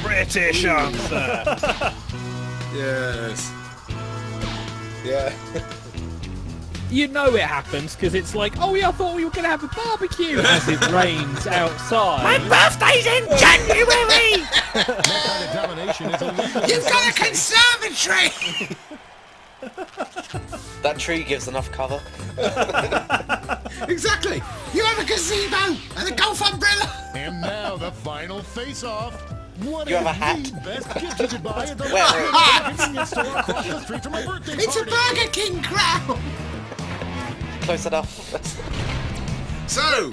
British answer. Yes. Yeah. You know it happens because it's like, oh yeah, I thought we were going to have a barbecue as it rains outside. birthday's in January! That kind of domination is illegal. You've got a conservatory! That tree gives enough cover. Exactly. You have a gazebo and a golf umbrella. And now the final face-off. What You is have a hat. the best gift you could buy at the Where? local convenience store across the street from a birthday It's a party? Burger King crown. Close enough. So,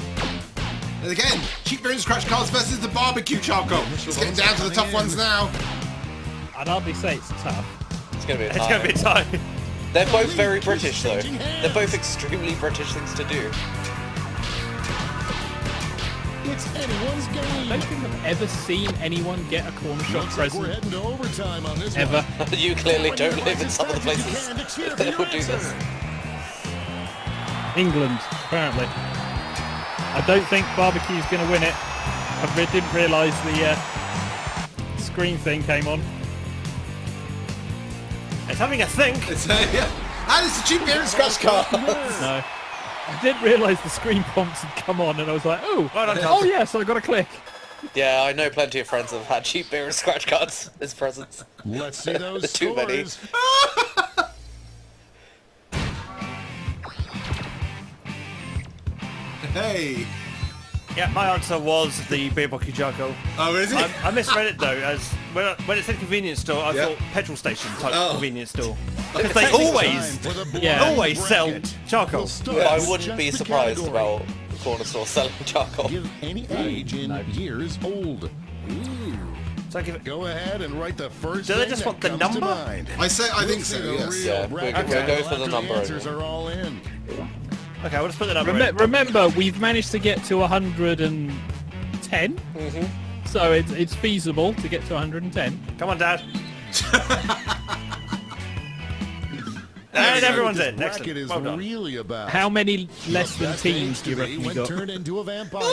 and again, cheap beer and scratch cards versus the barbecue charcoal. It's getting down to the tough ones now. I'd hardly say it's tough. It's gonna be a It's going to be tie. time. They're both very British though. They're both extremely British things to do. It's anyone's I game. don't think I've ever seen anyone get a corner shop Looks like we're present heading to overtime on this ever. one. You clearly don't live in some of the places that would do this. England, apparently. I don't think barbecue's going to win it. I didn't realise the screen thing came on. It's having a think. And it's a cheap beer and scratch card. No. I didn't realise the screen prompts had come on and I was like, oh, Well done, oh Tom. yes, I got to click. Yeah, I know plenty of friends that have had cheap beer and scratch cards as presents. Let's see those Too many. scores. Hey. Yeah, my answer was the beer bucket charcoal. Oh, is it? I misread it though, as when it said convenience store, I Yeah. thought petrol station type Oh. convenience store. Because they always For the blue Yeah. always sell bracket. charcoal. We'll start I with wouldn't be just the surprised category. about the corner store selling charcoal. Give any age in years old. Ooh. So I give it. Go ahead and write the first Do they thing just that want the comes to number? mind. I think We'll so, see the yes. real Yeah, bracket we'll go battle for the after number answers anyway. are all in. Okay, we'll just put the number in. Remember, we've managed to get to 110. So it's feasible to get to 110. Come on, Dad. And everyone's in. Bracket Excellent. is Well done. really about. How many less than Best teams age do you to reckon be you when got? turned into a vampire.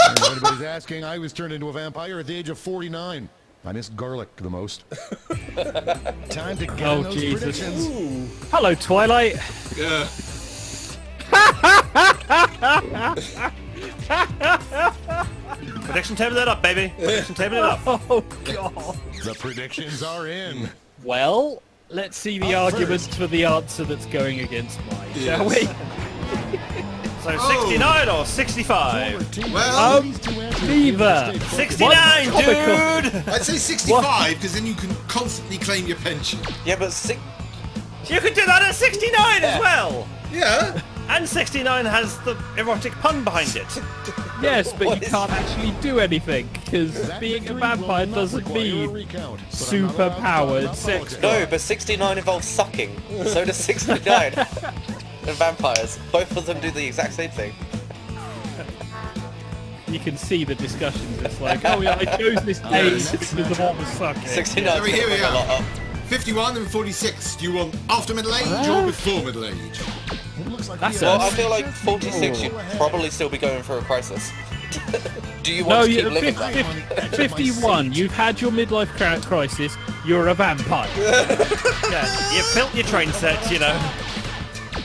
And if anybody's asking, I was turned into a vampire at the age of 49. I missed garlic the most. Time to get Oh, in those Jesus. predictions. Hello, Twilight. Yeah. Prediction table it up, baby. Prediction table it up. Oh, God. The predictions are in. Well, let's see the arguments for the answer that's going against mine, shall we? So 69 or 65? Well, Neither. 69, What's comical? dude! I'd say 65 because then you can constantly claim your pension. Yeah, but You could do that at 69 as well! Yeah. And 69 has the erotic pun behind it. Yes, but What you is can't actually do anything, because That being a victory vampire will not doesn't require a mean recount, but I'm not allowed to talk super-powered about sex politics. no, but 69 involves sucking. So does 69. And vampires. Both of them do the exact same thing. you can see the discussions. It's like, oh yeah, I chose this age because of all the sucking. 69 So here we a lot are. up. 51 and 46. Do you want after middle age or before middle age? It looks like That's we Well, have I feel like just 46 you'd go ahead. probably still be going through a crisis. Do you No, want to you, keep living that? 51. You've had your midlife crisis. You're a vampire. Yeah, you built your train set, you know.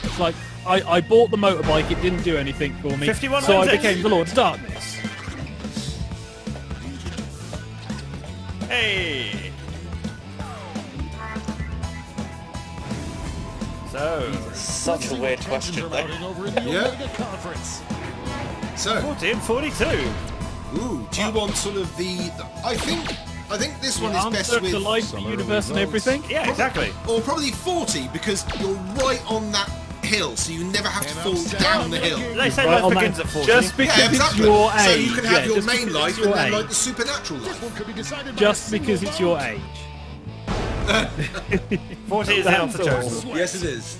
It's like I bought the motorbike. It didn't do anything for me, 51 so I wins it. became the Lord of Darkness. Hey! So, Such a weird Tensions question are though. mounting over in the Yeah. Omega Conference. So, 40 and 42. ooh, do you want sort of the? I think this one is best Answer with, to life, the some early universe, and results. everything. Yeah, exactly. or probably 40 because you're right on that hill, so you never have to And fall upset down the hill. They say Right life on begins that. at 40. Just because Yeah, it's exactly. your age. So you can have yeah, your just main because life it's and your then age. like the supernatural life. One could be decided by Just a single because it's vote. your age. 40 is the That's answer all. chosen. Yes, it is.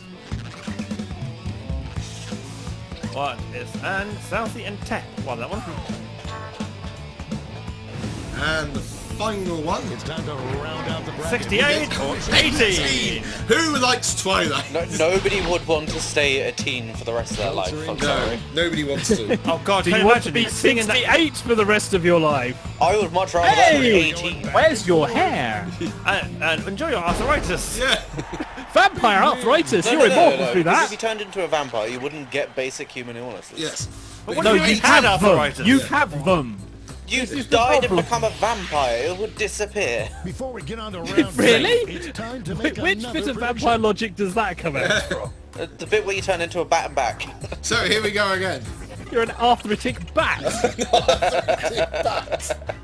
What is and Southie and Tech won that one. And the final one. It's time to round out the bracket. 68 or 18. Who likes Twilight? No, nobody would want to stay a teen for the rest of their life. I'm No, sorry. nobody wants to. Oh God, Do can you you want to imagine be singing that? 68 for the rest of your life? I would much rather that than Hey! 18. Where's your hair? And enjoy your arthritis. Yeah. Vampire arthritis. No, You're no, no, immortal no, through because that. if you turned into a vampire, you wouldn't get basic human illnesses. Yes. But what No, if you you had have them. arthritis? You have them. You is the died and problem. become a vampire, it would disappear. Before we get on to round Really? three, it's time to make Which another bit of prediction. vampire logic does that come out from? The bit where you turn into a bat and back. So here we go again. You're an arthritic bat.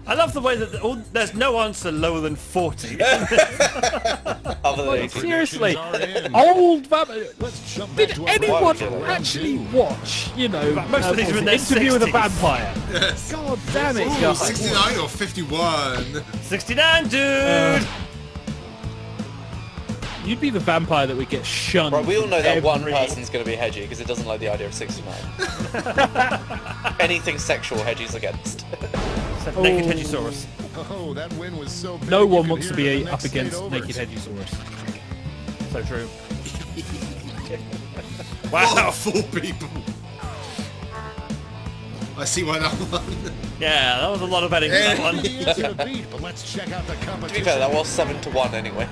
I love the way that there's no answer lower than 40. Other than Like, 18. seriously, Predictions are in. old vampire. Let's jump back Did to our anyone bracket for round actually two. watch, you know, Most of these what are in was their it, Interview with a 60s. Vampire? Yes. God damn it, Ooh, guys. 69 or 51. 69, dude. You'd be the vampire that would get shunned. Right, we all know that one every- person's going to be hedgy because it doesn't like the idea of 69. Anything sexual, hedgy's against. Naked Hedgesaurus. Oh, that win was so big. No you one could wants to hear be the up next against state over. Naked Hedgesaurus. So true. Oh, Wow. 4 people. I see why that one. Yeah, that was a lot of betting for that one. Easy to beat, but let's check out the To be competition. fair, that was 7-1 anyway.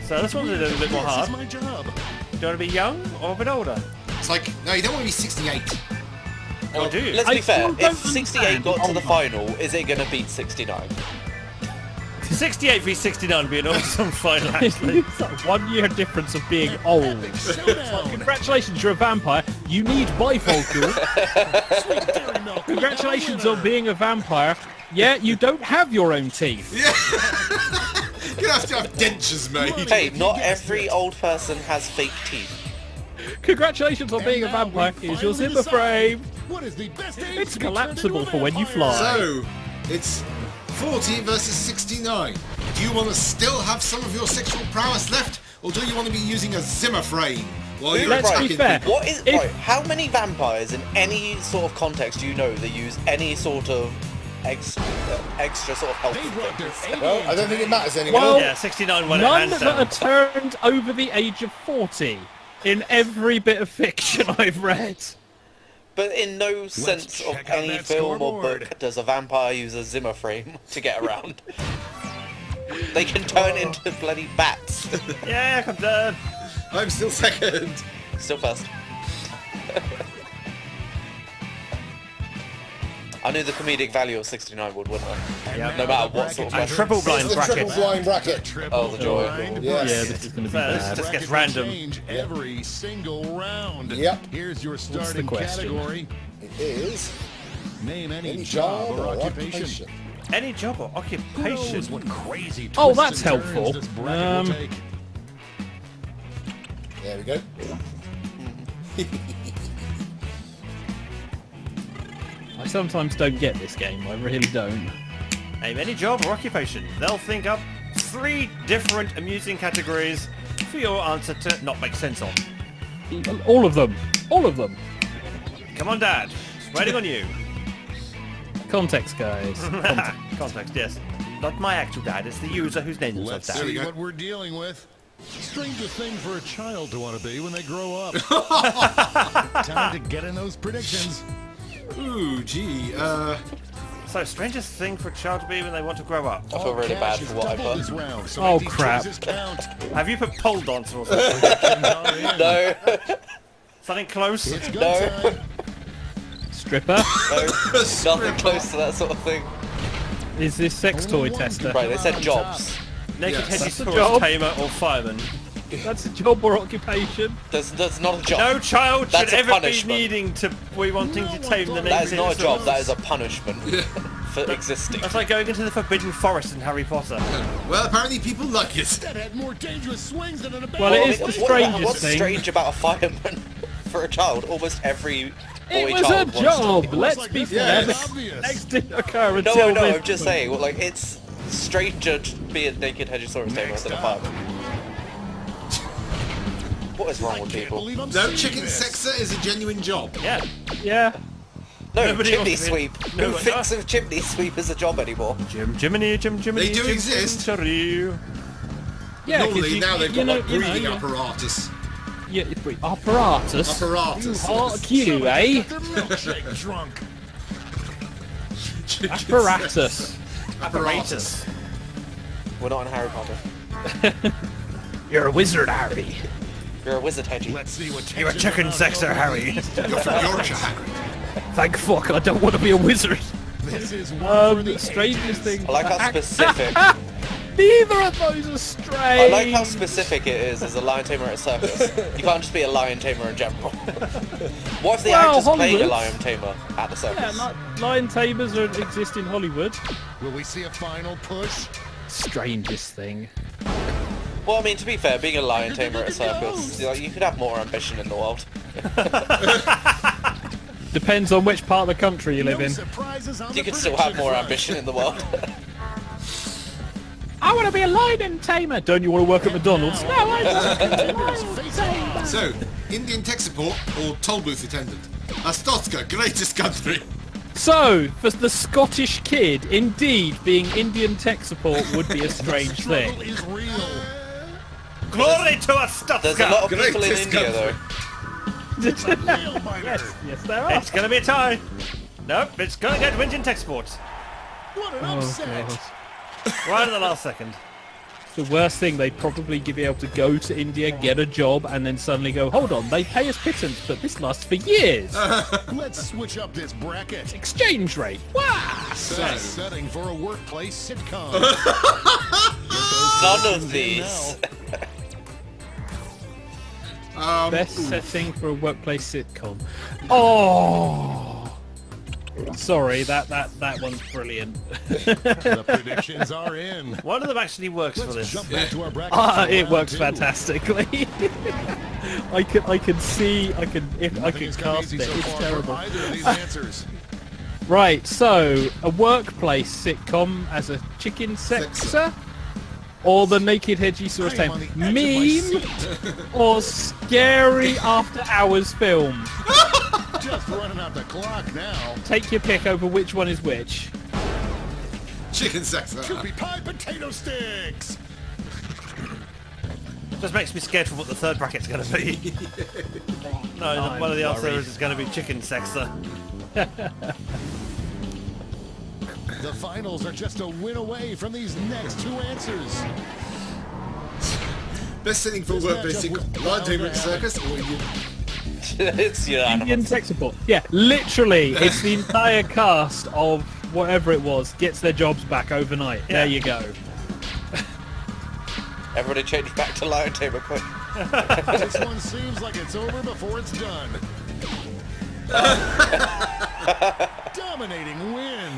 So this one's a little bit more This hard. is my job. Do you want to be young or a bit older? It's like, no, you don't want to be 68. Or do you? Let's be I fair. still don't If 68 got to the understand. final, is it going to beat 69? 68 v 69 would be an awesome final, actually. It's like 1 year difference of being old. It's like, congratulations, you're a vampire. You need bifocals. Congratulations on being a vampire. Yeah, you don't have your own teeth. You're gonna have dentures, mate. Hey, not every old person has fake teeth. Congratulations on being a vampire. Here's your zipper frame. What is the best age It's to be turned collapsible into a for when you vampire? fly. So, it's 40 versus 69. Do you want to still have some of your sexual prowess left, or do you want to be using a Zimmer frame while you're Let's be attacking fair. people? What is If- right, how many vampires in any sort of context do you know that use any sort of extra sort of health They brought their things? A Well, I don't think it matters anymore. Well, Yeah, 69 won it None hands that are down. turned over the age of 40 in every bit of fiction I've read. But in no sense of check out any that film or scoreboard. book does a vampire use a Zimmer frame to get around. They can turn into bloody bats. Yeah, come down. I'm still second. Still first. I knew the comedic value of 69 would win it. Yeah. No matter what sort of And question. triple blind It's the triple bracket. blind bracket. Oh, the joy. Yes. Yeah, this is going to be First. bad. Just gets Bracket will random. change every single round. Yep. Here's your the starting question? category. It is Name any, any job job or or occupation. occupation. Any job or Who occupation? knows what crazy Oh, twists that's and turns helpful. this bracket will take. There we go. I sometimes don't get this game. I really don't. Name any job or occupation. They'll think up 3 different amusing categories for your answer to not make sense on. All of them. All of them. Come on, Dad. It's waiting on you. Context, guys. Context, yes. Not my actual dad, it's the user whose name is Let's Dad. see what we're dealing with. Strangest thing for a child to want to be when they grow up. Time to get in those predictions. Ooh, gee. So, strangest thing for a child to be when they want to grow up. I feel really bad for what I Doubled put. this round, so Oh, make these crap. choices count. Have you put pole dancer or something? Predictions are in. No, Something close? It's go No. time. Stripper. no, nothing close to that sort of thing. Is this sex toy tester? Right, they said jobs. Naked Yes. Hedges That's a Taurus job. Tamer or Fireman. That's a job or occupation. That's not a job. No child That's should a ever punishment. be needing to be wanting to tame the naked That is not a Hedges job, Taurus. that is a punishment for existing. That's like going into the Forbidden Forest in Harry Potter. Well, apparently people like it. That had more dangerous swings than an abandoned. Well, it is the What's strangest thing. strange about a fireman for a child? Almost every boy It was a child wants job. to be. Let's like be this fair. was The obvious. sex didn't occur until No, this I'm just point. saying, well, like, it's stranger to be a naked Hedgesaurus tamer than a fireman. What is wrong with Can't people? believe I'm No, saying chicken this. sexer is a genuine job. Yeah. Yeah. No, Nobody chimney wants to be- sweep. No, Who no. thinks of chimney sweep as a job anymore? Jiminy. They do Jim, exist. Jim, Yeah, 'cause Normally you, now they've you got know, like you know, breathing you- apparatus. Yeah, apparatus. Apparatus. Hark you, eh? They're milkshake drunk. Chicken Apparatus. Apparatus. We're not in Harry Potter. You're a wizard, Harry. You're a wizard, Hedgie. Let's see what You're a tension chicken around sexer, all Harry. these You're from Yorkshire, Hagrid. Thank fuck, I don't want to be a wizard. This is one for the Strangest ages. thing. I like how specific. Neither of those are strange. I like how specific it is as a lion tamer at a circus. You can't just be a lion tamer in general. What if the Well, actor's playing a Hollywood. lion tamer at the circus? Yeah, lion tamers exist in Hollywood. Will we see a final push? Strangest thing. Well, I mean, to be fair, being a lion tamer at a circus, you could have more ambition in the world. Depends on which part of the country you live No in. surprises on You the could still have prediction more front. ambition in the world. I want to be a lion tamer. Don't you want to work at McDonald's? No, I don't. Contenders face off. So, Indian tech support or toll booth attendant? Astotka, greatest country. So, for the Scottish kid, indeed, being Indian tech support would be a strange Struggle thing. is real. Glory to us, There's a lot of people in Greatest India, though. Nail biter. Yes, there are. It's gonna be a tie. Nope, it's gonna get Indian tech sports. What an Oh, upset. God. Right at the last second. the worst thing. They'd probably be able to go to India, get a job, and then suddenly go, hold on, they pay us pittance, but this lasts for years. Let's switch up this bracket. Exchange rate. Wow. Best setting for a workplace sitcom. None of these. Best setting for a workplace sitcom. Oh. Sorry, that one's brilliant. The predictions are in. One of them actually works for Let's this. jump back to our bracket. It for works round two. fantastically. I can see, I can Nothing's come cast easy it. so It's far terrible. for either of these answers. Right, so a workplace sitcom as a chicken sexer, or the naked hedgy source I am time on the edge of my meme, or scary after hours film. Just running out the clock now. Take your pick over which one is which. Chicken sexer. Kewpie pie potato sticks. Just makes me scared for what the third bracket's going to be. No, I'm one of the answers worried. is going to be chicken sexer. The finals are just a win away from these next two answers. Best setting for This workplace matchup was sitcom. Lion Tamer Circus or you? It's Indian unanimous. tech support. Yeah, literally, it's the entire cast of whatever it was gets their jobs back overnight. Yeah. There you go. Everybody change back to Lion Tamer quick. This one seems like it's over before it's done. Dominating win.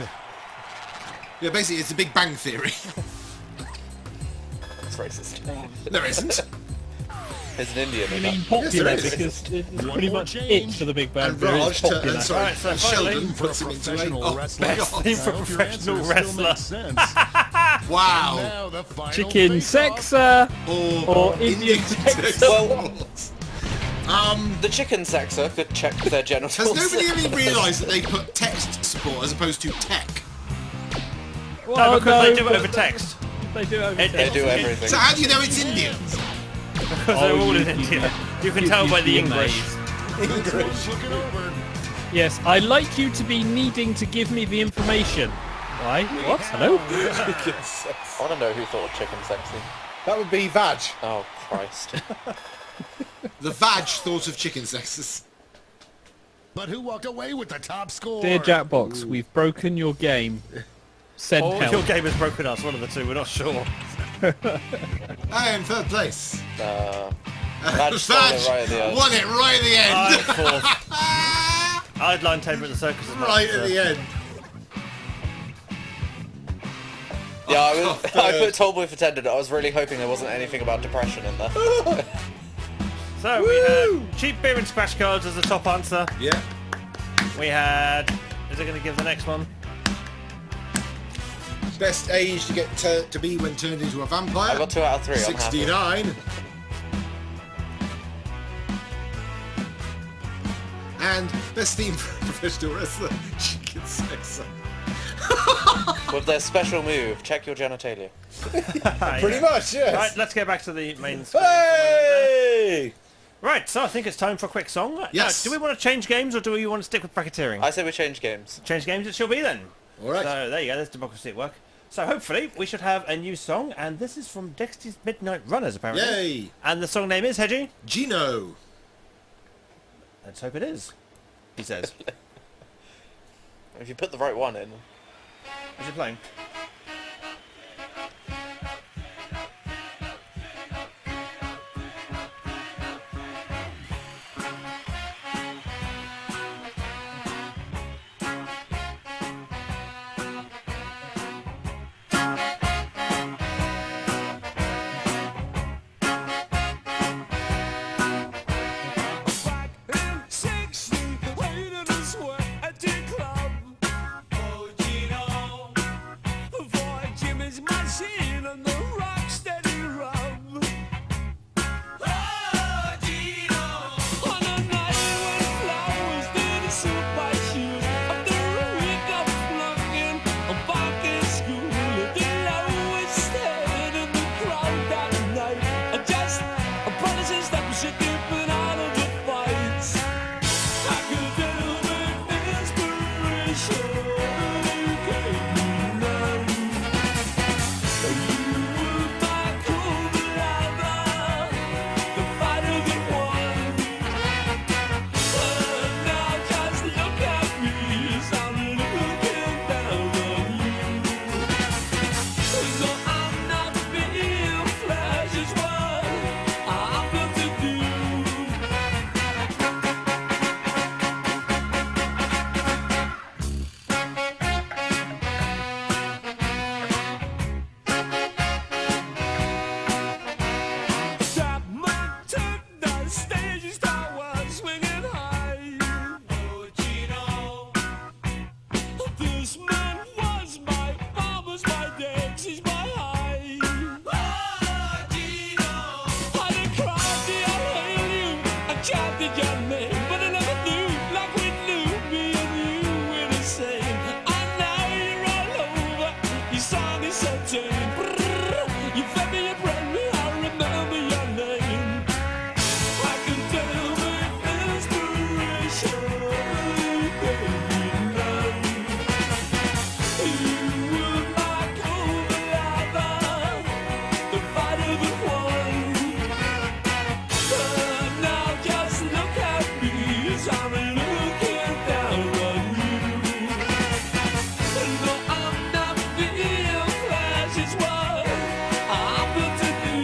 Yeah, basically it's a Big Bang Theory. It's racist. There isn't. There's an Indian I in mean that. popular Yes, there is. because it's One pretty more much change. it for the Big Bang And Theory. Raj, It's popular. and sorry, Alright, so and finally, Sheldon For a puts him into a... professional Oh, wrestler. my Best God. theme I for hope your professional answers still wrestler. make sense. Wow. Now the final Chicken face-off. sexer Or Indian Texas. Well- Um, The chicken sexer could check their genitals. has nobody ever realised that they put text support as opposed to tech? No, because they do it but over text. They do it over It- They text. do everything. So how do you know it's Indians? Because they're all in India. You can tell by the you'd be English. amazed. This one's looking over. Yes, I like you to be needing to give me the information. Why? What? Hello? I want to know who thought of chicken sexy. That would be Vag. Oh, Christ. The Vag thought of chicken sexes. But who walked away with the top score? Dear Jackbox, we've broken your game. Send Or help. your game has broken us, one of the two, we're not sure. I am third place. Vag stole it right at the end. won it right at the end. I'm fourth. I had Lion Tamer at the circus as well. right at the end. Yeah, Oh, I put Tallboy for Tendon. I was really hoping there wasn't anything about depression in there. So we had cheap beer and scratch cards as the top answer. Yeah. We had... Is it going to give the next one? Best age to get to be when turned into a vampire. I got 2 out of 3. I'm happy. 69. And best theme for a professional wrestler, chicken sexer. With their special move, check your genitalia. Pretty much, yes. Right, let's get back to the main screen. Hey! Right, so I think it's time for a quick song. Yes. Do we want to change games or do we want to stick with bracketeering? I say we change games. Change games it shall be then. All right. So there you go, there's democracy at work. So hopefully we should have a new song, and this is from Dexter's Midnight Runners apparently. Yay. And the song name is, Hedgie? Gino. Let's hope it is, he says. If you put the right one in. Is it playing? Policeman was my mom, was my dad, she's my eye. Oh, Dino. I done cried, did I hail you? I tried the young man, but I never knew like we knew me and you were the same. And now you're all over, your song is so tame. Brrr, you fed me, you bred me, I remember your name. I can tell with inspiration, you were my co-lover, the fighter that won. But now just look at me as I'm looking down on you. No, I'm not being flash, it's what I'm going to do.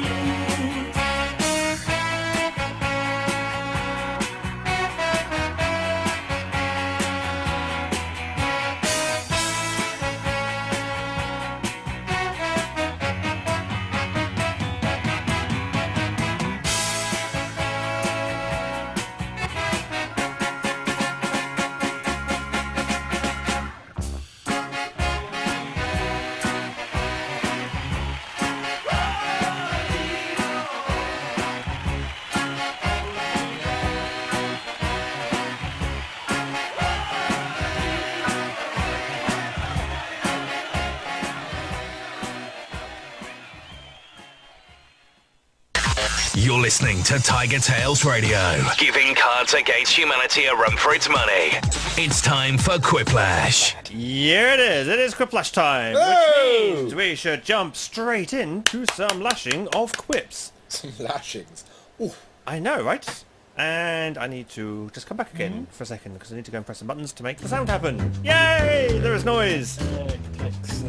You're listening to TigerTails Radio, giving Cards Against Humanity a run for its money. It's time for Quiplash. Here it is. It is Quiplash time, Whoa! which means we should jump straight into some lashing of quips. Some lashings. Ooh. I know, right? And I need to just come back again for a second because I need to go and press some buttons to make the sound happen. Yay! There is noise.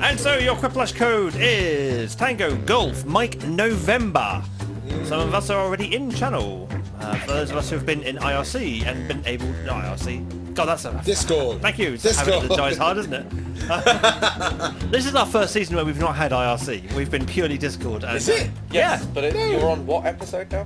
And so your Quiplash code is Tango Golf Mike November. Some of us are already in channel. For those of us who've been in IRC and been able... No, IRC. God, that's a... Discord. Thank you. Discord. Having to dice hard, isn't it? This is our first season where we've not had IRC. We've been purely Discord. And, Is it? Yes, Yeah. but you're on what episode now?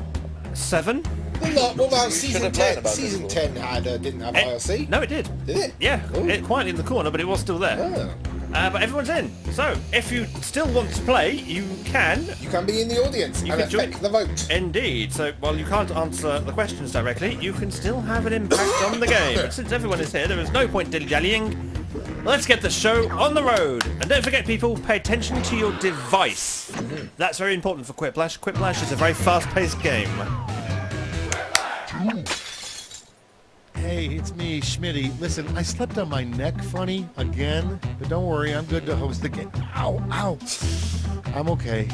7? What about You season should have 10? learned about Season this 10 didn't have IRC. No, it did. Did it? Yeah, Ooh. it quietly in the corner, but it was still there. Oh. But everyone's in. So, if you still want to play, you can. You can be in the audience You and can join- affect the vote. Indeed. So, while you can't answer the questions directly, you can still have an impact on the game. And since everyone is here, there is no point dilly-dallying. Let's get the show on the road. And don't forget, people, pay attention to your device. That's very important for Quiplash. Quiplash is a very fast-paced game. Hey, it's me, Schmitty. Listen, I slipped on my neck funny again, but don't worry, I'm good to host the game. Ow, ow. I'm okay.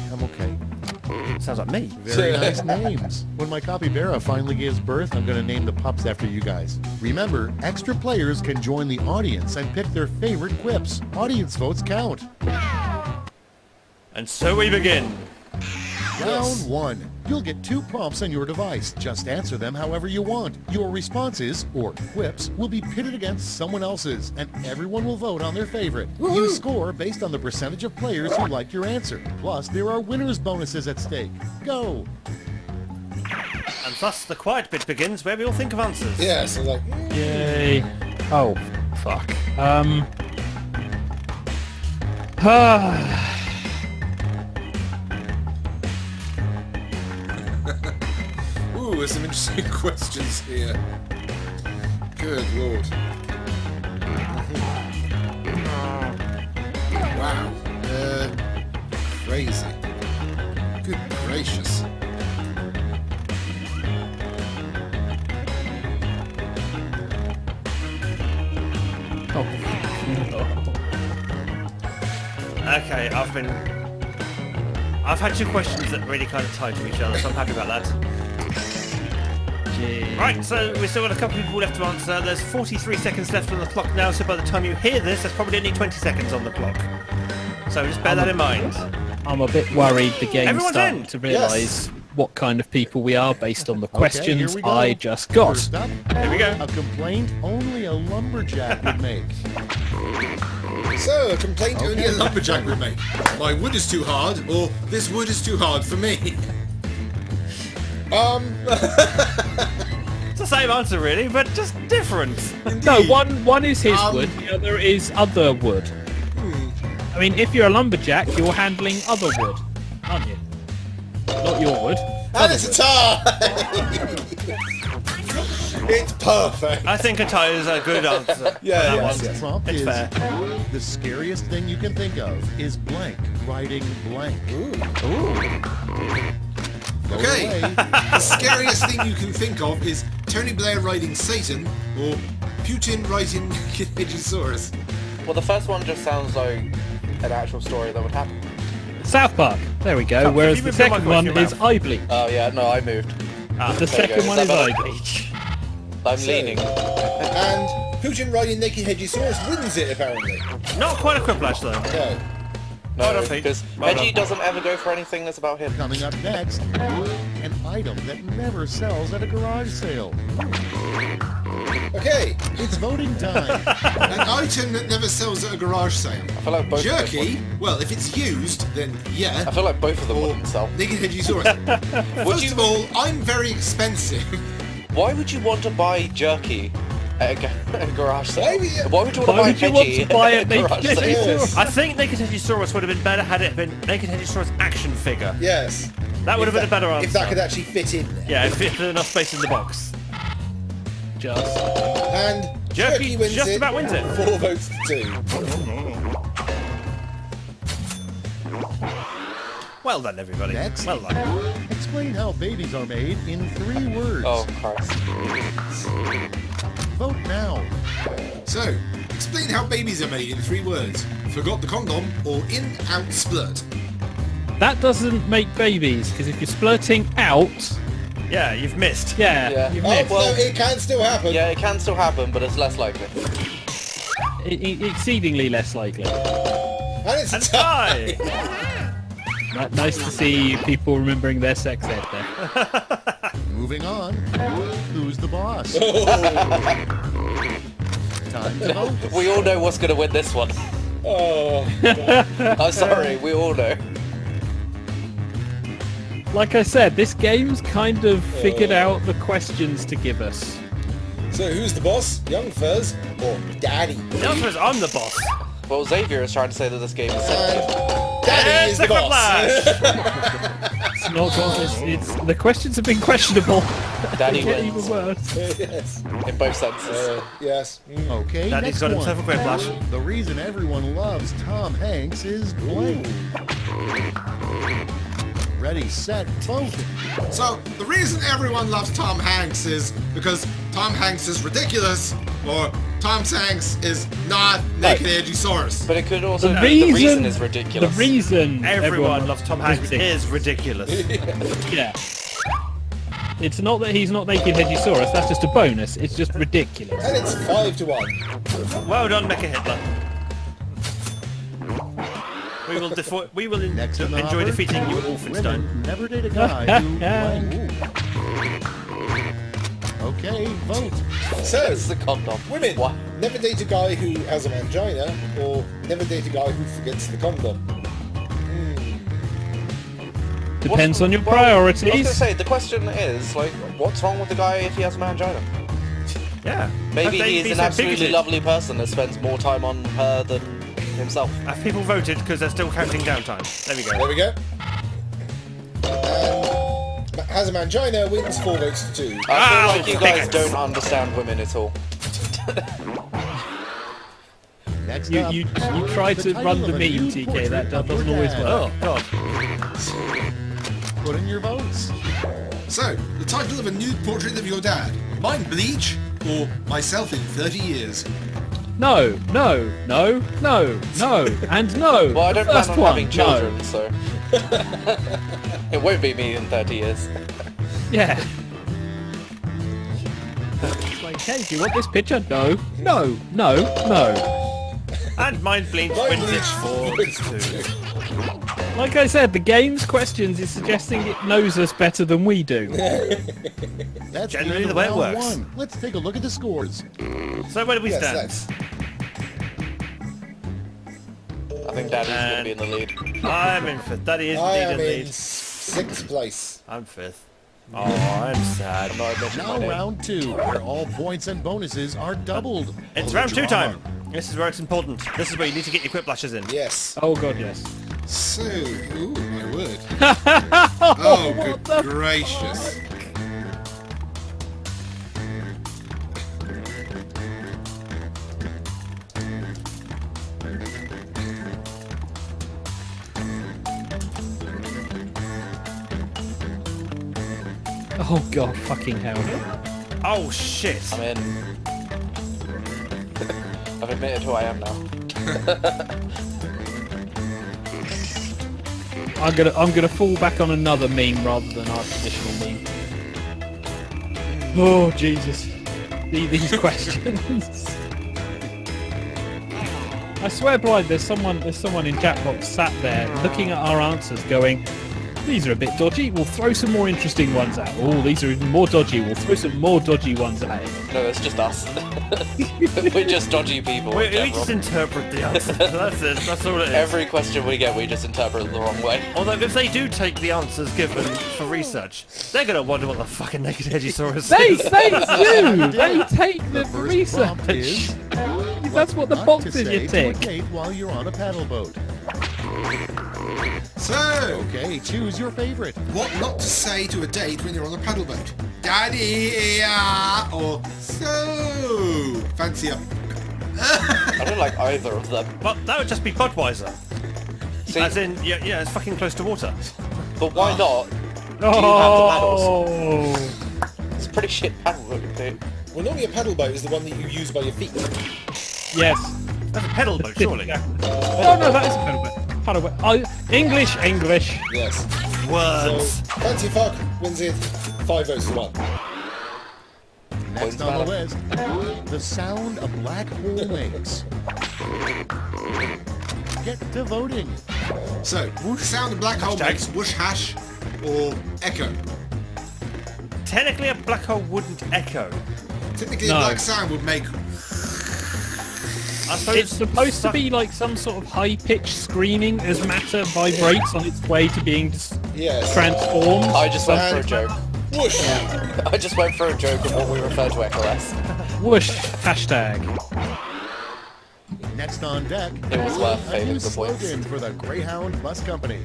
Sounds like me. Very nice names. When my capybara finally gives birth, I'm going to name the pups after you guys. Remember, extra players can join the audience and pick their favorite quips. Audience votes count. And so we begin. Round 1. You'll get 2 prompts on your device. Just answer them however you want. Your responses, or quips, will be pitted against someone else's, and everyone will vote on their favorite. You score based on the percentage of players who liked your answer. Plus, there are winner's bonuses at stake. Go! And thus the quiet bit begins where we all think of answers. Yeah, so like... Yay. Oh, fuck. Ooh, there's some interesting questions here. Good lord. Wow. Crazy. Good gracious. Oh, Okay, I've had 2 questions that really kind of tie to each other, so I'm happy about that. gee. Right, so we've still got a couple of people left to answer. There's 43 seconds left on the clock now, so by the time you hear this, there's probably only 20 seconds on the clock. So just bear that in mind. I'm a bit worried the game's Everyone's starting in. to realise what kind of people we are based on the questions here we go. I just got. First up, Here we go. a complaint only a lumberjack would make. So, a complaint only a lumberjack would make. My wood is too hard, or this wood is too hard for me. It's a same answer really, but just different. No, one is his wood, the other is other wood. I mean, if you're a lumberjack, you're handling other wood, aren't you? Not your wood. And it's a tie! It's perfect. I think a tie is a good answer. Yeah, for that yes, one. yes. Prompt It's is fair. the scariest thing you can think of is blank riding blank. Okay. The scariest thing you can think of is Tony Blair riding Satan or Putin riding Edgesaurus. Well, the first one just sounds like an actual story that would happen. South Park. There we go. Tom, Whereas if the you move your second mic away one from your is mouth. Ibley. Oh yeah, no, I moved. The There you second go. one Is is that Ibley. I'm leaning. And Putin riding naked Hedgesaurus wins it, apparently. Not quite a quiplash though. No. Well No, done, Pete. because Well Veggie done. doesn't ever go for anything that's about him. Coming up next, an item that never sells at a garage sale. Okay. It's voting time. An item that never sells at a garage sale. I feel like both of them Jerky, well, if it's used, then yeah. I feel like both of them Or wouldn't sell. naked Hedgesaurus. First of all, I'm very expensive. Why would you want to buy jerky at a garage sale? Why would you- Why would you want Why to buy would you want veggie to buy at a a naked garage sale? Hedgesaurus? I think Naked Hedgesaurus would have been better had it been Naked Hedgesaurus action figure. Yes. That would have been a better answer. If that could actually fit in there. Yeah, if it had enough space in the box. Just. And Jerky wins just it. about wins it. 4 votes to 2. Well done, everybody. Next. Well done. Explain how babies are made in 3 words. Oh Christ. Vote now. So, explain how babies are made in 3 words. Forgot the condom or in, out, splurt. That doesn't make babies, because if you're splurting out, Yeah, you've missed. Yeah. you've Oh, missed. no, it can still happen. Yeah, it can still happen, but it's less likely. Exceedingly less likely. And it's a And tie. tie! Nice to see people remembering their sex ed there. Moving on. Who's the boss? Time to vote. We all know what's going to win this one. Oh. I'm sorry, we all know. Like I said, this game's kind of figured out the questions to give us. So who's the boss? Young Fuzz or Daddy? The answer is I'm the boss. Well, Xavier is trying to say that this game is And sensitive. Daddy is It's the a boss. It's not. It's the questions have been questionable. Daddy Get wins even worse. Yes. in both senses. Yes. Okay, Daddy's next got one. himself a quick flash. The reason everyone loves Tom Hanks is blank. Ready, set, vote. So, the reason everyone loves Tom Hanks is because Tom Hanks is ridiculous, or Tom Hanks is not naked Edgesaurus. But it could also The be the reason reason is ridiculous. The reason Everyone loves Tom Hanks ridiculous. is ridiculous. Yeah. It's not that he's not naked Hedgesaurus. That's just a bonus. It's just ridiculous. And it's 5 to 1. Well done, Mecha Hitler. We will Next in the enjoy hopper, defeating you at Wolfenstein. women never date a guy who blank. Okay, vote. So, It's the condom. women, What? never date a guy who has a mangina, or never date a guy who forgets the condom. Depends on your Well, I was priorities. gonna say, the question is, like, what's wrong with the guy if he has a mangina? Yeah. Maybe Have they he's been an so absolutely bigoted? lovely person that spends more time on her than himself. Have people voted because they're still counting downtime? There we There go. we go. And has a mangina wins 4 votes to 2. I Ow, feel like you guys bigots. don't understand women at all. Next You up, you try the to title run of the a meme, nude TK. portrait That of doesn't your always dad. work. Oh, God. Put in your votes. So, the title of a nude portrait of your dad. Mine Bleach, or Myself in 30 Years. No, no, no, no, no, and no. Well, I don't The plan first on one, having children, so... It won't be me in 30 years. No. Yeah. It's like, hey, do you want this picture? No, no, no, no. And Mind Bleach Mind wins it Bleach 4 wins to 2. Like I said, the game's questions is suggesting it knows us better than we do. That's Generally end the of way it round works. 1. Let's take a look at the scores. So where do we Yes, stand? that's... I think Daddy's going to be in the lead. I'm in 5th. Daddy is I indeed am in in lead. 6th place. I'm 5th. Oh, I'm sad. Now round 2, where all points and bonuses are doubled. It's Oh, round 2 drama. time. This is where it's important. This is where you need to get your quicklashes in. Yes. Oh god, yes. So, ooh, my word. Oh, good gracious. Oh god, fucking hell. Oh shit. I'm in. I've admitted who I am now. I'm gonna fall back on another meme rather than our traditional meme. Oh Jesus. These questions. I swear blind, there's someone in chat box sat there looking at our answers going, these are a bit dodgy, we'll throw some more interesting ones out. Oh, these are even more dodgy, we'll throw some more dodgy ones at it. No, it's just us. We're just dodgy people in We general. just interpret the answer. That's it. That's all it is. Every question we get, we just interpret the wrong way. Although if they do take the answers given for research, they're gonna wonder what the fucking naked Edgesaurus They is. do! They take the First prompt is, research! That's what the not to boxes say you to a tick. date while you're on a paddle boat. So, Okay, choose your favorite. what not to say to a date when you're on a paddle boat? Daddy, or so. Fancy a... I don't like either of them. Well, that would just be Budweiser. See, As in, yeah, it's fucking close to water. but why not? Oh! It's a pretty shit paddle boat, dude. Well, normally a paddle boat is the one that you use by your feet. Yes. That's a pedal boat, surely. No, that is a pedal boat. Pedal boat. Oh, English. Yes. So, Words. Fancy Fuck wins it 5 votes to 1. Next on the list, the sound a black hole makes. Get to voting. So, sound a black hole Hashtag. makes whoosh hash or echo. Technically, a black hole wouldn't echo. Typically, No. a black sound would make... I suppose It's supposed to be like some sort of high-pitched screaming as matter vibrates on its way to being Yes. transformed. I just went for a joke. Whoosh! I just went for a joke of what we refer to echo as. Whoosh. Hashtag. Next on deck, It was worth a failing new the points. slogan for the Greyhound Bus Company.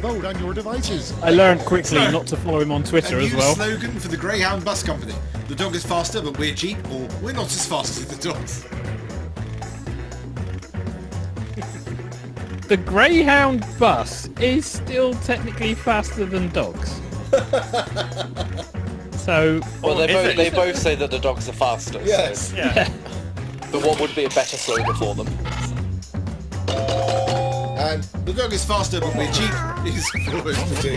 Vote on your devices. I learned quickly not to follow him on A Twitter new as well. slogan for the Greyhound Bus Company. The dog is faster, but we're cheap, or we're not as fast as the dogs. The Greyhound bus is still technically faster than dogs. So, Well, is it? they both say that the dogs are faster. Yes. yeah. But what would be a better slogan for them? And The dog is faster, but we're cheap is 4 votes to 2.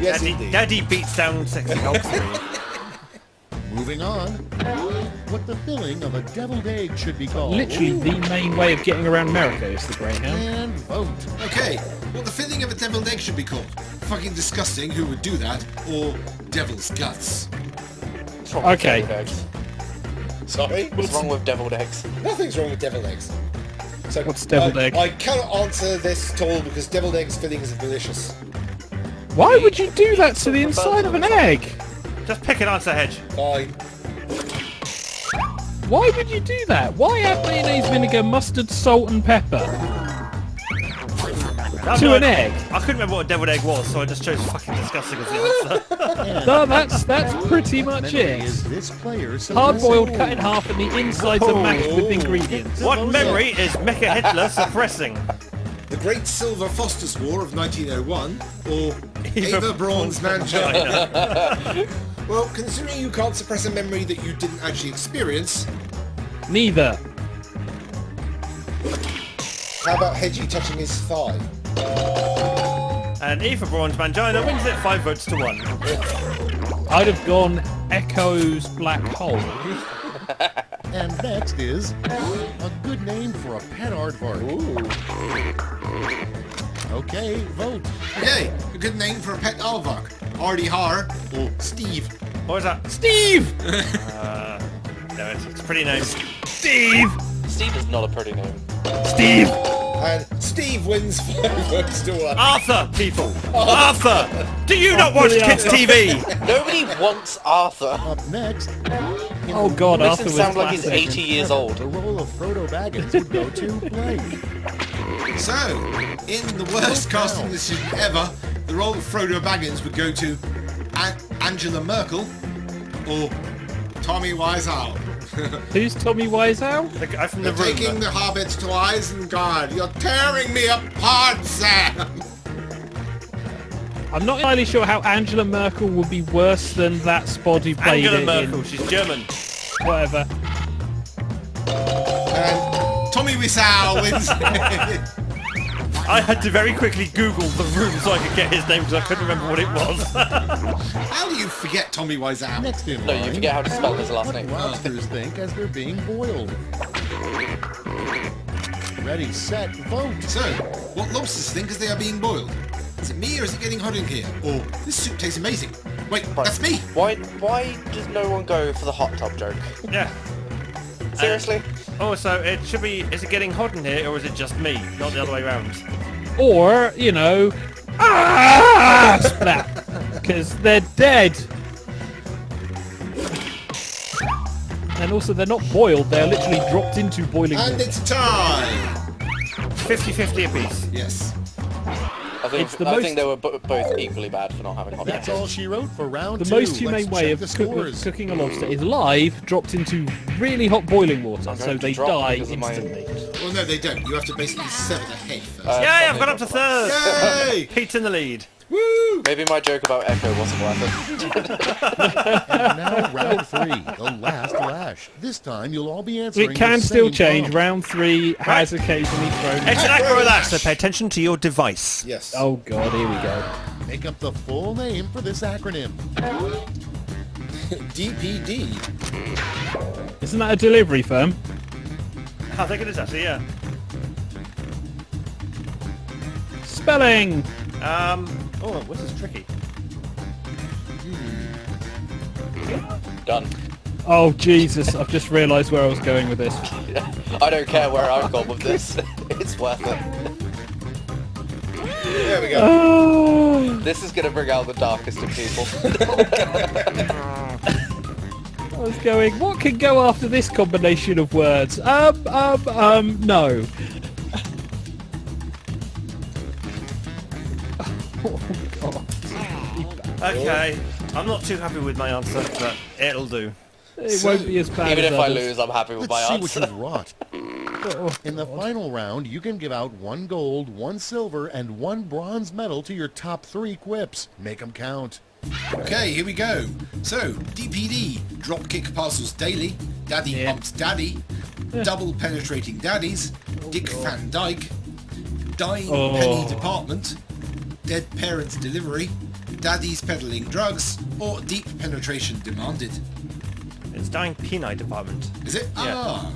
yes, Daddy, indeed. Daddy beats down sexy dogs. Moving on, what the filling of a deviled egg should be called. literally the main way of getting around America is the Greyhound. And vote. Okay, what the filling of a deviled egg should be called? Fucking disgusting, who would do that? Or devil's guts? What's wrong with Okay. deviled eggs? Sorry? What's wrong with deviled eggs? Nothing's wrong with deviled eggs. So, What's deviled egg? I cannot answer this at all because deviled eggs fillings are delicious. Why would you do that to the inside of an egg? Just pick an answer, Hedge. Fine. Why would you do that? Why add mayonnaise, vinegar, mustard, salt and pepper to an egg? I couldn't remember what a deviled egg was, so I just chose fucking disgusting as the answer. No, that's pretty much Memory is it. this player's Hard-boiled, cut in half, and the insides are mashed with ingredients. What memory is Mecha Hitler suppressing? The Great Silver Foster's War of 1901, or Eva Braun's Mangina? Well, considering you can't suppress a memory that you didn't actually experience, Neither. How about Hedgie touching his thigh? And Eva Braun's Mangina wins it 5 votes to 1. I'd have gone Echo's Black Hole. And next is a good name for a pet aardvark. Okay, vote. okay, a good name for a pet aardvark. Artie Har, or Steve. What was that? Steve! No, it's a pretty name. Steve! Steve is not a pretty name. Steve! And Steve wins 5 votes to 1. Arthur, people! Arthur! Do you not watch kids' TV? Nobody wants Arthur. Up next, Oh God, Makes Arthur him was sound like he's classic. 80 years old. the role of Frodo Baggins would go to Blake. So, in the worst casting decision ever, the role of Frodo Baggins would go to Angela Merkel or Tommy Wiseau. Who's Tommy Wiseau? The guy from the You're room. taking the hobbits to Isengard. You're tearing me apart, Sam. I'm not entirely sure how Angela Merkel would be worse than that spod who played Angela it Merkel, she's German. in whatever. And Tommy Wiseau wins. I had to very quickly Google the room so I could get his name because I couldn't remember what it was. How do you forget Tommy Wiseau? Next in No, line, you forget how to spell his last what name. lobsters think as they're being boiled. Ready, set, vote. So, what lobsters think as they are being boiled? Is it me or is it getting hot in here? Or this soup tastes amazing. Wait, that's me. Why does no one go for the hot tub joke? Yeah. Seriously? Oh, so it should be, is it getting hot in here or is it just me? Not the other way around. Or, you know, splat, because they're dead. And also, they're not boiled; they're literally dropped into boiling And water. it's time. 50-50 apiece. Yes. I think, It's the I most- think they were both equally bad for not having hot That's tubs. all she wrote for round The 2. most humane way of Let's check the scores. cooking a lobster is live, dropped into really hot boiling water, I'm so going to they drop die because of my- instantly. Well, no, they don't. You have to basically sever the head first. Yay, I've got up to third! Yay! Pete's in the lead. Woo! Maybe my joke about Echo wasn't worth it. And now round 3, the last lash. This time you'll all be answering It can the still same change. prompt. Round 3 has occasionally thrown. It's an acrolash, so pay attention to your device. Yes. Oh God, here we go. Make up the full name for this acronym. DPD. Isn't that a delivery firm? I think it is actually, yeah. Spelling. Oh, this is tricky. Done. Oh Jesus! I've just realised where I was going with this. I don't care where I've gone with this. It's worth it. There we go. Oh. This is going to bring out the darkest in people. I was going, what can go after this combination of words? No. Oh, God. Okay, I'm not too happy with my answer, but it'll do. It won't be as bad Even as if I others. lose, I'm happy with my Let's see what answer. you've wrought. Oh, In the final round, you can give out 1 gold, 1 silver, and 1 bronze medal to your top 3 quips. Make them count. Okay, here we go. So, DPD, dropkick parcels daily, Daddy Yeah. bumps Daddy, double penetrating daddies, Dick Van Dyke, dying penny department, dead parents delivery, daddies peddling drugs, or deep penetration demanded. It's dying penile department. Is it? Yeah. Ah,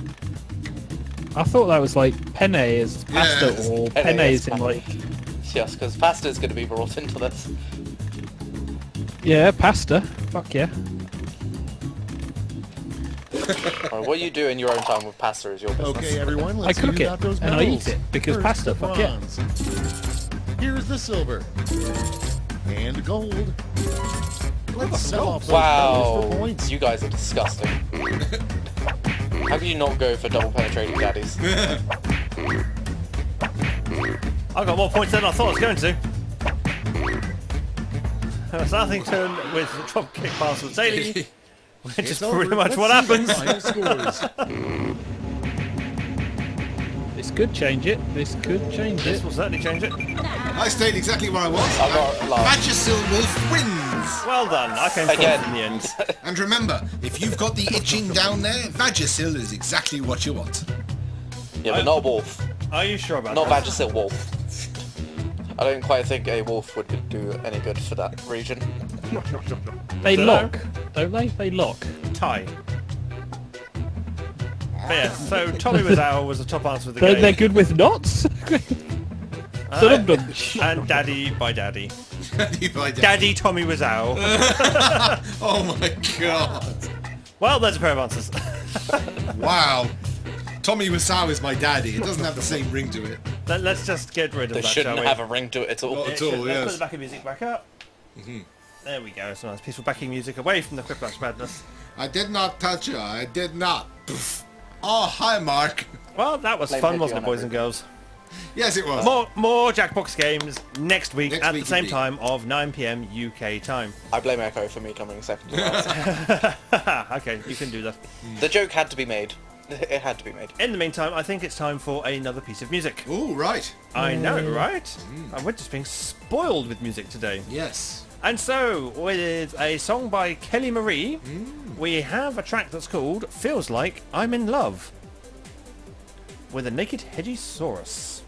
I thought that was like penne as pasta Yes. or Penne penne as as in like... Yes, because pasta is going to be brought into this. Yeah, pasta. Fuck yeah. Alright, what you do in your own time with pasta is your business. Okay, everyone, I let's see cook who it, got those and I medals. eat it, because First, pasta, the fuck yeah. bronze. Here's the silver. And gold. Let's sell off those medals for Wow, points. you guys are disgusting. How can you not go for double penetrating daddies? I got more points than I thought I was going to. Southampton with dropkick parcels daily, which is It's over. pretty much Let's what see the happens. final scores. This could change it. This could change This it. will certainly change it. I stayed exactly where I was. I'm not laughing. Badgersill Wolf wins! Well done. I came fourth Again. in the end. And remember, if you've got the itching down there, Badgersill is exactly what you want. Yeah, but not wolf. Are you sure about Not that? Badgersill wolf. I don't quite think a wolf would do any good for that region. They Dunno. lock, don't they? They lock. Tie. But yeah, so Tommy Wiseau was the top answer of the They're game. good with knots? Dum-dum. And Daddy by Daddy. Daddy by daddy. Daddy Tommy Wiseau. Oh my god. Well, there's a pair of answers. Wow. Tommy Wiseau is my daddy. It doesn't have the same ring to it. Let's just get rid of They that, shouldn't shall we? have a ring to it at all. Not It at should. all, Let's put yes. the backing music back up. There we go. Some nice peaceful backing music away from the Quiplash madness. I did not touch you. I did not. Poof. Oh, hi, Mark. Well, that was Blame fun, Hedgie wasn't it, on boys and everything. girls? Yes, it was. More Jackbox games next week Next at week the same indeed. time of 9 p.m. UK time. I blame Echo for me coming second to last. Okay, you can do that. The joke had to be made. It had to be made. In the meantime, I think it's time for another piece of music. Oh, right. I know, right? And we're just being spoiled with music today. Yes. And so, with a song by Kelly Marie, we have a track that's called Feels Like I'm in Love with a naked Hedgesaurus.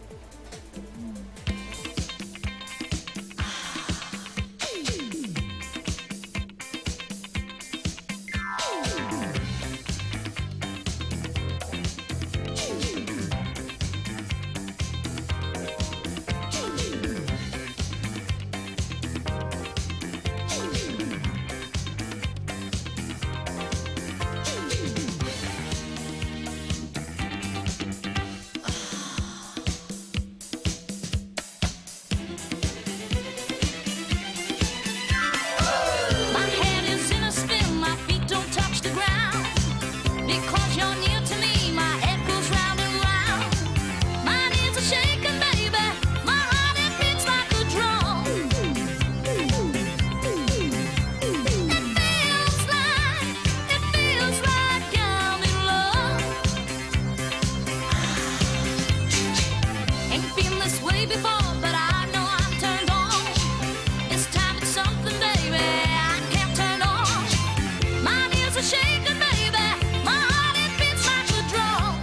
My head is in a spin, my feet don't touch the ground. Because you're near to me, my head goes round and round. My knees are shaking, baby, my heart it beats like a drum. It feels like I'm in love. Ain't been this way before, but I know I'm turned on. This time it's something, baby, I can't turn on. My knees are shaking, baby, my heart it beats like a drum.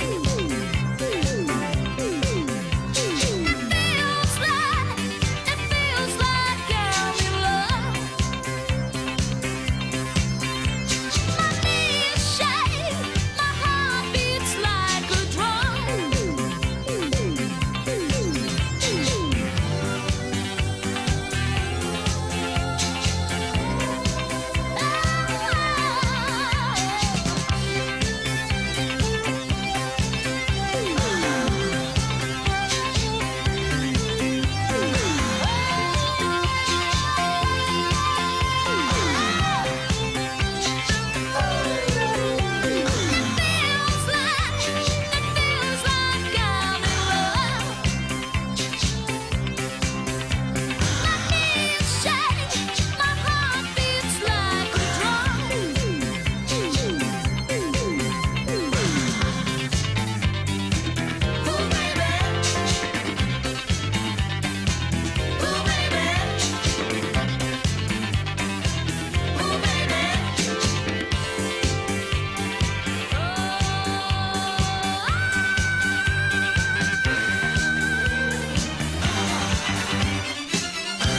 It feels like I'm in love. My knees shake, my heart beats like a drum.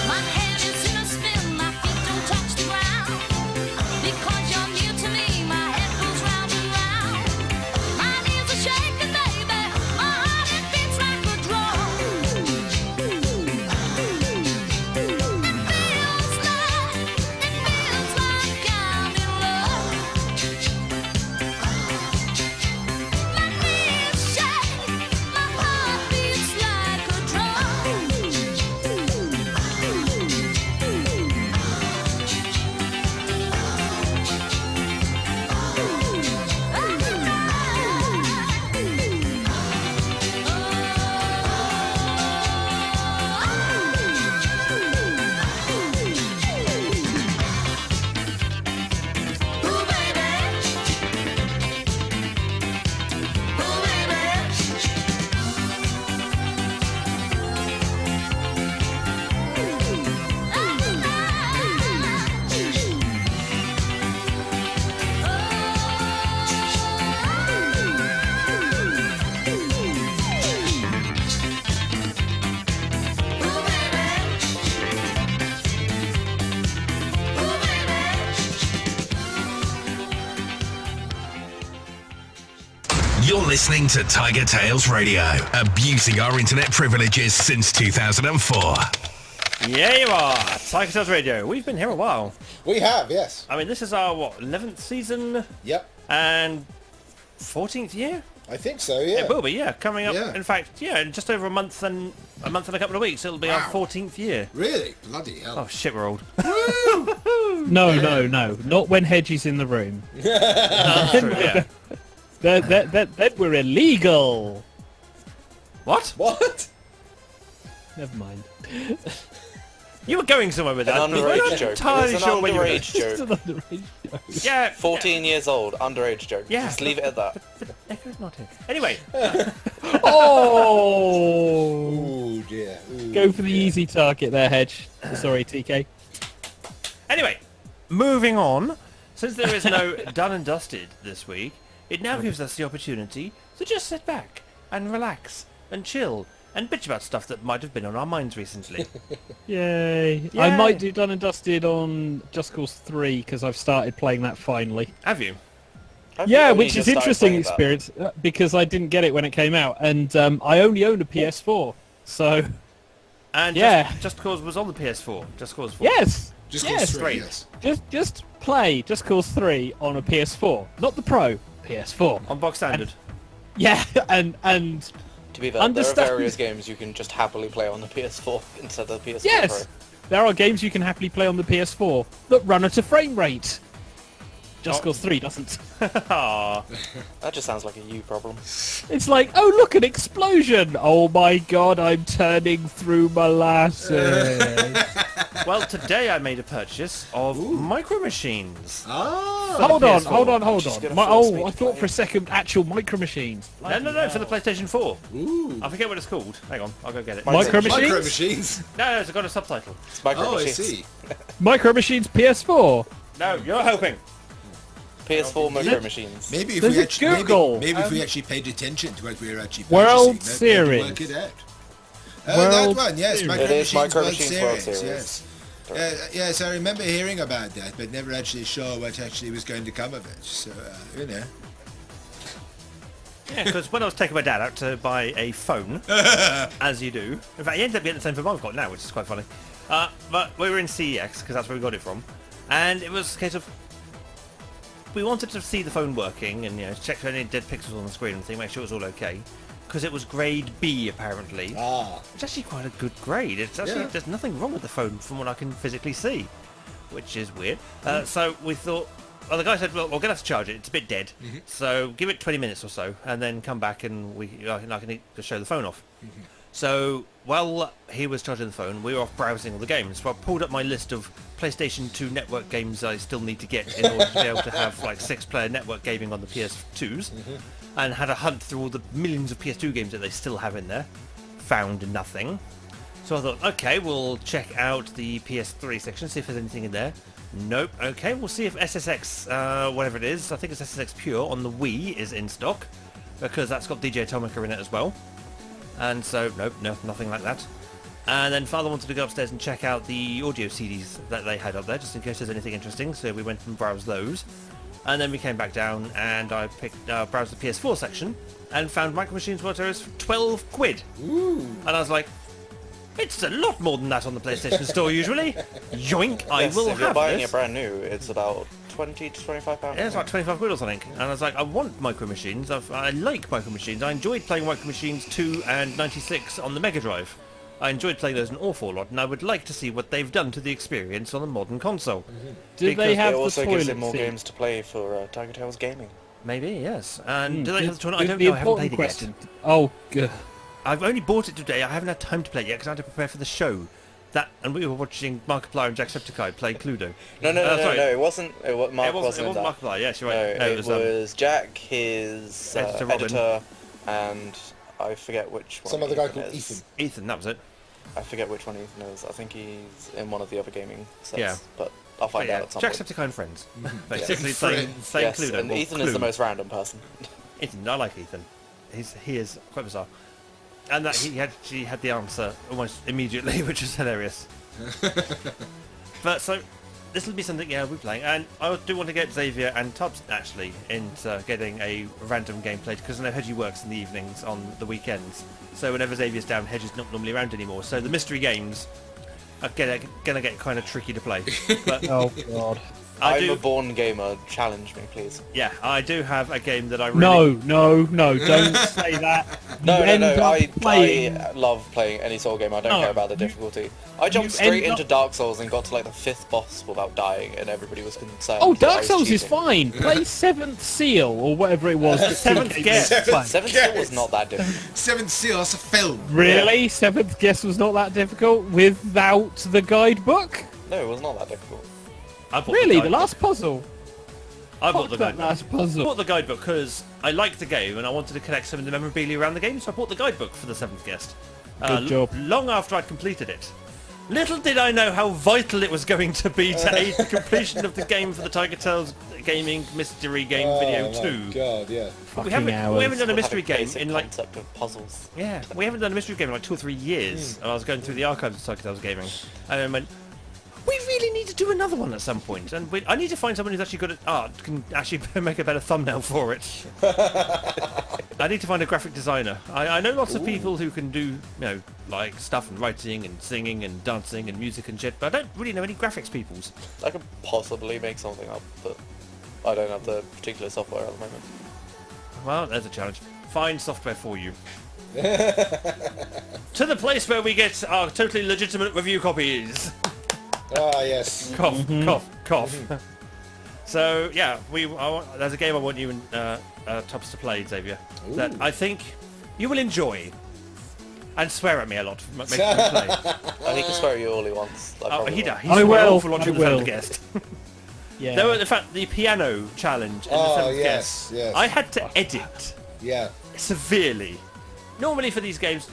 My head is in a spin, my feet don't touch the ground. Because you're near to me, my head goes round and round. My knees are shaking, baby, my heart it beats like a drum. It feels like I'm in love. My knees shake, my heart beats like a drum. You're listening to TigerTails Radio, abusing our internet privileges since 2004. Yeah, you are. TigerTails Radio. We've been here a while. We have, yes. I mean, this is our, 11th season Yep. and 14th year? I think so, yeah. It will be, yeah, coming up. Yeah. In fact, yeah, in just over a month and a couple of weeks, it'll be our 14th year. Really? Bloody hell. Oh shit, we're old. No, not when Hedgie's in the room. That's true, yeah. Then we're illegal. What? What? Never mind. You were going somewhere with that. An but we're not underage joke. entirely It's an sure where you were underage Just joke. an underage joke. Yeah. 14 years old, underage joke. Yeah. Just leave it at that. Echo's not here. Anyway, Oh! Oh dear. Ooh. Go for the easy target there, Hedge. Sorry, TK. anyway, moving on. Since there is no done and dusted this week, it now gives us the opportunity to just sit back and relax and chill and bitch about stuff that might have been on our minds recently. Yay. Yay. I might do Done and Dusted on Just Cause 3 because I've started playing that finally. Have you? Have Yeah, you only which is just started interesting playing that? experience because I didn't get it when it came out, and I only own a PS4. So And Yeah. Just Cause was on the PS4. Just Cause 4. yes, Just yes, cause 3, great. yes. just play Just Cause 3 on a PS4, not the Pro PS4. On box standard. Yeah, and To be fair, Understand- there are various games you can just happily play on the PS4 instead of the PS4 yes, there are games you can happily play on the PS4 that run at a frame rate. Just Cause 3 doesn't. Aw. Pro. That just sounds like a you problem. It's like, oh look, an explosion! Oh my god, I'm turning through molasses. Well, today I made a purchase of Micro Machines. Ah! hold PS4. on. Just gonna force me I to thought play. for a second actual Micro Machines. No, for the PlayStation 4. Ooh. I forget what it's called. Hang on, I'll go get it. Micro Machines? Machines? Micro machines? No, it's got a subtitle. It's Micro Oh, I Machines. see. Micro Machines PS4. No, you're helping. PS4 Micro Machines. Maybe if There's we a actually Google. maybe if we actually paid attention to what we were actually World purchasing, maybe we Series. could work it out. World That one, yes, Series. Micro It is Machines Micro World Machines World Series, Series. yes. Yes, I remember hearing about that, but never actually sure what actually was going to come of it. So, you know. Yeah, because when I was taking my dad out to buy a phone, as you do, in fact, he ended up getting the same phone I've got now, which is quite funny. But we were in CEX, because that's where we got it from, and it was a case of, we wanted to see the phone working, and check for any dead pixels on the screen and thing, make sure it was all okay, because it was grade B, apparently. Ah. It's actually quite a good grade. It's actually, Yeah. there's nothing wrong with the phone from what I can physically see, which is weird. So we thought, well, the guy said, well, we're going to have to charge it. It's a bit dead. So give it 20 minutes or so, and then come back and I can just show the phone off. So while he was charging the phone, we were off browsing all the games. So I pulled up my list of PlayStation 2 network games I still need to get in order to be able to have like 6-player network gaming on the PS2s, and had a hunt through all the millions of PS2 games that they still have in there. Found nothing. So I thought, okay, we'll check out the PS3 section, see if there's anything in there. Nope. Okay, we'll see if SSX, whatever it is, I think it's SSX Pure on the Wii is in stock, because that's got DJ Atomica in it as well. And so, nope, no, nothing like that. And then Father wanted to go upstairs and check out the audio CDs that they had up there, just in case there's anything interesting, so we went and browsed those. And then we came back down and I browsed the PS4 section and found Micro Machines World Series for 12 quid. Ooh. And I was like, it's a lot more than that on the PlayStation Store usually. Yoink, I Yes, will if you're have buying this. it brand new, it's about 20 to 25 pounds. Yeah, it's like 25 quid or something. And I was like, I want Micro Machines. I like Micro Machines. I enjoyed playing Micro Machines 2 and 96 on the Mega Drive. I enjoyed playing those an awful lot, and I would like to see what they've done to the experience on a modern console. Do Because they It have the also gives toilet it more seat? games to play for TigerTails Gaming. Maybe, yes. And do they have the tournament? I don't The know, I haven't important played it yet. question. Oh, good. I've only bought it today. I haven't had time to play it yet because I had to prepare for the show. And we were watching Markiplier and Jacksepticeye play Cluedo. No, sorry. it wasn't. Mark It wasn't in that. Markiplier, yes, you're No, right. it was Jack, his Editor Robin. editor, and I forget which one. Some other guy Ethan called is. Ethan. Ethan, that was it. I forget which one Ethan is. I think he's in one of the other gaming sets. Yeah. But I'll find out at some point. Jacksepticeye and Friends. Basically playing Yes, Cluedo. and or Ethan is the Clue. most random person. Ethan, I like Ethan. He is quite bizarre. And that he actually had the answer almost immediately, which is hilarious. But so this will be something we're playing, and I do want to get Xavier and Tubbs actually into getting a random game played, because I know Hedgie works in the evenings on the weekends. So whenever Xavier's down, Hedgie's not normally around anymore. So the mystery games are gonna get kind of tricky to play. But Oh god. I I'm do. a born gamer. Challenge me, please. Yeah, I do have a game that I really. No, don't say that. No, You end up I playing. love playing any Soul game. I don't No, care about the difficulty. I jumped you straight end into up- Dark Souls and got to like the 5th boss without dying, and everybody was concerned. Oh, that I Dark was Souls is cheating. fine. Play Seventh Seal or whatever it was. that Seventh TK Guest. was playing. 7th Seal was not that difficult. Seventh Seal, that's a film. Really? Seventh Guest was not that difficult without the guidebook? No, it was not that difficult. I bought Really? The guidebook. last puzzle? I bought Fuck the that guidebook. last I puzzle. bought the guidebook because I liked the game and I wanted to collect some of the memorabilia around the game, so I bought the guidebook for the Seventh Guest. Good job. Long after I'd completed it. Little did I know how vital it was going to be to aid the completion of the game for the TigerTails Gaming Mystery Game Video 2. God, yeah. We Fucking haven't hours. done a Still mystery have a game basic in like concept of puzzles. yeah, we haven't done a mystery game in like 2 or 3 years. And I was going through the archives of TigerTails Gaming, and I went, we really need to do another one at some point, and I need to find someone who's actually good at art, can actually make a better thumbnail for it. I need to find a graphic designer. I know lots of people who can do, you know, like stuff and writing and singing and dancing and music and shit, but I don't really know any graphics peoples. I could possibly make something up, but I don't have the particular software at the moment. Well, there's a challenge. Find software for you. To the place where we get our totally legitimate review copies. Ah, yes. Cough, cough, cough. So yeah, there's a game I want you and Tubbs to play, Xavier, that I think you will enjoy, and swear at me a lot for making me play. And he can swear at you all he wants. I Oh, probably he will. does. He's I an will, awful lot I of the will. Seventh Guest. Yeah. There were, in fact, the piano challenge in the Oh, Seventh yes, Guest. yes. I had to edit Yeah. severely. Normally for these games,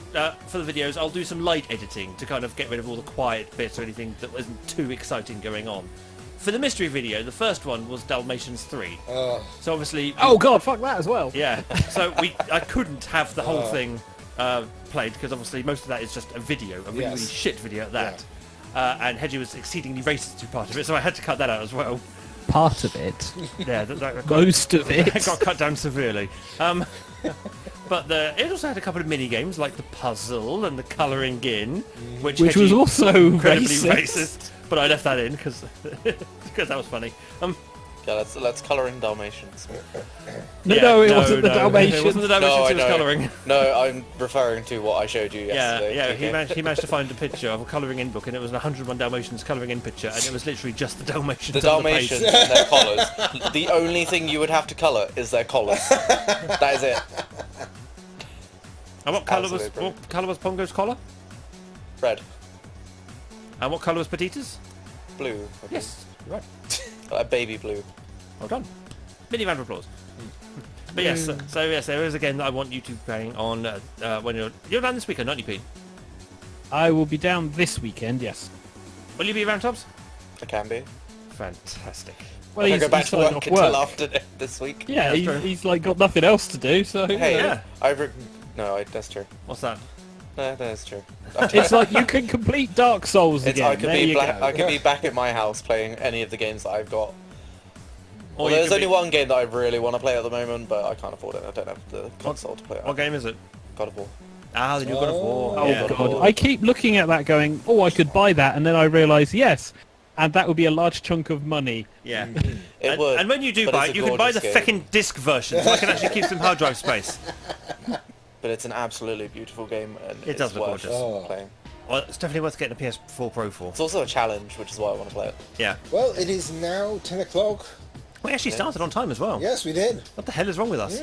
for the videos, I'll do some light editing to kind of get rid of all the quiet bits or anything that wasn't too exciting going on. For the mystery video, the first one was Dalmatians 3. So obviously... Oh god, fuck that as well. Yeah, so I couldn't have the whole thing played because obviously most of that is just a video, a really, Yes. really shit video at that. And Hedgie was exceedingly racist to part of it, so I had to cut that out as well. Part of it. Yeah, that got, Most of it. that got cut down severely. But it also had a couple of mini games like the puzzle and the colouring in, which Which was Hedgie also incredibly racist. racist. But I left that in because that was funny. Yeah, let's colour in Dalmatians. No, it wasn't the Dalmatians. It wasn't the Dalmatians No, I he was know. colouring. No, I'm referring to what I showed you yesterday. Yeah, TK. he managed to find a picture of a colouring in book, and it was an 101 Dalmatians colouring in picture, and it was literally just the Dalmatians. The on Dalmatians page. and their collars. The only thing you would have to colour is their collars. That is it. And what colour Absolutely was Pongo's collar? Red. And what colour was Petita's? Blue. I think. Yes, you're right. A baby blue. Well done. Mini round of applause. But yes, so yes, there is a game that I want you to be playing on when you're down this weekend, aren't you, Pete? I will be down this weekend, yes. Will you be around, Tops? It can be. Fantastic. Well, I can go back to starting work off until after this week. Yeah, that's true. he's like got nothing else to do, so Hey, Yeah. that's true. What's that? No, that's true. it's like you can complete Dark Souls again. I could there be you I go. could be back at my house playing any of the games that I've got. Or Well, you there's could only be- one game that I really want to play at the moment, but I can't afford it. I don't have the console to play it. What game is it? God of War. Ah, the new God of War. Oh Yeah. god, I keep looking at that going, oh, I could buy that, and then I realise, yes, and that would be a large chunk of money. Yeah. It and, would. and when you do but buy it's it, a you can buy the gorgeous game. second disc version, so I can actually keep some hard drive space. But it's an absolutely beautiful game, and It does it's look worth gorgeous. playing. Well, it's definitely worth getting a PS4 Pro for. It's also a challenge, which is why I want to play it. Yeah. Well, it is now 10 o'clock. We actually started on time as well. Yes, we did. What the hell is wrong with us?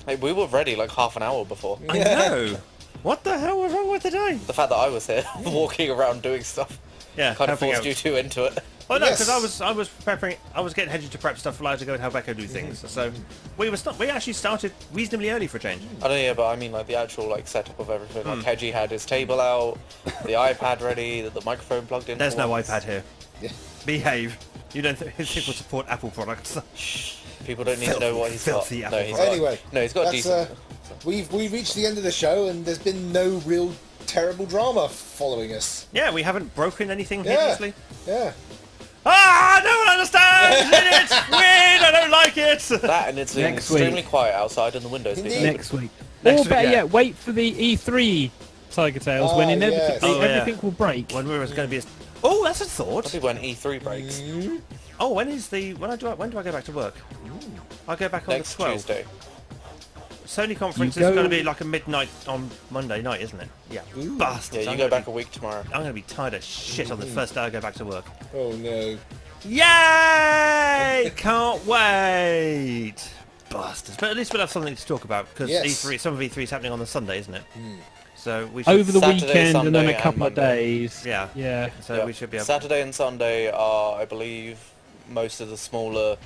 Hey, we were ready like half an hour before. I know. What the hell was wrong with today? The fact that I was here, walking around doing stuff, Yeah, kind of helping forced out. you two into it. Oh no, Yes. because I was preparing. I was getting Hedgie to prep stuff for Live to go and help Echo do things. So we actually started reasonably early for a change. I don't know, yeah, but I mean like the actual like setup of everything. Hmm. Like Hedgie had his table out, the iPad ready, the microphone plugged in. There's for no once. iPad here. Yeah. Behave. You don't think we'll support Apple products? People don't need to know what he's Filthy got. Apple No, he's product. got, Anyway, no, he's got a that's, decent. we've reached the end of the show, and there's been no real terrible drama following us. Yeah, we haven't broken anything Yeah. hideously. Yeah. Ah, no one understands! It's weird, I don't like it! That and it's Next extremely week. quiet outside and the windows being Indeed. open. Next week. Next Or week, better yeah. yet, wait for the E3 TigerTales when Ah, inevitably yes. Oh, yeah. everything will break. When we were going to be... Oh, that's a thought. Probably when E3 breaks. Oh, when do I go back to work? I go back on Next the 12th. Tuesday. Sony conference You is go- going to be like a midnight on Monday night, isn't it? Yeah. Bastards. Yeah, I'm you go gonna back a week tomorrow. I'm going to be tired as shit on the first day I go back to work. Oh no. Yay! Can't wait! Bastards. But at least we'll have something to talk about, because Yes. E3, some of E3 is happening on the Sunday, isn't it? So we should... Over the Saturday, weekend and then Sunday, a and couple of Monday. days. Yeah. Yeah. So Yeah. we should be able Saturday and Sunday are, I believe, most of the smaller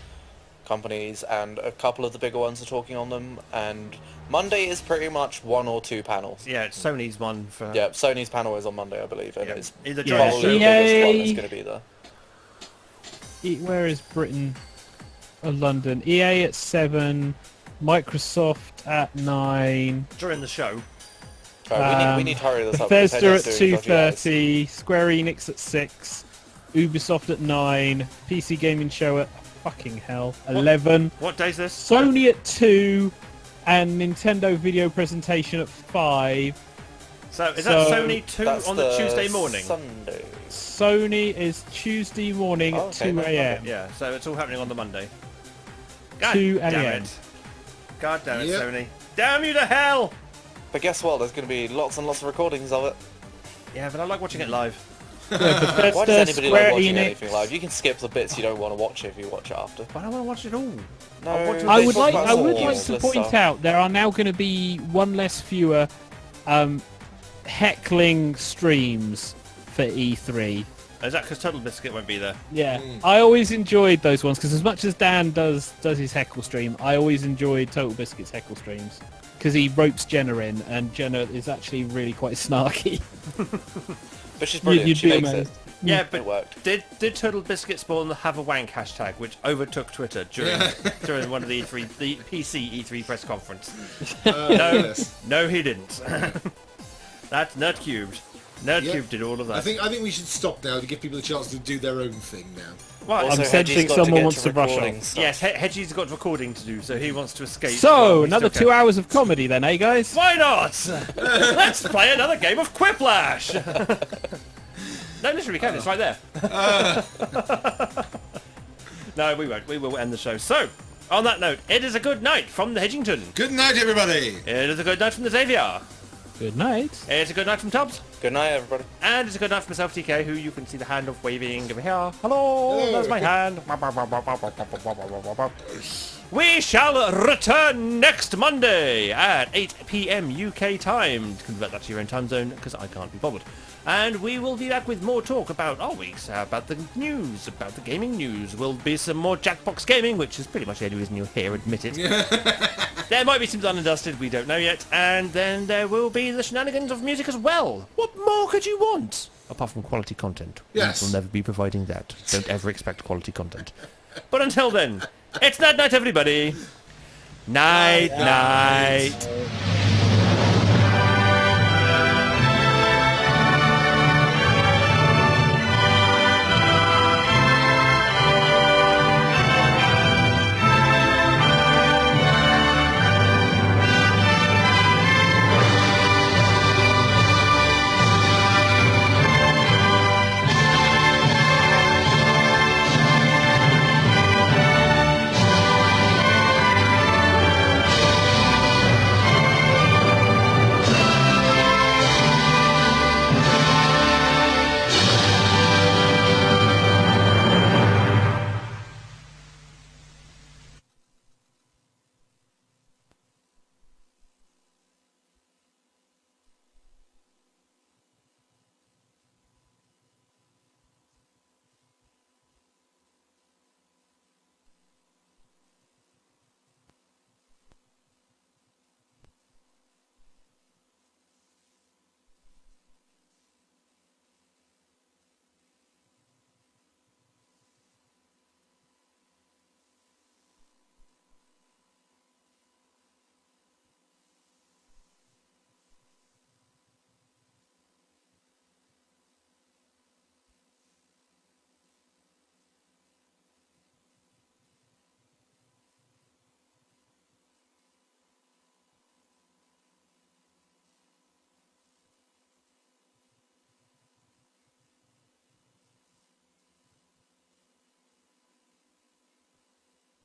companies, and a couple of the bigger ones are talking on them. And Monday is pretty much 1 or 2 panels. Yeah, it's Sony's one for... Yeah, Sony's panel is on Monday, I believe, and Yeah. it's Either Yeah. probably the EA. biggest one that's going to be there. Where is Britain? London. EA at 7. Microsoft at 9. during the show. Right, we need to hurry this up. 'cause Bethesda at Henry's doing dodgy eyes. 2:30. Square Enix at 6. Ubisoft at 9. PC Gaming Show at fucking hell 11. What day's this? Sony at 2. And Nintendo video presentation at 5. So is that So, Sony 2 That's on the Tuesday morning? Sunday. Sony is Tuesday morning Oh, at okay, 2 no a.m. Yeah, so it's all happening on the Monday. God 2 damn a.m. it. God damn it, Yep. Sony. Damn you to hell! But guess what? There's going to be lots and lots of recordings of it. Yeah, but I like watching it live. Why does Bethesda, anybody like Square watching Enix. anything live? You can skip the bits you don't want to watch if you watch it after. But I want to watch it all. No, want to- I they would talk like about I some would like to useless point stuff. out there are now going to be one less fewer heckling streams for E3. Is that because Total Biscuit won't be there? Yeah, I always enjoyed those ones because as much as Dan does his heckle stream, I always enjoyed Total Biscuit's heckle streams because he ropes Jenna in, and Jenna is actually really quite snarky. But she's brilliant. You'd She be makes it. amazed. Yeah, It but worked. did Total Biscuit spawn the Have a Wank hashtag, which overtook Twitter during one of the PC E3 press conference? No, Yes. no, he didn't. That's Nerdcubed. Nerdcube Yep. did all of that. I think we should stop now to give people a chance to do their own thing now. Well, Also, I'm sensing Hedgie's got to someone get wants to rush recording off. stuff. yes, Hedgie's got recording to do, so he wants to escape. So while we another still 2 can. hours of comedy then, eh, guys? Why not? Let's play another game of Quiplash. No, literally, we can. It's right there. No, we won't. We will end the show. So, on that note, it is a good night from the Hedgington. Good night, everybody. It is a good night from the Xavier. Good night. It's a good night from Tubbs. Good night, everybody. And it's a good night from myself, TK, who you can see the hand of waving over here. Hello, there's my hand. We shall return next Monday at 8 p.m. UK time. Convert that to your own time zone, because I can't be bothered. And we will be back with more talk about our weeks, about the news, about the gaming news. Will be some more Jackbox gaming, which is pretty much the only reason you're here, admit it. There might be some done and dusted, we don't know yet. And then there will be the shenanigans of music as well. What more could you want? Apart from quality content. Yes. We will never be providing that. Don't ever expect quality content. But until then, it's night night, everybody. Night night.